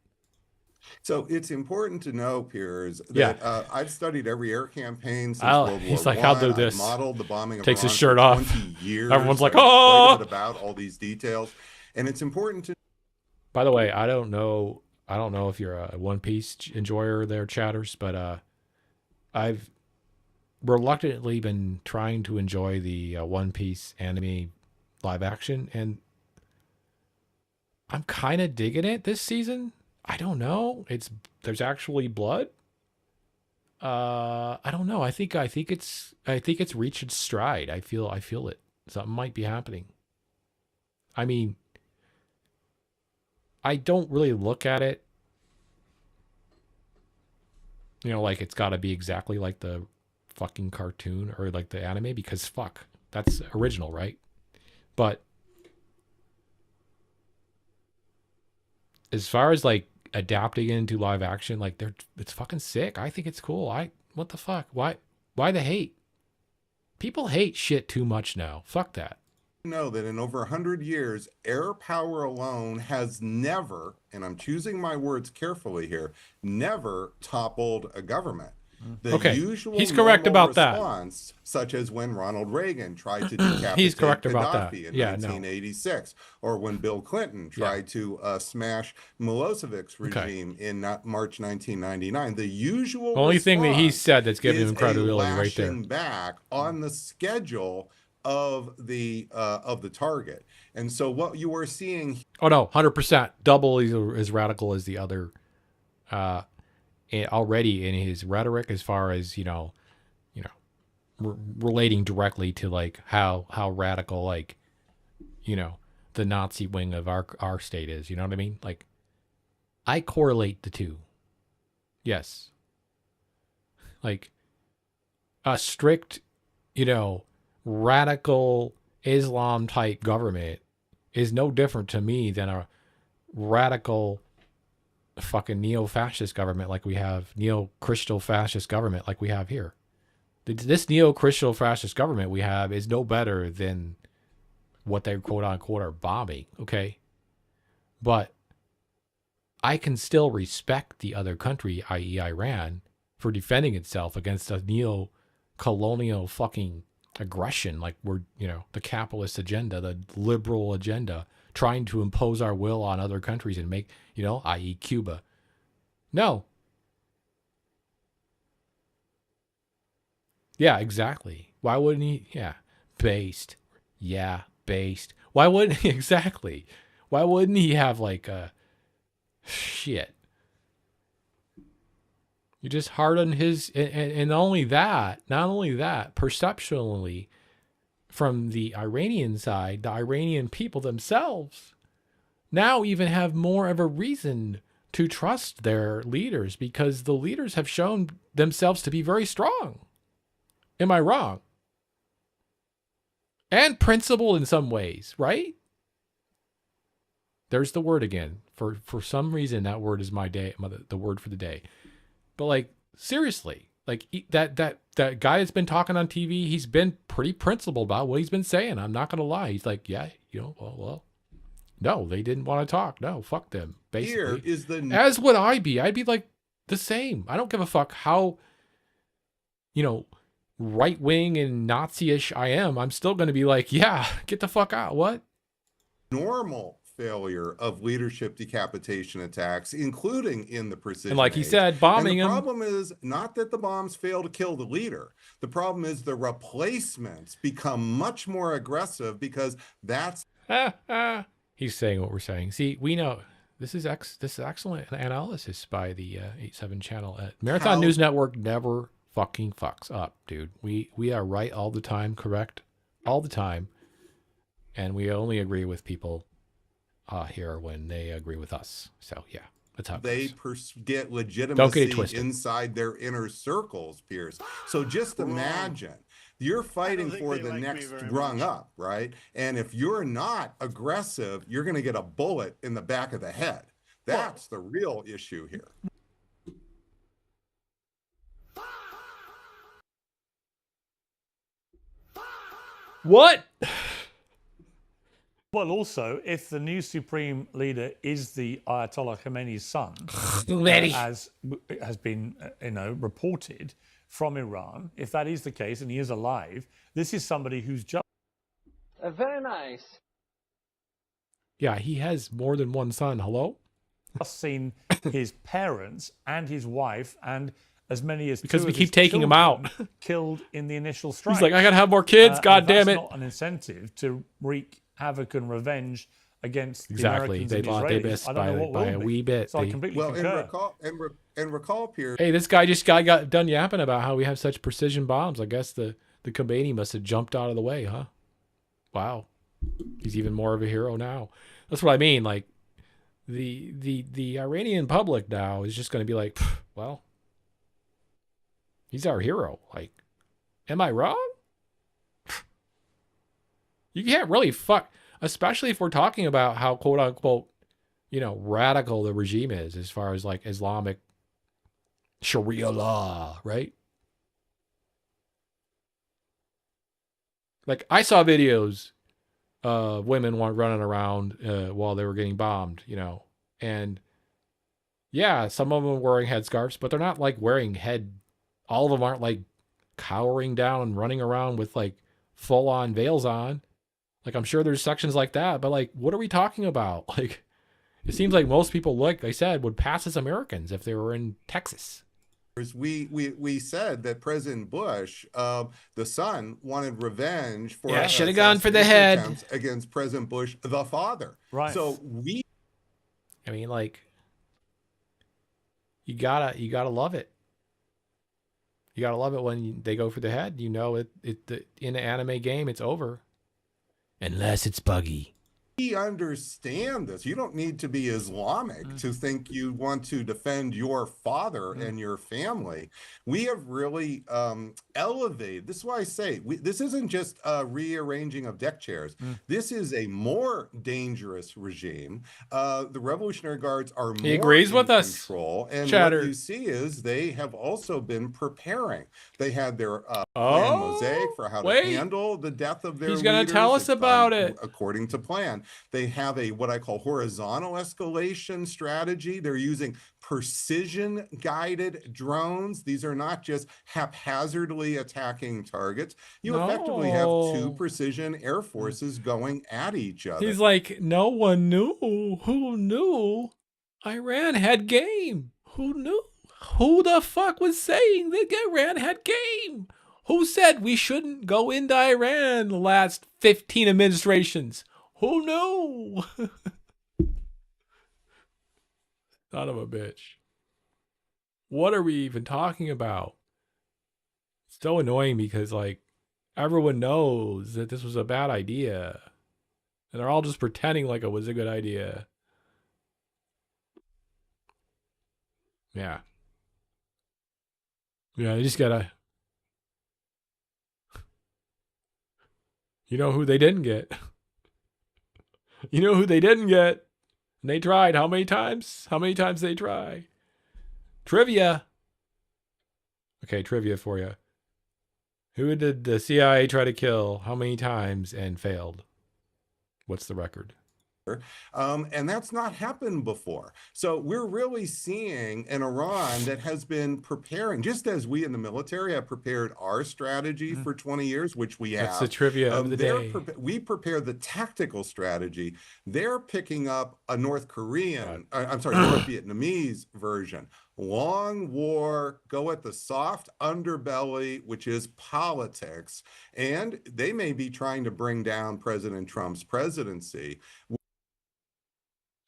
So it's important to know, Piers, that I've studied every air campaign since World War
he's like,
I.
I'll do this.
I've modeled the bombing of
Takes
Iran
his shirt
for
off.
20 years.
Everyone's like,
I know
oh!
quite a bit about all these details, and it's important to...
By the way, I don't know if you're a One Piece enjoyer there, chatters, but I've reluctantly been trying to enjoy the One Piece anime live action, and I'm kind of digging it this season. I don't know. There's actually blood. I don't know. I think it's reached its stride. I feel it. Something might be happening. I mean, I don't really look at it, like it's got to be exactly like the fucking cartoon or like the anime, because fuck, that's original, right? But as far as like adapting into live action, like it's fucking sick. I think it's cool. What the fuck? Why the hate? People hate shit too much now. Fuck that.
know that in over 100 years, air power alone has never, and I'm choosing my words carefully here, never toppled a government. The
Okay,
usual
he's correct
normal
about that.
response, such as when Ronald Reagan tried to decapitate
He's correct about that.
Gaddafi in
Yeah, no.
1986, or when Bill Clinton tried to smash Milosevic's regime in March 1999. The usual
Only thing that he
response
said that's giving
is
him credibility
a
right there.
lashing back on the schedule of the target. And so what you are seeing,
Oh no, 100%, double as radical as the other, already in his rhetoric, as far as relating directly to like how radical, like, the Nazi wing of our state is. You know what I mean? Like, I correlate the two. Yes. Like a strict, radical Islam type government is no different to me than a radical fucking neo-fascist government like we have, neo-Christian fascist government like we have here. This neo-Christian fascist government we have is no better than what they quote unquote are bombing, okay? But I can still respect the other country, i.e. Iran, for defending itself against a neo-colonial fucking aggression, like we're, the capitalist agenda, the liberal agenda, trying to impose our will on other countries and make, i.e. Cuba. No. Yeah, exactly. Why wouldn't he? Yeah. Based. Yeah, based. Why wouldn't he? Exactly. Why wouldn't he have like a shit? You just harden his, and not only that, perceptually, from the Iranian side, the Iranian people themselves now even have more of a reason to trust their leaders, because the leaders have shown themselves to be very strong. Am I wrong? And principled in some ways, right? There's the word again. For some reason, that word is the word for the day. But like, seriously, like that guy that's been talking on TV, he's been pretty principled about what he's been saying. I'm not going to lie. He's like, yeah, well, no, they didn't want to talk. No, fuck them. Basically,
here is
as would I be. I'd be like the same. I don't give a fuck how, right wing and Nazi-ish I am. I'm still going to be like, yeah, get the fuck out. What?
Normal failure of leadership decapitation attacks, including in the precision
and like he
age.
said, bombing
and the
him.
problem is not that the bombs fail to kill the leader. The problem is the replacements become much more aggressive, because that's
He's saying what we're saying. See, we know this is excellent analysis by the 8/7 channel at Marathon News Network. Never fucking fucks up, dude. We are right all the time, correct all the time, and we only agree with people here when they agree with us. So yeah, that's how
they get
Don't get it
legitimacy
twisted.
inside their inner circles, Pierce. So just imagine you're fighting for the next rung up, right? And if you're not aggressive, you're going to get a bullet in the back of the head. That's the real issue here.
What?
Well, also, if the new supreme leader is the Ayatollah Khomeini's son, as has been, reported from Iran, if that is the case and he is alive, this is somebody who's just
very nice.
Yeah, he has more than one son. Hello?
Just seen his parents and his wife and as many as
because
two
we
of
keep
his
taking him out
killed in the initial strike.
He's like, I gotta have more kids. God damn it!
That's not an incentive to wreak havoc and revenge against
exactly.
The Americans
They
and the Israelis.
missed
I don't know what
by
will
a
be.
wee bit.
So I completely concur.
And recall, Pierce.
Hey, this guy just got done yapping about how we have such precision bombs. I guess the Khomeini must have jumped out of the way, huh? Wow, he's even more of a hero now. That's what I mean. Like the Iranian public now is just going to be like, well, he's our hero. Like, am I wrong? You can't really fuck, especially if we're talking about how quote unquote, radical the regime is as far as like Islamic Sharia law, right? Like I saw videos women weren't running around while they were getting bombed, you know. And yeah, some of them are wearing headscarves, but they're not like wearing all of them aren't like cowering down and running around with like full on veils on. Like, I'm sure there's sections like that, but like, what are we talking about? Like, it seems like most people, like I said, would pass as Americans if they were in Texas.
We said that President Bush, the son, wanted revenge for
should have gone for the head
attempts against President Bush, the father.
Right.
So
I mean, like, you gotta love it. You gotta love it when they go for the head. You know, in an anime game, it's over. Unless it's Buggy.
We understand this. You don't need to be Islamic to think you want to defend your father and your family. We have really elevated. This is why I say this isn't just a rearranging of deck chairs. This is a more dangerous regime. The Revolutionary Guards are more
agrees with
in
us.
control. And
Chatter.
what you see is they have also been preparing. They had their plan mosaic for how to handle the death of their
He's going to
leaders.
tell us about it.
According to plan. They have a what I call horizontal escalation strategy. They're using precision guided drones. These are not just haphazardly attacking targets. You effectively have two precision air forces going at each other.
He's like, no one knew. Who knew Iran had game? Who knew? Who the fuck was saying that Iran had game? Who said we shouldn't go into Iran the last 15 administrations? Who knew? Son of a bitch. What are we even talking about? It's so annoying because, like, everyone knows that this was a bad idea. And they're all just pretending like it was a good idea. Yeah. Yeah, you just gotta... You know who they didn't get? You know who they didn't get? And they tried. How many times? How many times they try? Trivia. Okay, trivia for you. Who did the CIA try to kill? How many times and failed? What's the record?
And that's not happened before. So we're really seeing an Iran that has been preparing, just as we in the military have prepared our strategy for 20 years, which we have.
That's the trivia of the day.
We prepare the tactical strategy. They're picking up a North Korean, North Vietnamese version. Long war, go at the soft underbelly, which is politics. And they may be trying to bring down President Trump's presidency.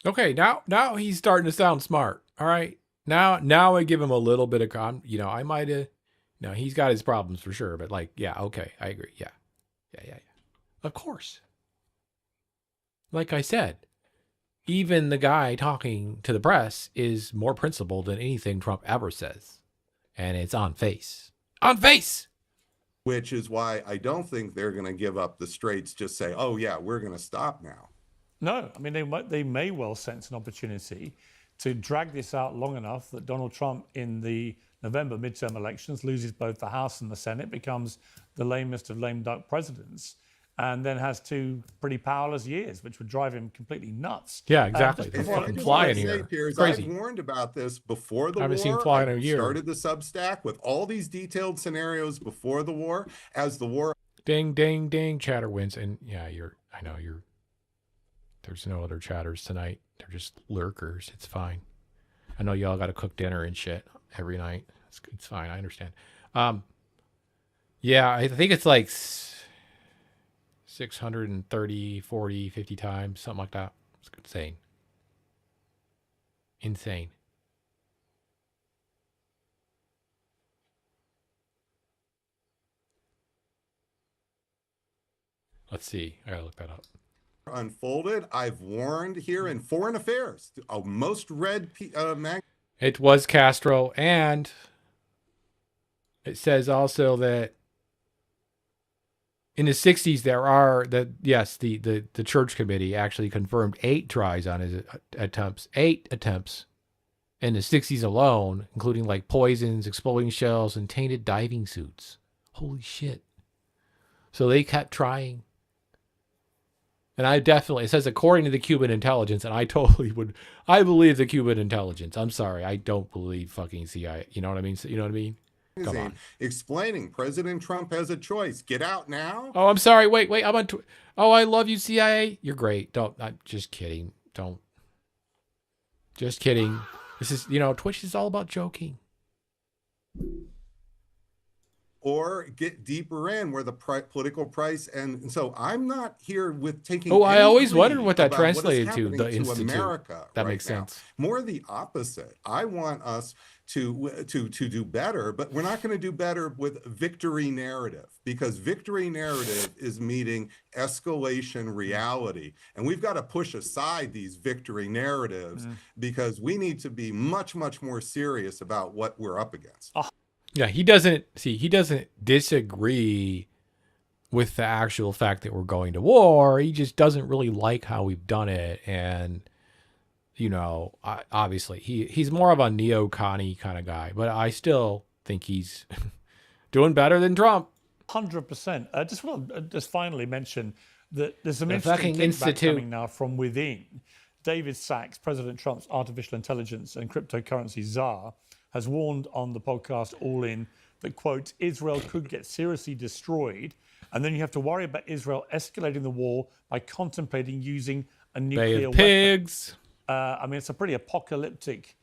Okay, now he's starting to sound smart. All right. Now I give him a little bit of I might have, he's got his problems for sure, but like, yeah, okay, I agree. Yeah. Of course. Like I said, even the guy talking to the press is more principled than anything Trump ever says. And it's on face. On face!
Which is why I don't think they're going to give up the straits, just say, oh yeah, we're going to stop now.
No, I mean, they may well sense an opportunity to drag this out long enough that Donald Trump in the November midterm elections loses both the House and the Senate, becomes the lamest of lame duck presidents, and then has two pretty powerless years, which would drive him completely nuts.
Yeah, exactly. They're fucking flying here.
Crazy. I've warned about this before the war. I haven't seen fly in a year. Started the Substack with all these detailed scenarios before the war. As the war...
Ding, ding, ding, chatter wins. And yeah, there's no other chatters tonight. They're just lurkers. It's fine. I know y'all got to cook dinner and shit every night. It's fine. I understand. Yeah, I think it's like 630, 40, 50 times, something like that. It's insane. Insane. Let's see. I gotta look that up.
Unfolded. I've warned here in Foreign Affairs, a most read mag.
It was Castro, and it says also that in the 60s the church committee actually confirmed 8 tries on his attempts. 8 attempts in the 60s alone, including like poisons, exploding shells, and tainted diving suits. Holy shit. So they kept trying. And I definitely, it says according to the Cuban intelligence, and I totally would, I believe the Cuban intelligence. I'm sorry, I don't believe fucking CIA. You know what I mean? You know what I mean? Come on.
Explaining President Trump has a choice. Get out now.
Oh, I'm sorry. Wait. I'm on. Oh, I love you, CIA. You're great. Don't. I'm just kidding. Don't. Just kidding. This is, Twitch is all about joking.
Or get deeper in where the political price, and so I'm not here with taking.
Oh, I always wondered what that translated to. The Institute.
America
that makes sense.
More the opposite. I want us to do better, but we're not going to do better with victory narrative, because victory narrative is meeting escalation reality, and we've got to push aside these victory narratives because we need to be much more serious about what we're up against.
Yeah, he doesn't disagree with the actual fact that we're going to war. He just doesn't really like how we've done it. And, obviously he's more of a neo-Connie kind of guy, but I still think he's doing better than Trump.
100%. I just want to just finally mention that there's some interesting kickback coming now from within. David Sachs, President Trump's artificial intelligence and cryptocurrency czar, has warned on the podcast All In that, quote, Israel could get seriously destroyed, and then you have to worry about Israel escalating the war by contemplating using a nuclear weapon. I mean, it's a pretty apocalyptic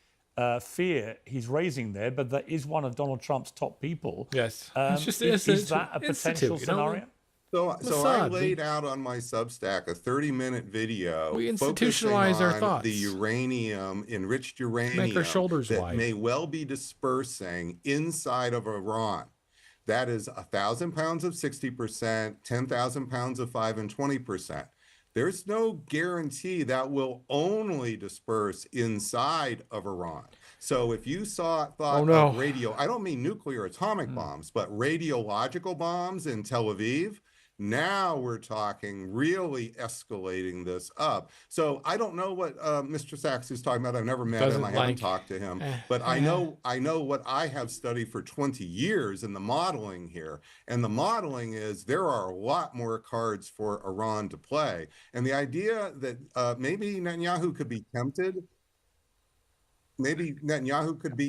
fear he's raising there, but that is one of Donald Trump's top people.
Yes.
Is that a potential scenario?
So I laid out on my Substack a 30-minute video.
We institutionalize our thoughts.
The uranium, enriched uranium,
make our shoulders
that
wide.
May well be dispersing inside of Iran. That is 1,000 pounds of 60%, 10,000 pounds of 5 and 20%. There's no guarantee that will only disperse inside of Iran. So if you thought of radio, I don't mean nuclear atomic bombs, but radiological bombs in Tel Aviv, now we're talking really escalating this up. So I don't know what Mr. Sachs is talking about. I've never met him. I haven't talked to him. But I know what I have studied for 20 years in the modeling here. And the modeling is there are a lot more cards for Iran to play. And the idea that maybe Netanyahu could be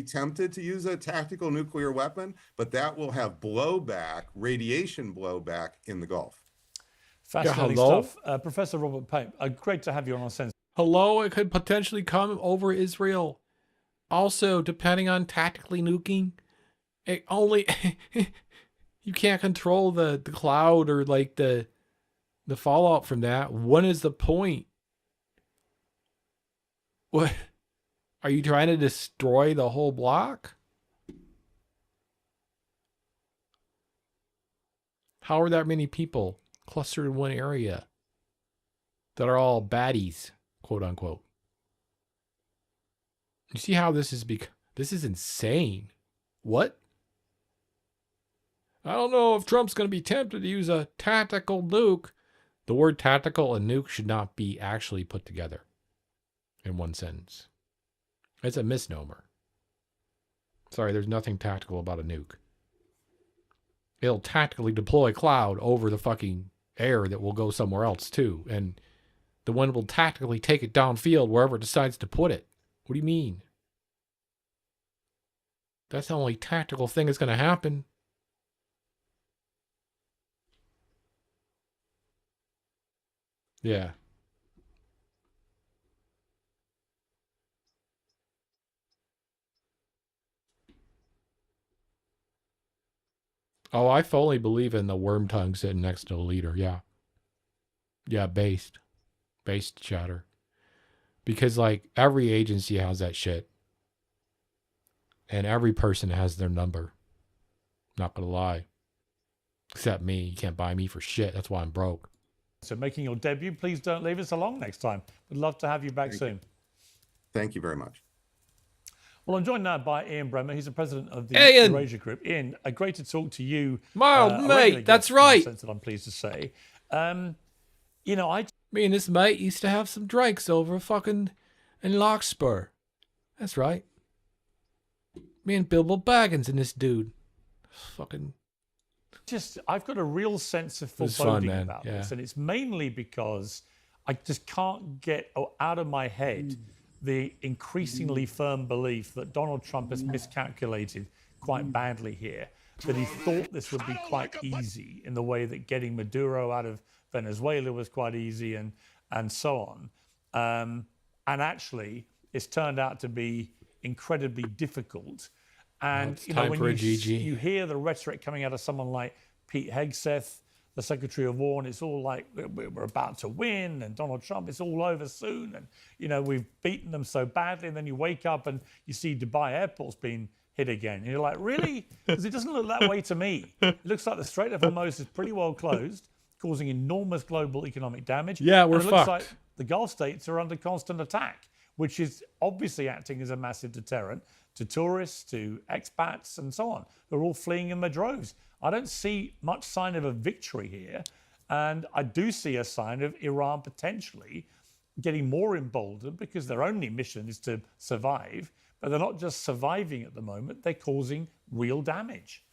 tempted to use a tactical nuclear weapon, but that will have blowback, radiation blowback in the Gulf.
Fascinating stuff. Professor Robert Pape, great to have you on our sense.
Hello, it could potentially come over Israel. Also, depending on tactically nuking, it only you can't control the cloud or like the fallout from that. What is the point? What? Are you trying to destroy the whole block? How are that many people clustered in one area that are all baddies, quote unquote? You see how this is this is insane. What? I don't know if Trump's going to be tempted to use a tactical nuke. The word tactical and nuke should not be actually put together in one sentence. It's a misnomer. Sorry, there's nothing tactical about a nuke. It'll tactically deploy cloud over the fucking air that will go somewhere else too. And the one will tactically take it downfield wherever it decides to put it. What do you mean? That's the only tactical thing that's going to happen. Yeah. Oh, I fully believe in the worm tongue sitting next to the leader. Yeah. Yeah, based chatter. Because like every agency has that shit. And every person has their number. Not gonna lie. Except me. You can't buy me for shit. That's why I'm broke.
So making your debut, please don't leave us along next time. We'd love to have you back soon.
Thank you very much.
Well, I'm joined now by Ian Bremmer. He's the president of the Eurasia Group. Ian, great to talk to you.
Mate, that's right.
Sense that I'm pleased to say.
Me and this mate used to have some drinks over fucking in Larkspur. That's right. Me and Bilbo Baggins and this dude. Fucking.
I've got a real sense of foreboding about this, and it's mainly because I just can't get out of my head the increasingly firm belief that Donald Trump has miscalculated quite badly here, that he thought this would be quite easy in the way that getting Maduro out of Venezuela was quite easy and so on. And actually, it's turned out to be incredibly difficult. And
it's time for a GG.
You hear the rhetoric coming out of someone like Pete Hegseth, the Secretary of War, and it's all like we're about to win, and Donald Trump, it's all over soon, and we've beaten them so badly. And then you wake up and you see Dubai airport's been hit again, and you're like, really? Because it doesn't look that way to me. It looks like the Strait of Hormuz is pretty well closed, causing enormous global economic damage.
Yeah, we're
and it looks
fucked.
like the Gulf states are under constant attack, which is obviously acting as a massive deterrent to tourists, to expats, and so on. They're all fleeing in their droves. I don't see much sign of a victory here, and I do see a sign of Iran potentially getting more emboldened because their only mission is to survive, but they're not just surviving at the moment, they're causing real damage.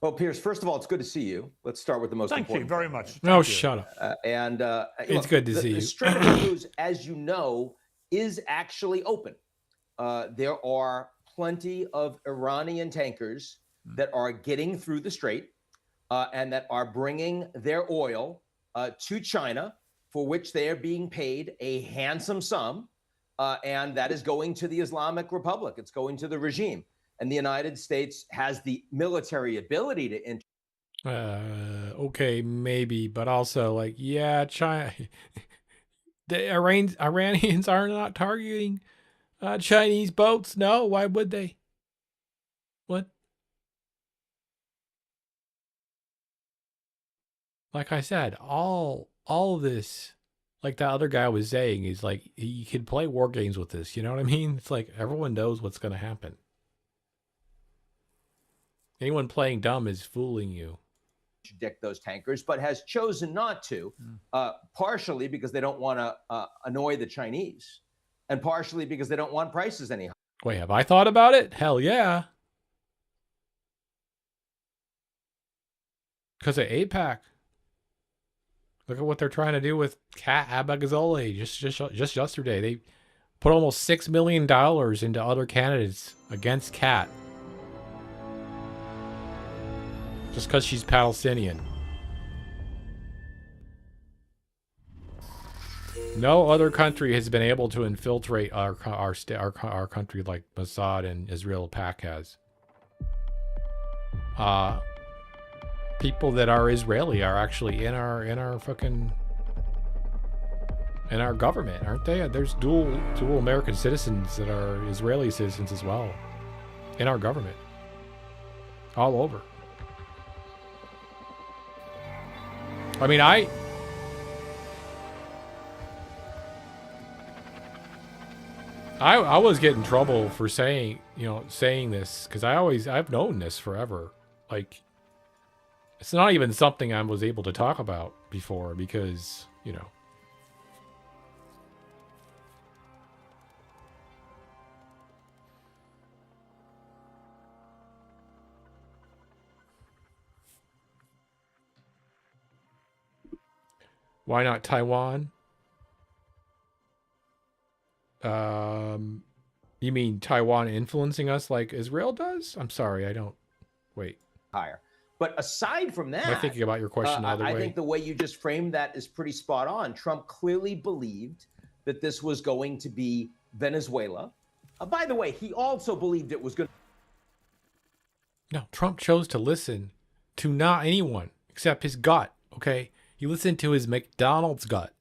Well, Piers, first of all, it's good to see you. Let's start with the most
Thank you
important.
very much.
No,
Thank you.
shut up.
It's
It's good to see you.
The Strait of Hormuz, as you know, is actually open. There are plenty of Iranian tankers that are getting through the strait and that are bringing their oil to China, for which they are being paid a handsome sum, and that is going to the Islamic Republic. It's going to the regime. And the United States has the military ability to
Okay, maybe, but also like, yeah, China, the Iranians are not targeting Chinese boats. No, why would they? What? Like I said, all this, like that other guy was saying, is like you can play war games with this. You know what I mean? It's like everyone knows what's going to happen. Anyone playing dumb is fooling you.
interdict those tankers, but has chosen not to, partially because they don't want to annoy the Chinese, and partially because they don't want prices any higher.
Wait, have I thought about it? Hell yeah. Because of APAC. Look at what they're trying to do with Kat Abagazole just yesterday. They put almost $6 million into other candidates against Kat. Just because she's Palestinian. No other country has been able to infiltrate our country like Mossad and Israel PAC has. People that are Israeli are actually in our fucking government, aren't they? There's dual American citizens that are Israeli citizens as well in our government, all over. I mean, I was getting in trouble for saying this because I've known this forever. Like, it's not even something I was able to talk about before because, why not Taiwan? You mean Taiwan influencing us like Israel does? I'm sorry, I don't. Wait.
Higher. But aside from that,
I'm thinking about your question the other way.
I think the way you just framed that is pretty spot on. Trump clearly believed that this was going to be Venezuela. By the way, he also believed it was going to.
No, Trump chose to listen to not anyone except his gut, okay? He listened to his McDonald's gut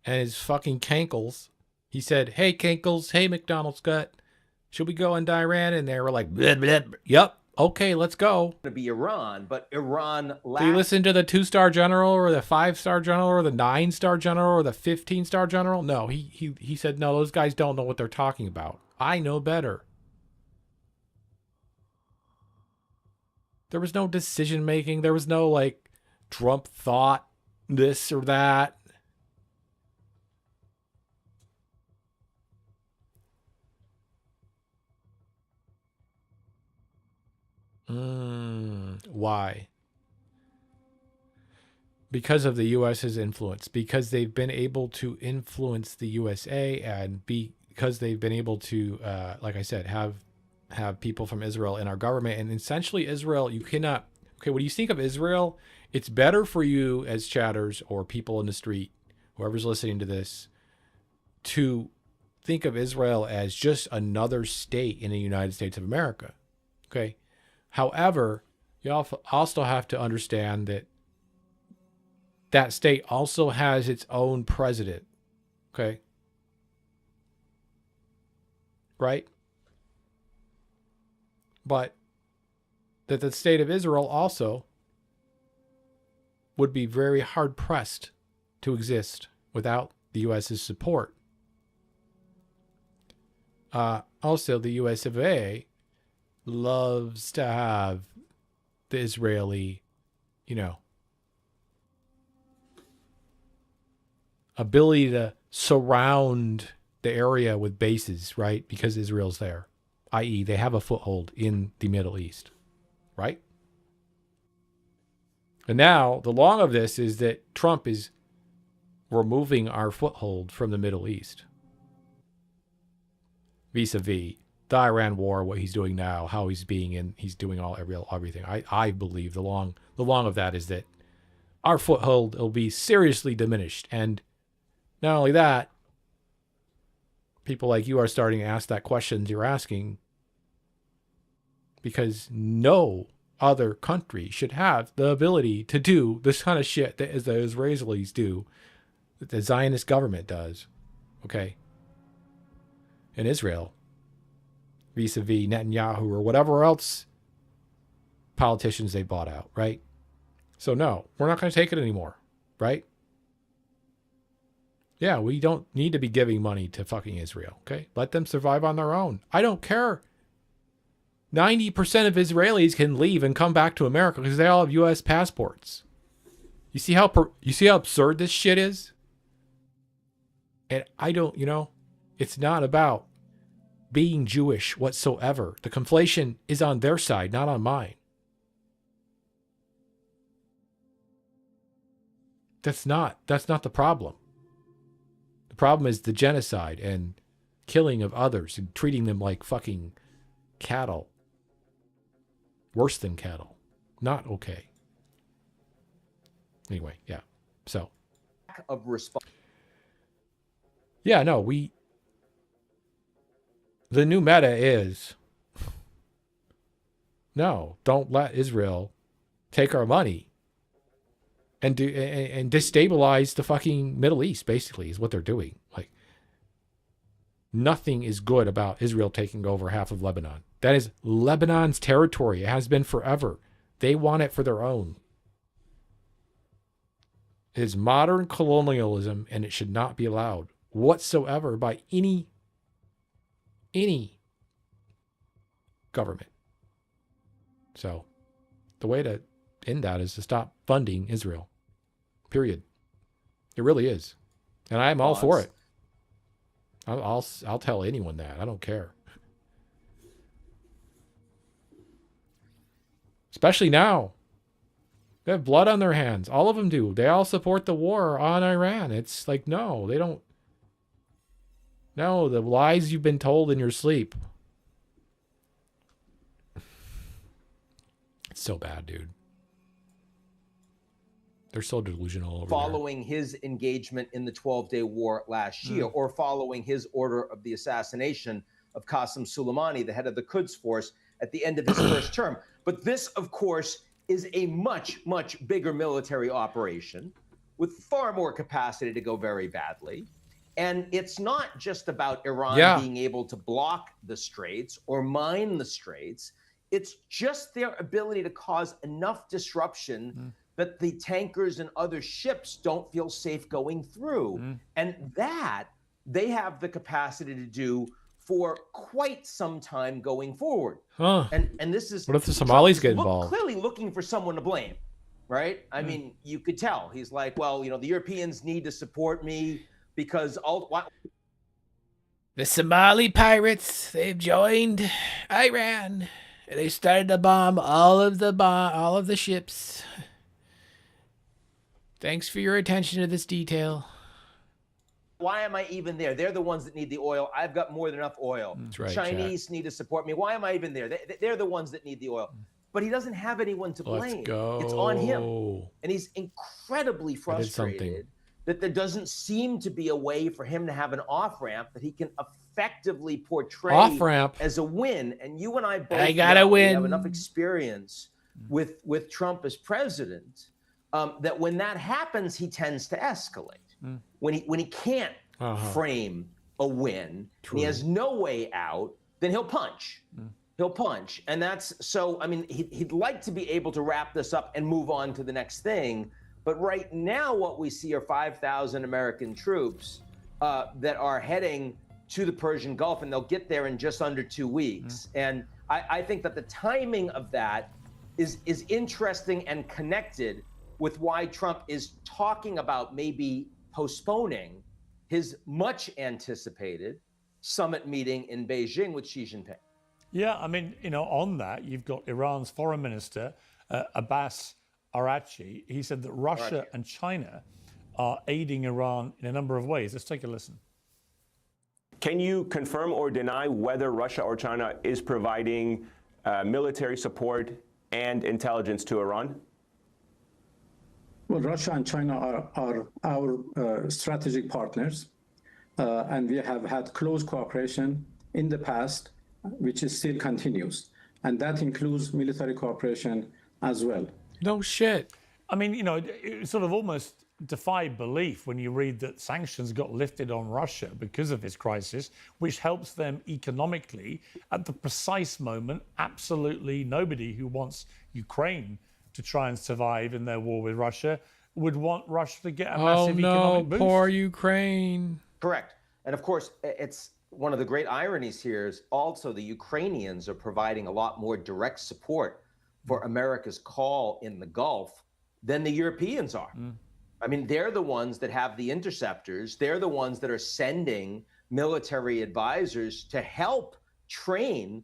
and his fucking cankles. He said, hey, cankles, hey, McDonald's gut, should we go into Iran? And they were like, bleh, bleh, bleh. Yep. Okay, let's go.
To be Iran, but Iran.
Do you listen to the 2-star general or the 5-star general or the 9-star general or the 15-star general? No, he said, no, those guys don't know what they're talking about. I know better. There was no decision making. There was no like Trump thought this or that. Why? because of the U.S.'s influence, because they've been able to influence the USA, and because they've been able to, like I said, have people from Israel in our government. And essentially Israel, you cannot, okay, when you think of Israel, it's better for you as chatters or people in the street, whoever's listening to this, to think of Israel as just another state in the United States of America. Okay. However, you also have to understand that that state also has its own president. Okay. Right? But that the state of Israel also would be very hard pressed to exist without the U.S.'s support. Also, the U.S. of A loves to have the Israeli, ability to surround the area with bases, right? Because Israel's there, i.e. they have a foothold in the Middle East, right? And now the long of this is that Trump is removing our foothold from the Middle East. Vis-a-vis the Iran war, what he's doing now, how he's doing everything. I believe the long of that is that our foothold will be seriously diminished. And not only that, people like you are starting to ask that questions you're asking, because no other country should have the ability to do this kind of shit that the Israelis do, that the Zionist government does. Okay. In Israel, vis-a-vis Netanyahu or whatever else politicians they bought out, right? So no, we're not going to take it anymore, right? Yeah, we don't need to be giving money to fucking Israel, okay? Let them survive on their own. I don't care. 90% of Israelis can leave and come back to America because they all have U.S. passports. You see how absurd this shit is? And I don't, it's not about being Jewish whatsoever. The conflation is on their side, not on mine. That's not the problem. The problem is the genocide and killing of others and treating them like fucking cattle. Worse than cattle. Not okay. Anyway, yeah. So.
Of response.
Yeah, no, the new meta is, no, don't let Israel take our money and destabilize the fucking Middle East, basically, is what they're doing. Like, nothing is good about Israel taking over half of Lebanon. That is Lebanon's territory. It has been forever. They want it for their own. It is modern colonialism, and it should not be allowed whatsoever by any government. So the way to end that is to stop funding Israel. Period. It really is. And I'm all for it. I'll tell anyone that. I don't care. Especially now. They have blood on their hands. All of them do. They all support the war on Iran. It's like, no, they don't. No, the lies you've been told in your sleep. It's so bad, dude. They're so delusional over
following his engagement in the 12-day war last year, or following his order of the assassination of Qasem Soleimani, the head of the Quds Force, at the end of his first term. But this, of course, is a much, much bigger military operation with far more capacity to go very badly. And it's not just about Iran being able to block the straits or mine the straits. It's just their ability to cause enough disruption that the tankers and other ships don't feel safe going through. And that they have the capacity to do for quite some time going forward. And this is,
what if the Somalis get involved?
Clearly looking for someone to blame, right? I mean, you could tell. He's like, well, the Europeans need to support me because
the Somali pirates, they've joined Iran. They started to bomb all of the ships. Thanks for your attention to this detail.
Why am I even there? They're the ones that need the oil. I've got more than enough oil.
That's right,
Chinese need to support me. Why am I even there? They're the ones that need the oil. But he doesn't have anyone to blame.
Let's go.
It's on him. And he's incredibly frustrated that there doesn't seem to be a way for him to have an off-ramp that he can effectively portray as a win. And you and I both have enough experience with Trump as president that when that happens, he tends to escalate. When he can't frame a win, and he has no way out, then he'll punch. He'll punch. And that's so, I mean, he'd like to be able to wrap this up and move on to the next thing. But right now, what we see are 5,000 American troops that are heading to the Persian Gulf, and they'll get there in just under 2 weeks. And I think that the timing of that is interesting and connected with why Trump is talking about maybe postponing his much anticipated summit meeting in Beijing with Xi Jinping.
Yeah, I mean, on that, you've got Iran's foreign minister, Abbas Araghchi. He said that Russia and China are aiding Iran in a number of ways. Let's take a listen.
Can you confirm or deny whether Russia or China is providing military support and intelligence to Iran?
Well, Russia and China are our strategic partners, and we have had close cooperation in the past, which is still continues. And that includes military cooperation as well.
No shit.
I mean, it sort of almost defied belief when you read that sanctions got lifted on Russia because of this crisis, which helps them economically at the precise moment. Absolutely nobody who wants Ukraine to try and survive in their war with Russia would want Russia to get a massive economic boost.
Poor Ukraine.
Correct. And of course, it's one of the great ironies here is also the Ukrainians are providing a lot more direct support for America's call in the Gulf than the Europeans are. I mean, they're the ones that have the interceptors. They're the ones that are sending military advisors to help train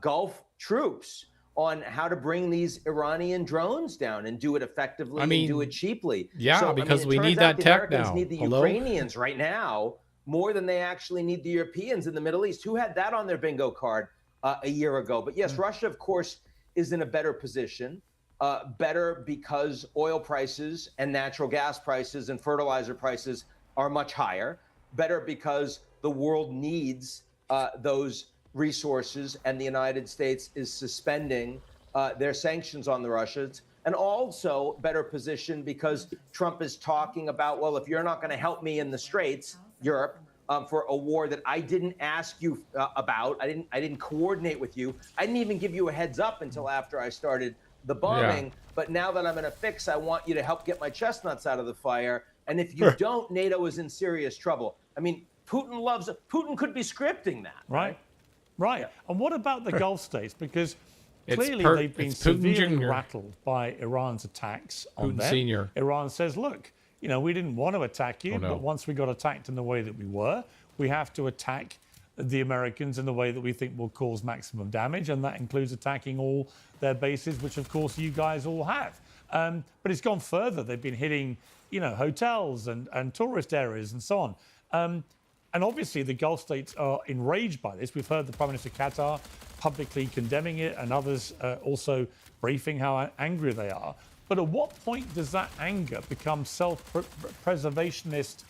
Gulf troops on how to bring these Iranian drones down and do it effectively and do it cheaply.
Yeah,
so,
because
we
need that tech now.
Americans need the Ukrainians right now more than they actually need the Europeans in the Middle East. Who had that on their bingo card a year ago? But yes, Russia, of course, is in a better position. Better because oil prices and natural gas prices and fertilizer prices are much higher. Better because the world needs those resources, and the United States is suspending their sanctions on the Russians. And also better position because Trump is talking about, well, if you're not going to help me in the Straits, Europe, for a war that I didn't ask you about, I didn't coordinate with you. I didn't even give you a heads up until after I started the bombing. But now that I'm in a fix, I want you to help get my chestnuts out of the fire. And if you don't, NATO is in serious trouble. I mean, Putin could be scripting that.
Right. Yeah. And what about the Gulf states? Because clearly they've been
Putin
severely
Jr.
rattled by Iran's attacks on
Putin
them.
Sr.
Iran says, look, we didn't want to attack you, but once we got attacked in the way that we were, we have to attack the Americans in the way that we think will cause maximum damage, and that includes attacking all their bases, which of course you guys all have. But it's gone further. They've been hitting, hotels and tourist areas and so on. And obviously the Gulf states are enraged by this. We've heard the Prime Minister of Qatar publicly condemning it, and others also briefing how angry they are. But at what point does that anger become self-preservationist,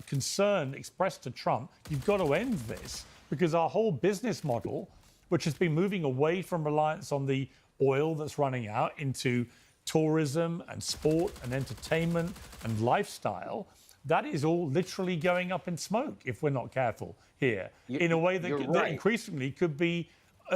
concern expressed to Trump? You've got to end this, because our whole business model, which has been moving away from reliance on the oil that's running out into tourism and sport and entertainment and lifestyle, that is all literally going up in smoke if we're not careful here, in a way that increasingly could be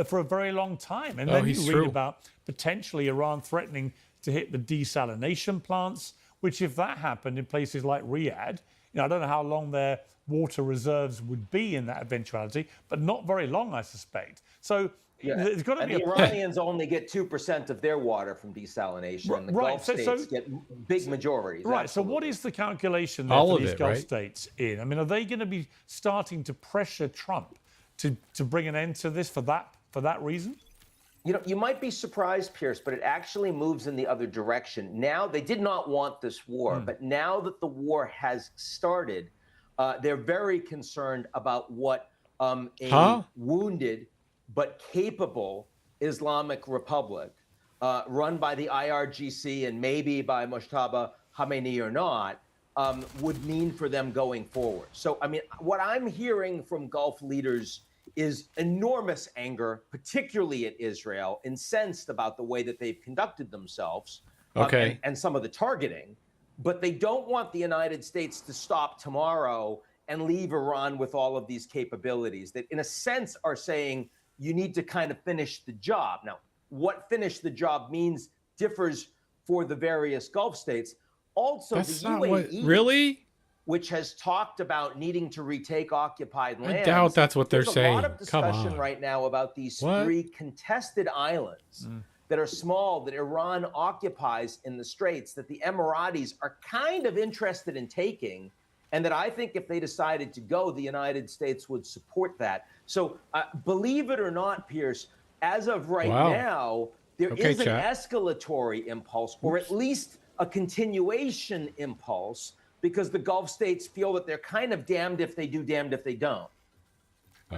for a very long time. And then you read about potentially Iran threatening to hit the desalination plants, which if that happened in places like Riyadh, I don't know how long their water reserves would be in that eventuality, but not very long, I suspect. So there's got to be
the Iranians only get 2% of their water from desalination, and the Gulf states get big majorities.
Right.
Absolutely.
So what is the calculation there for these Gulf states in? I mean, are they going to be starting to pressure Trump to bring an end to this for that reason?
You know, you might be surprised, Pierce, but it actually moves in the other direction. Now, they did not want this war, but now that the war has started, they're very concerned about what a wounded but capable Islamic Republic run by the IRGC and maybe by Mojtaba Khamenei or not, would mean for them going forward. So, I mean, what I'm hearing from Gulf leaders is enormous anger, particularly at Israel, incensed about the way that they've conducted themselves and some of the targeting. But they don't want the United States to stop tomorrow and leave Iran with all of these capabilities that, in a sense, are saying you need to kind of finish the job. Now, what finish the job means differs for the various Gulf states. Also,
That's
the
not
UAE,
what, really?
which has talked about needing to retake occupied lands.
I doubt that's what they're
There's
saying.
a lot of discussion right now about these three contested islands that are small that Iran occupies in the Straits that the Emiratis are kind of interested in taking, and that I think if they decided to go, the United States would support that. So believe it or not, Pierce, as of right now, there is an escalatory impulse, or at least a continuation impulse, because the Gulf states feel that they're kind of damned if they do, damned if they don't.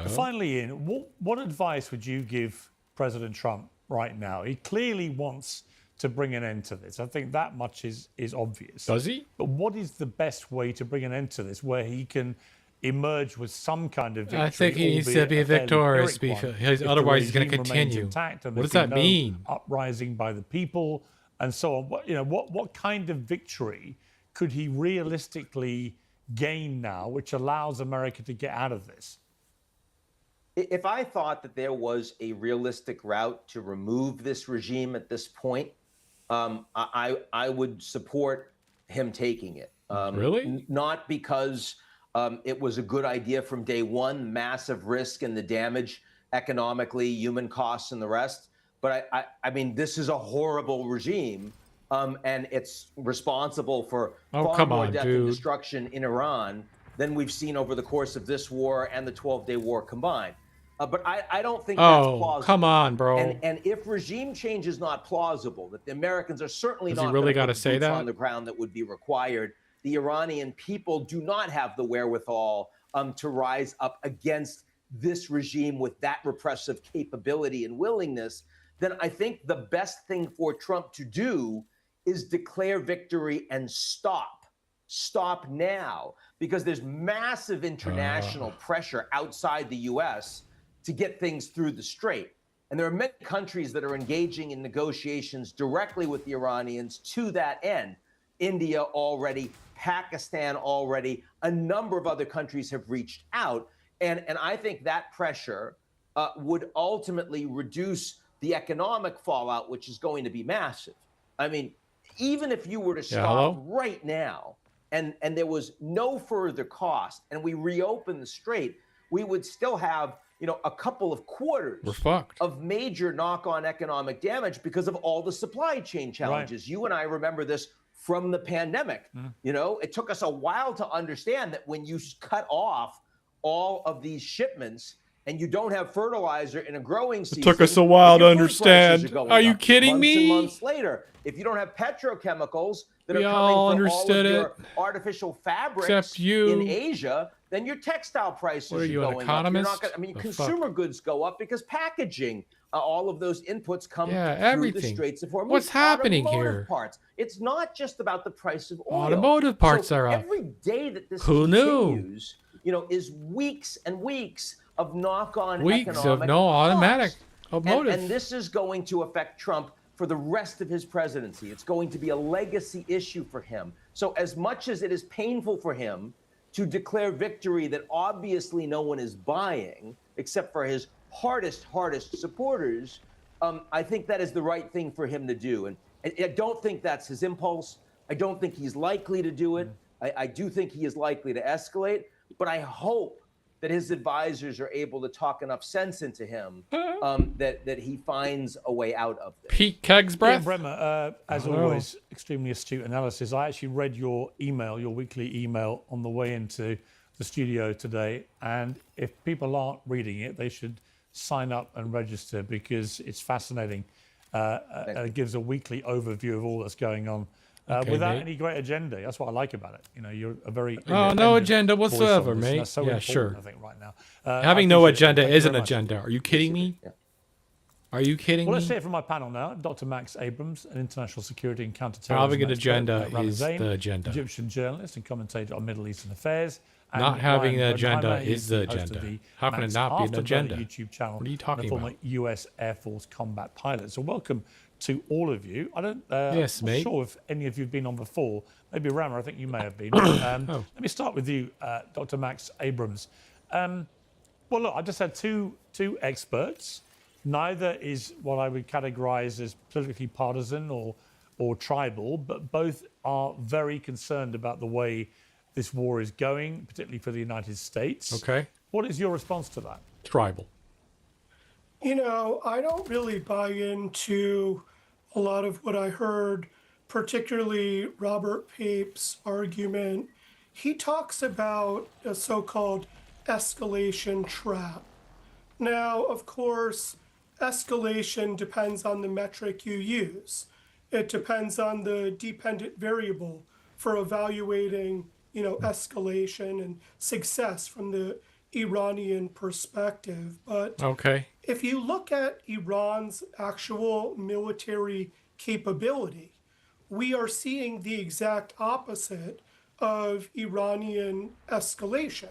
Finally, Ian, what advice would you give President Trump right now? He clearly wants to bring an end to this. I think that much is obvious.
Does he?
But what is the best way to bring an end to this, where he can emerge with some kind of victory?
I think he needs to be victorious, because otherwise he's going to continue. What does that mean?
Uprising by the people and so on. What kind of victory could he realistically gain now, which allows America to get out of this?
If I thought that there was a realistic route to remove this regime at this point, I would support him taking it.
Really?
Not because it was a good idea from day one, massive risk and the damage economically, human costs and the rest. But I mean, this is a horrible regime. And it's responsible for far more death and destruction in Iran than we've seen over the course of this war and the 12-day war combined. But I don't think that's plausible.
Come on, bro.
And if regime change is not plausible, that the Americans are certainly not
really
going
to
to
say
put boots
that
on the ground that would be required, the Iranian people do not have the wherewithal to rise up against this regime with that repressive capability and willingness, then I think the best thing for Trump to do is declare victory and stop. Stop now, because there's massive international pressure outside the U.S. to get things through the Strait. And there are many countries that are engaging in negotiations directly with the Iranians to that end. India already, Pakistan already, a number of other countries have reached out. And I think that pressure would ultimately reduce the economic fallout, which is going to be massive. I mean, even if you were to stop right now and there was no further cost and we reopen the Strait, we would still have, a couple of quarters of major knock-on economic damage because of all the supply chain challenges. Right. You and I remember this from the pandemic. It took us a while to understand that when you cut off all of these shipments and you don't have fertilizer in a growing season.
It took us a while to understand. Are you kidding me?
Months later, if you don't have petrochemicals that are coming from all of your artificial fabrics in Asia, then your textile prices are going up. You're not gonna, consumer goods go up because packaging, all of those inputs come through the Straits of Hormuz.
What's happening here?
Parts. It's not just about the price of oil.
Automotive parts are up.
Every day that this continues, is weeks and weeks of knock-on economic
automatic automotive.
And this is going to affect Trump for the rest of his presidency. It's going to be a legacy issue for him. So as much as it is painful for him to declare victory that obviously no one is buying, except for his hardest supporters, I think that is the right thing for him to do. And I don't think that's his impulse. I don't think he's likely to do it. I do think he is likely to escalate, but I hope that his advisors are able to talk enough sense into him that he finds a way out of this.
Pete Keg's breath.
Yeah, Bremer, as always, extremely astute analysis. I actually read your weekly email on the way into the studio today, and if people aren't reading it, they should sign up and register because it's fascinating. And it gives a weekly overview of all that's going on without any great agenda. That's what I like about it. You know, you're a very
no agenda whatsoever, mate.
That's so
yeah,
important,
sure.
I think right now.
Having no agenda is an agenda. Are you kidding me? Are you kidding
Well,
me?
let's hear from my panel now. Dr. Max Abrams, an international security and counterterrorism
Having an agenda
expert,
is the agenda.
Egyptian journalist and commentator on Middle Eastern affairs. And
Not having
Ryan
an agenda
Oppenheimer,
is the
he's host of
agenda.
the
How can it
Max
not be an
Afterburner
agenda?
YouTube channel.
What are you talking
and a former
about?
U.S. Air Force combat pilot. So welcome to all of you. I don't.
Yes,
I'm not
mate.
sure if any of you have been on before. Maybe Rama, I think you may have been. Let me start with you, Dr. Max Abrams. Well, look, I just had two experts. Neither is what I would categorize as politically partisan or tribal, but both are very concerned about the way this war is going, particularly for the United States.
Okay.
What is your response to that?
Tribal.
You know, I don't really buy into a lot of what I heard, particularly Robert Pape's argument. He talks about a so-called escalation trap. Now, of course, escalation depends on the metric you use. It depends on the dependent variable for evaluating, escalation and success from the Iranian perspective. But if you look at Iran's actual military capability, we are seeing the exact opposite of Iranian escalation.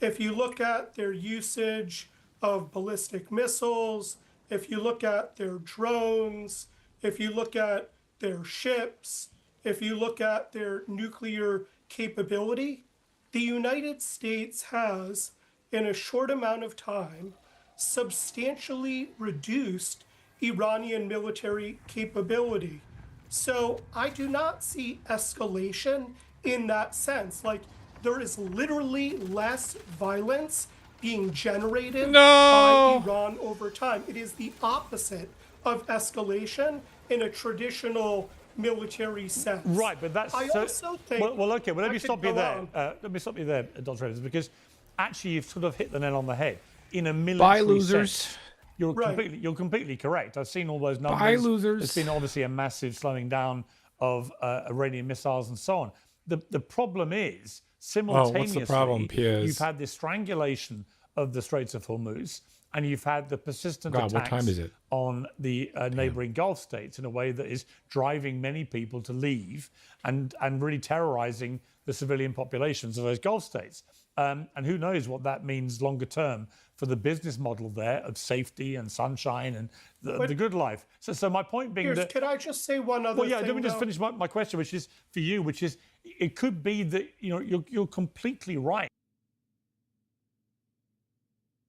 If you look at their usage of ballistic missiles, if you look at their drones, if you look at their ships, if you look at their nuclear capability, the United States has, in a short amount of time, substantially reduced Iranian military capability. So I do not see escalation in that sense. Like, there is literally less violence being generated by Iran over time. It is the opposite of escalation in a traditional military sense.
Right, but that's...
I also think...
Well, okay, let me stop you there. Let me stop you there, Dr. Evans, because actually you've sort of hit the nail on the head. In a military sense, you're completely correct. I've seen all those numbers.
Bye, losers.
There's been obviously a massive slowing down of Iranian missiles and so on. The problem is, simultaneously,
what's the problem, Piers?
you've had this strangulation of the Straits of Hormuz, and you've had the persistent
God, what
attacks
time is it?
on the neighboring Gulf states in a way that is driving many people to leave and really terrorizing the civilian populations of those Gulf states. And who knows what that means longer term for the business model there of safety and sunshine and the good life. So my point being that...
Can I just say one other thing?
Well, yeah, let me just finish my question, which is for you, which is it could be that you're completely right.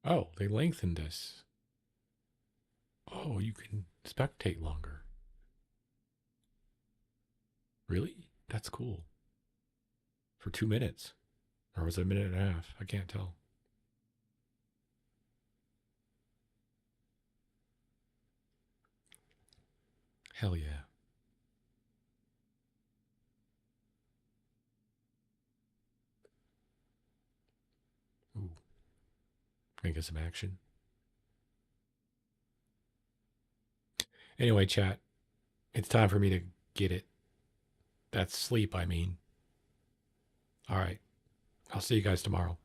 Oh, they lengthened this. Oh, you can spectate longer. Really? That's cool. For 2 minutes. Or was it a minute and a half? I can't tell. Hell yeah. Ooh. Gonna get some action. Anyway, chat. It's time for me to get it. That's sleep, I mean. All right. I'll see you guys tomorrow.